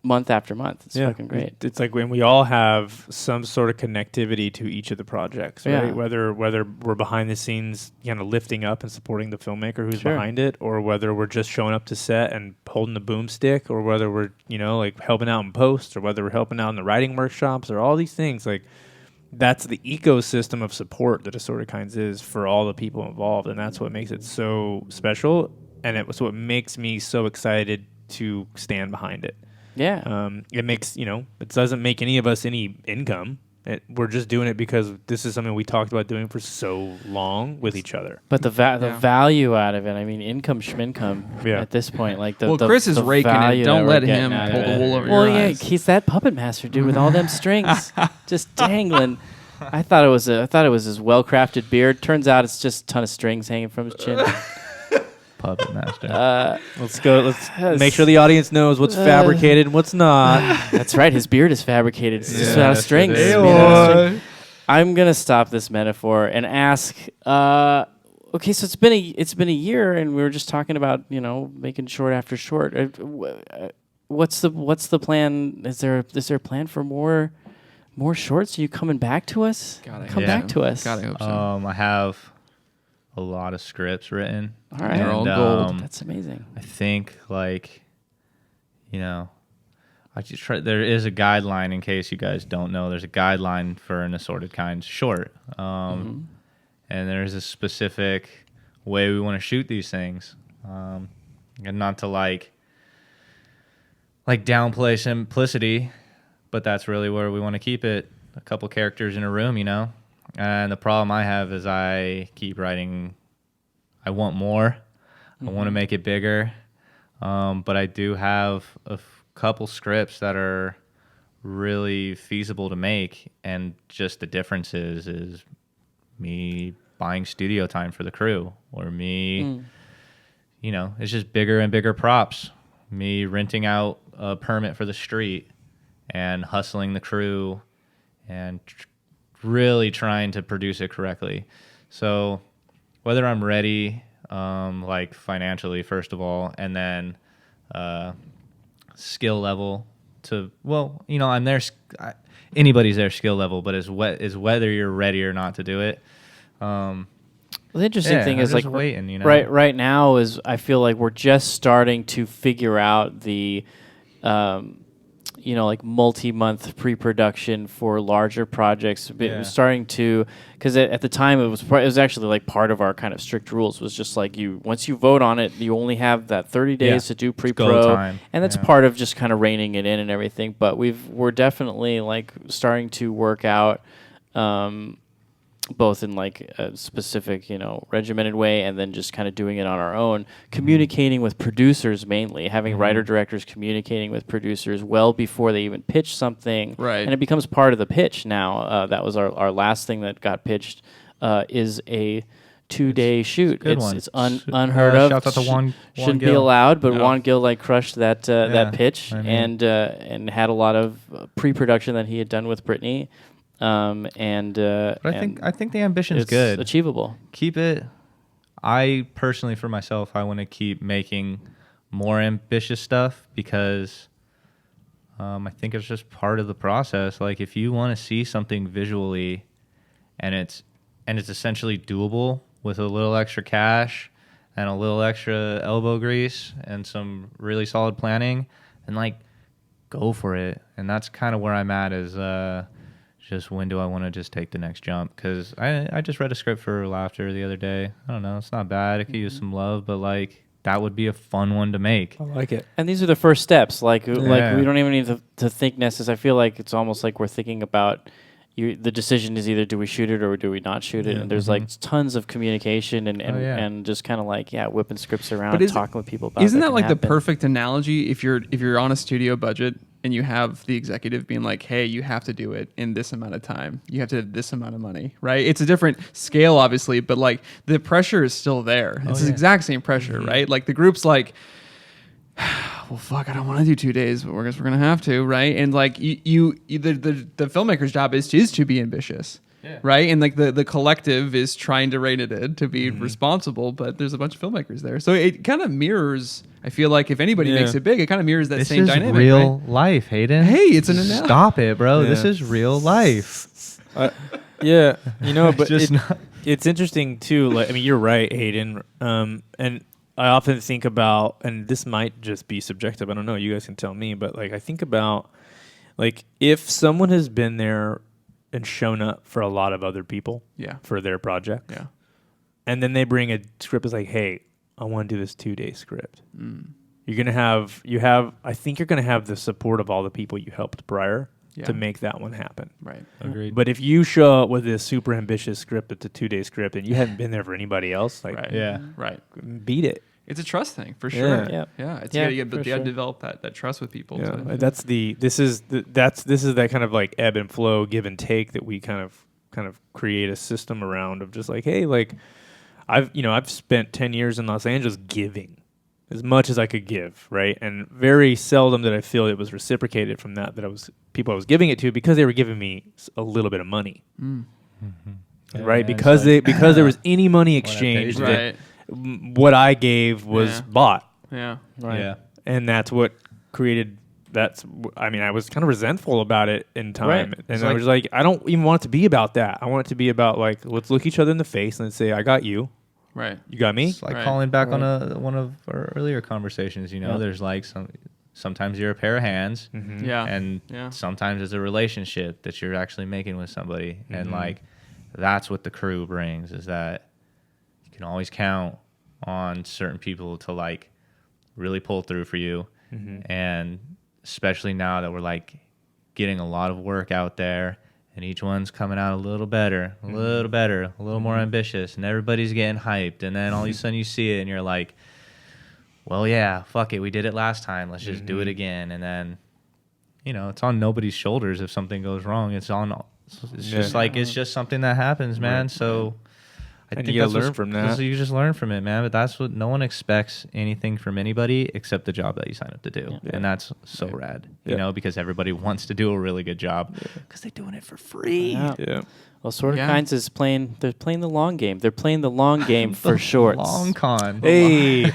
[SPEAKER 4] month after month. It's fucking great.
[SPEAKER 1] It's like when we all have some sort of connectivity to each of the projects, right?
[SPEAKER 4] Yeah.
[SPEAKER 1] Whether we're behind the scenes, lifting up and supporting the filmmaker who's behind it, or whether we're just showing up to set and holding the boomstick, or whether we're, like helping out in post, or whether we're helping out in the writing workshops, or all these things. Like that's the ecosystem of support that Assorted Kinds is for all the people involved, and that's what makes it so special. And it was what makes me so excited to stand behind it.
[SPEAKER 4] Yeah.
[SPEAKER 1] It makes, it doesn't make any of us any income. We're just doing it because this is something we talked about doing for so long with each other.
[SPEAKER 4] But the value out of it, I mean, income at this point. Like
[SPEAKER 3] Chris is raking it. Don't let him pull the wool over your eyes.
[SPEAKER 4] He's that puppet master, dude, with all them strings just dangling. I thought it was his well-crafted beard. Turns out it's just a ton of strings hanging from his chin.
[SPEAKER 2] Puppet master.
[SPEAKER 1] Let's go. Let's make sure the audience knows what's fabricated and what's not.
[SPEAKER 4] That's right. His beard is fabricated. It's just out of strings. I'm gonna stop this metaphor and ask. Okay, so it's been a year, and we were just talking about making short after short. What's the plan? Is there a plan for more shorts? Are you coming back to us? Come back to us.
[SPEAKER 3] God, I hope so.
[SPEAKER 2] I have a lot of scripts written.
[SPEAKER 4] All right.
[SPEAKER 3] They're all gold.
[SPEAKER 4] That's amazing.
[SPEAKER 2] I think I just try. There is a guideline, in case you guys don't know. There's a guideline for an Assorted Kinds short, and there's a specific way we want to shoot these things, and not to like downplay simplicity, but that's really where we want to keep it. A couple characters in a room, And the problem I have is I keep writing. I want more. I want to make it bigger. But I do have a couple scripts that are really feasible to make. And just the difference is me buying studio time for the crew, or me, it's just bigger and bigger props. Me renting out a permit for the street and hustling the crew and really trying to produce it correctly. So whether I'm ready, financially, first of all, and then skill level I'm there. Anybody's there skill level, but is whether you're ready or not to do it.
[SPEAKER 4] The interesting thing is
[SPEAKER 2] just
[SPEAKER 4] like
[SPEAKER 2] waiting, you know?
[SPEAKER 4] right now is I feel like we're just starting to figure out the like multi-month pre-production for larger projects. It was starting to, because at the time it was actually like part of our kind of strict rules was just like once you vote on it, you only have that 30 days to do pre-pro, and that's part of just kind of reining it in and everything. But we're definitely like starting to work out. Both in like a specific, regimented way, and then just kind of doing it on our own, communicating with producers mainly, having writer-directors communicating with producers well before they even pitch something.
[SPEAKER 3] Right.
[SPEAKER 4] And it becomes part of the pitch now. That was our last thing that got pitched, is a 2-day shoot. It's unheard of.
[SPEAKER 2] Shouts out to Juan
[SPEAKER 4] Shouldn't be
[SPEAKER 2] Gil.
[SPEAKER 4] allowed, but Juan Gil like crushed that pitch,
[SPEAKER 2] I mean.
[SPEAKER 4] and had a lot of pre-production that he had done with Brittany.
[SPEAKER 2] But I think the ambition's
[SPEAKER 4] it's
[SPEAKER 2] good.
[SPEAKER 4] Achievable.
[SPEAKER 2] Keep it. I personally, for myself, I want to keep making more ambitious stuff because I think it's just part of the process. Like if you want to see something visually, and it's essentially doable with a little extra cash and a little extra elbow grease and some really solid planning, then like go for it. And that's kind of where I'm at is. Just when do I want to just take the next jump? Because I just read a script for Laughter the other day. I don't know. It's not bad. It could use some love, but like that would be a fun one to make.
[SPEAKER 1] I like it.
[SPEAKER 4] And these are the first steps. Like we don't even need to think necessarily. I feel like it's almost like we're thinking about the decision is either do we shoot it or do we not shoot it. And there's like tons of communication and just kind of like whipping scripts around, talking with people about.
[SPEAKER 3] Isn't that like the perfect analogy if you're on a studio budget? And you have the executive being like, hey, you have to do it in this amount of time. You have to have this amount of money, right? It's a different scale, obviously, but like the pressure is still there. It's the exact same pressure, right? Like the group's like, well, fuck, I don't want to do 2 days, but I guess we're going to have to, right? And like the filmmaker's job is to be ambitious. Yeah. Right. And like the collective is trying to rein it in to be responsible, but there's a bunch of filmmakers there. So it kind of mirrors, I feel like if anybody makes it big, it kind of mirrors that same dynamic.
[SPEAKER 2] This is real life, Hayden.
[SPEAKER 3] Hey, it's an analogy.
[SPEAKER 2] Stop it, bro. Yeah. This is real life.
[SPEAKER 1] But it's interesting too. Like, I mean, you're right, Hayden. And I often think about, and this might just be subjective. I don't know. You guys can tell me, but like I think about like if someone has been there and shown up for a lot of other people for their project. Yeah. And then they bring a script that's like, hey, I want to do this 2-day script. You're going to I think you're going to have the support of all the people you helped prior to make that one happen.
[SPEAKER 3] Right.
[SPEAKER 2] Agreed.
[SPEAKER 1] But if you show up with this super ambitious script that's a 2-day script and you haven't been there for anybody else, like, beat it.
[SPEAKER 3] It's a trust thing for sure.
[SPEAKER 1] Yeah.
[SPEAKER 3] It's you got to develop that trust with people.
[SPEAKER 1] Yeah. This is that kind of like ebb and flow, give and take that we kind of create a system around of just like, hey, like I've spent 10 years in Los Angeles giving as much as I could give, right? And very seldom did I feel it was reciprocated from that people I was giving it to because they were giving me a little bit of money, right? Because there was any money exchanged.
[SPEAKER 3] Right.
[SPEAKER 1] What I gave was bought.
[SPEAKER 3] Yeah.
[SPEAKER 1] Right. Yeah. And that's what created I was kind of resentful about it in time. Right. And I was like, I don't even want it to be about that. I want it to be about like, let's look each other in the face and say, I got you.
[SPEAKER 3] Right.
[SPEAKER 1] You got me.
[SPEAKER 2] It's like calling back on one of our earlier conversations, there's like sometimes you're a pair of hands.
[SPEAKER 3] Mm-hmm. Yeah.
[SPEAKER 2] And sometimes it's a relationship that you're actually making with somebody. Mm-hmm. And like, that's what the crew brings is that you can always count on certain people to like really pull through for you. Mm-hmm. And especially now that we're like getting a lot of work out there and each one's coming out a little better, a little more ambitious, and everybody's getting hyped. And then all of a sudden you see it and you're like, well, yeah, fuck it. We did it last time. Let's just do it again. And then, it's on nobody's shoulders if something goes wrong. It's just something that happens, man. Right. So I think
[SPEAKER 1] you gotta learn from that.
[SPEAKER 2] So you just learn from it, man. But that's what no one expects anything from anybody except the job that you sign up to do, and that's so rad. Because everybody wants to do a really good job because they're doing it for free.
[SPEAKER 1] Yeah.
[SPEAKER 4] Well, Assorted Kinds is they're playing the long game. They're playing the long game for shorts.
[SPEAKER 2] Long con.
[SPEAKER 1] Hey,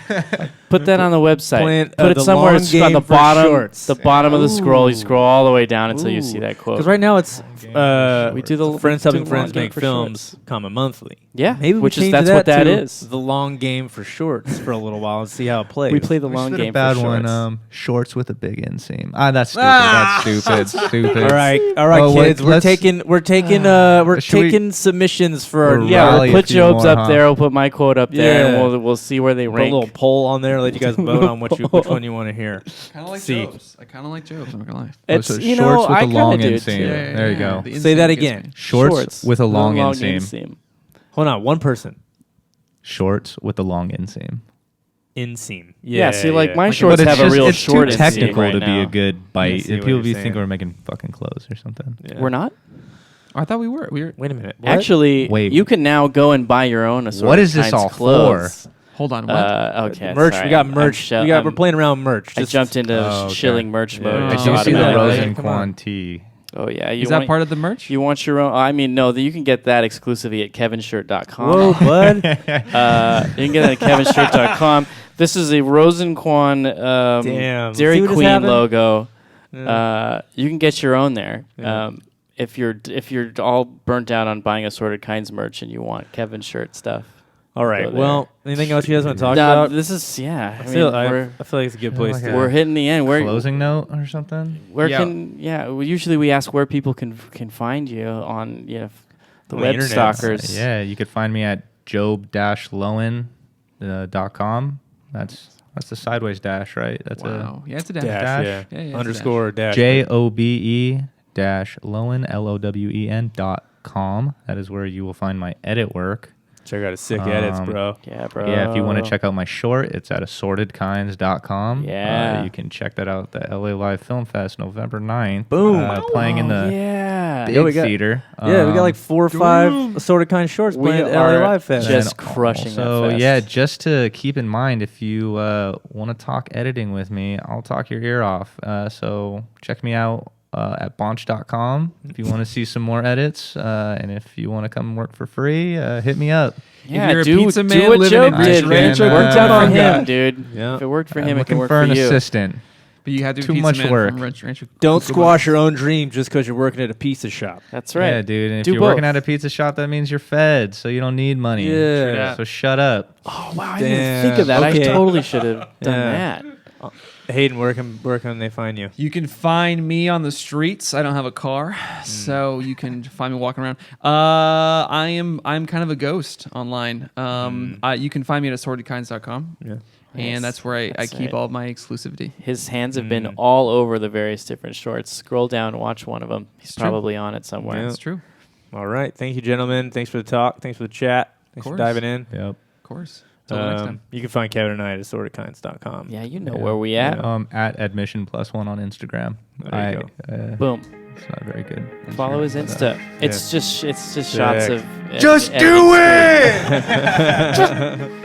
[SPEAKER 4] Put that on the website.
[SPEAKER 1] Plant,
[SPEAKER 4] Put it
[SPEAKER 1] the
[SPEAKER 4] somewhere
[SPEAKER 1] long
[SPEAKER 4] it's on
[SPEAKER 1] game
[SPEAKER 4] the
[SPEAKER 1] for
[SPEAKER 4] bottom.
[SPEAKER 1] shorts.
[SPEAKER 4] The bottom of the scroll. You
[SPEAKER 1] Ooh.
[SPEAKER 4] scroll all the way down until you see that quote.
[SPEAKER 1] Because right now it's
[SPEAKER 4] We do the
[SPEAKER 1] Friends
[SPEAKER 4] we do
[SPEAKER 1] Helping
[SPEAKER 4] the
[SPEAKER 1] Friends
[SPEAKER 4] long game
[SPEAKER 1] Make
[SPEAKER 4] for
[SPEAKER 1] Films,
[SPEAKER 4] shorts.
[SPEAKER 1] comma monthly.
[SPEAKER 4] Yeah,
[SPEAKER 1] Maybe
[SPEAKER 4] which
[SPEAKER 1] we
[SPEAKER 4] is
[SPEAKER 1] change
[SPEAKER 4] that's what that
[SPEAKER 1] to
[SPEAKER 4] is.
[SPEAKER 1] the long game for shorts for a little while and see how it plays.
[SPEAKER 4] We play the
[SPEAKER 2] We
[SPEAKER 4] long
[SPEAKER 2] should
[SPEAKER 4] game
[SPEAKER 2] have bad
[SPEAKER 4] for shorts.
[SPEAKER 2] one. Shorts with a big inseam. That's stupid. That's stupid.
[SPEAKER 1] All right,
[SPEAKER 2] Oh, wait,
[SPEAKER 1] kids. We're
[SPEAKER 2] let's- Should we-
[SPEAKER 1] taking submissions for our
[SPEAKER 2] We're
[SPEAKER 4] Yeah,
[SPEAKER 2] rally
[SPEAKER 4] we'll
[SPEAKER 2] a
[SPEAKER 4] put
[SPEAKER 2] few
[SPEAKER 4] Jobe's
[SPEAKER 2] more,
[SPEAKER 4] up
[SPEAKER 2] huh?
[SPEAKER 4] there. We'll put my quote up there, and
[SPEAKER 1] Yeah.
[SPEAKER 4] we'll see where they
[SPEAKER 1] put a
[SPEAKER 4] rank.
[SPEAKER 1] little poll on there. Let you guys vote on which one you want to hear.
[SPEAKER 3] Kind of like
[SPEAKER 1] See.
[SPEAKER 3] Jobe's. I kind of like Jobe's. I'm not gonna lie.
[SPEAKER 4] It's
[SPEAKER 2] so
[SPEAKER 4] you
[SPEAKER 2] shorts
[SPEAKER 4] know
[SPEAKER 2] with
[SPEAKER 4] I
[SPEAKER 2] a
[SPEAKER 4] kind
[SPEAKER 2] long
[SPEAKER 4] of do
[SPEAKER 2] inseam.
[SPEAKER 4] too.
[SPEAKER 2] There you go.
[SPEAKER 3] The
[SPEAKER 1] Say that
[SPEAKER 3] inseam gets
[SPEAKER 1] again.
[SPEAKER 3] me.
[SPEAKER 2] Shorts with a long inseam.
[SPEAKER 4] inseam.
[SPEAKER 1] Hold on, one person.
[SPEAKER 2] Shorts with a long inseam.
[SPEAKER 1] Inseam.
[SPEAKER 4] Yeah, see, like
[SPEAKER 1] yeah.
[SPEAKER 4] my
[SPEAKER 2] But
[SPEAKER 4] shorts
[SPEAKER 2] it's
[SPEAKER 4] have a
[SPEAKER 2] just-
[SPEAKER 4] real
[SPEAKER 2] it's
[SPEAKER 4] short
[SPEAKER 2] too
[SPEAKER 4] inseam
[SPEAKER 2] technical
[SPEAKER 4] right
[SPEAKER 2] to be
[SPEAKER 4] now.
[SPEAKER 2] a good bite.
[SPEAKER 1] see what
[SPEAKER 2] People
[SPEAKER 1] you're
[SPEAKER 2] be
[SPEAKER 1] saying.
[SPEAKER 2] think we're making fucking clothes or something.
[SPEAKER 1] Yeah.
[SPEAKER 4] We're not.
[SPEAKER 3] Oh, I thought we were. We were.
[SPEAKER 1] Wait a minute. What?
[SPEAKER 4] Actually,
[SPEAKER 2] Wait.
[SPEAKER 4] you can now go and buy your own Assorted
[SPEAKER 2] What is this
[SPEAKER 4] Kinds
[SPEAKER 2] all
[SPEAKER 4] clothes.
[SPEAKER 3] Hold on. What?
[SPEAKER 4] Okay,
[SPEAKER 1] merch.
[SPEAKER 4] sorry,
[SPEAKER 1] We got
[SPEAKER 4] I'm
[SPEAKER 1] merch.
[SPEAKER 4] shell-
[SPEAKER 1] We're
[SPEAKER 4] I'm-
[SPEAKER 1] playing around merch.
[SPEAKER 4] I
[SPEAKER 1] Just-
[SPEAKER 4] jumped into
[SPEAKER 2] Oh, okay.
[SPEAKER 4] shilling merch
[SPEAKER 1] Yeah.
[SPEAKER 4] mode.
[SPEAKER 1] I
[SPEAKER 2] I
[SPEAKER 1] just
[SPEAKER 2] do
[SPEAKER 1] automatically.
[SPEAKER 2] see the
[SPEAKER 1] Automatically. Come on.
[SPEAKER 2] Rosen-Quan tee.
[SPEAKER 4] Oh yeah, you
[SPEAKER 3] Is
[SPEAKER 4] want,
[SPEAKER 3] that part of the merch?
[SPEAKER 4] You want your own? I mean, no, you can get that exclusively at kevinshirt.com.
[SPEAKER 1] Whoa, bud.
[SPEAKER 4] You can get that at kevinshirt.com. This is a Rosen-Quan
[SPEAKER 1] Damn.
[SPEAKER 4] Dairy
[SPEAKER 1] See what just
[SPEAKER 4] Queen
[SPEAKER 1] happened?
[SPEAKER 4] logo.
[SPEAKER 1] Yeah.
[SPEAKER 4] You can get your own there.
[SPEAKER 1] Yeah.
[SPEAKER 4] If you're all burnt out on buying Assorted Kinds merch and you want Kevin shirt stuff.
[SPEAKER 1] All right.
[SPEAKER 4] Go there.
[SPEAKER 1] Well, anything else you guys want to talk
[SPEAKER 4] Nah,
[SPEAKER 1] about?
[SPEAKER 4] this is yeah.
[SPEAKER 1] I
[SPEAKER 4] I
[SPEAKER 1] feel
[SPEAKER 4] mean,
[SPEAKER 1] I feel like it's a good place
[SPEAKER 2] like
[SPEAKER 1] to.
[SPEAKER 2] a-
[SPEAKER 4] we're hitting the end. Where
[SPEAKER 2] Closing note or something?
[SPEAKER 4] where
[SPEAKER 3] Yeah.
[SPEAKER 4] can well, usually we ask where people can find you on the
[SPEAKER 1] On the
[SPEAKER 4] web
[SPEAKER 1] internet.
[SPEAKER 4] stalkers.
[SPEAKER 2] Yeah, you could find me at jobe-lowen.com. That's the sideways dash, right? That's
[SPEAKER 3] Wow. Yeah, it's a dash.
[SPEAKER 1] Dash,
[SPEAKER 2] Dash.
[SPEAKER 1] yeah.
[SPEAKER 3] Yeah, it's a
[SPEAKER 1] Underscore
[SPEAKER 2] a
[SPEAKER 1] dash.
[SPEAKER 2] JOBE-Lowen, LOWEN.com. That is where you will find my edit work.
[SPEAKER 1] Check out his sick edits, bro.
[SPEAKER 4] Yeah, bro.
[SPEAKER 2] Yeah, if you want to check out my short, it's at assortedkinds.com.
[SPEAKER 4] Yeah.
[SPEAKER 2] You can check that out at the LA Live Film Fest, November 9th.
[SPEAKER 1] Boom.
[SPEAKER 2] Playing in
[SPEAKER 4] Oh,
[SPEAKER 2] the
[SPEAKER 4] yeah.
[SPEAKER 2] big
[SPEAKER 1] Yeah, we got-
[SPEAKER 2] theater.
[SPEAKER 1] Yeah, we got like 4 or 5 assorted kind shorts
[SPEAKER 4] We
[SPEAKER 1] playing at
[SPEAKER 4] are
[SPEAKER 1] LA Live Fest.
[SPEAKER 4] just crushing that
[SPEAKER 2] So
[SPEAKER 4] fest.
[SPEAKER 2] yeah, just to keep in mind, if you want to talk editing with me, I'll talk your ear off. So check me out at bonch.com if you want to see some more edits, and if you want to come work for free, hit me up.
[SPEAKER 4] Yeah,
[SPEAKER 3] you're a
[SPEAKER 4] do,
[SPEAKER 3] pizza
[SPEAKER 4] do
[SPEAKER 3] man
[SPEAKER 4] what
[SPEAKER 3] living
[SPEAKER 4] Jobe
[SPEAKER 3] in
[SPEAKER 4] did, man.
[SPEAKER 2] Rancho
[SPEAKER 4] It worked out for
[SPEAKER 3] Cucamonga.
[SPEAKER 4] him, dude.
[SPEAKER 1] Yeah.
[SPEAKER 4] If it worked for
[SPEAKER 2] I'm
[SPEAKER 4] him, it can
[SPEAKER 2] looking
[SPEAKER 4] work
[SPEAKER 2] for
[SPEAKER 4] for
[SPEAKER 2] an
[SPEAKER 4] you.
[SPEAKER 2] assistant.
[SPEAKER 3] But you have to be
[SPEAKER 2] Too
[SPEAKER 3] pizza
[SPEAKER 2] much
[SPEAKER 3] man
[SPEAKER 2] work.
[SPEAKER 3] from Rancho
[SPEAKER 1] Don't
[SPEAKER 3] Cucamonga.
[SPEAKER 1] squash your own dream just because you're working at a pizza shop.
[SPEAKER 4] That's right.
[SPEAKER 2] Yeah, dude. And if
[SPEAKER 4] Do
[SPEAKER 2] you're working
[SPEAKER 4] both.
[SPEAKER 2] at a pizza shop, that means you're fed, so you don't need money.
[SPEAKER 1] Yeah.
[SPEAKER 2] So shut up.
[SPEAKER 4] Oh wow, I didn't even think of
[SPEAKER 1] Damn,
[SPEAKER 4] that.
[SPEAKER 1] okay.
[SPEAKER 4] I totally should have done
[SPEAKER 1] Yeah.
[SPEAKER 4] that.
[SPEAKER 1] Hayden, where can they find you?
[SPEAKER 3] You can find me on the streets. I don't have a car, so you can find me walking around. I'm kind of a ghost online. You can find me at assortedkinds.com,
[SPEAKER 1] Yeah.
[SPEAKER 3] and that's where I
[SPEAKER 4] That's
[SPEAKER 3] keep
[SPEAKER 4] right.
[SPEAKER 3] all of my exclusivity.
[SPEAKER 4] His hands have been all over the various different shorts. Scroll down and watch one of them. He's
[SPEAKER 3] true.
[SPEAKER 4] probably on it somewhere.
[SPEAKER 1] Yeah.
[SPEAKER 3] That's true.
[SPEAKER 1] All right. Thank you, gentlemen. Thanks for the talk. Thanks for the chat. Thanks for
[SPEAKER 3] course.
[SPEAKER 1] diving in.
[SPEAKER 2] Yep.
[SPEAKER 3] Of course. Till the next time.
[SPEAKER 1] You can find Kevin and I at assortedkinds.com.
[SPEAKER 4] Yeah, you know where we at.
[SPEAKER 2] At admission+1 on Instagram.
[SPEAKER 1] There you
[SPEAKER 4] Boom.
[SPEAKER 2] It's not very good.
[SPEAKER 4] Follow his
[SPEAKER 2] Instagram,
[SPEAKER 4] Insta. It's just shots
[SPEAKER 1] Sick.
[SPEAKER 4] of
[SPEAKER 2] Just
[SPEAKER 4] editing
[SPEAKER 2] do
[SPEAKER 4] screen.
[SPEAKER 2] it!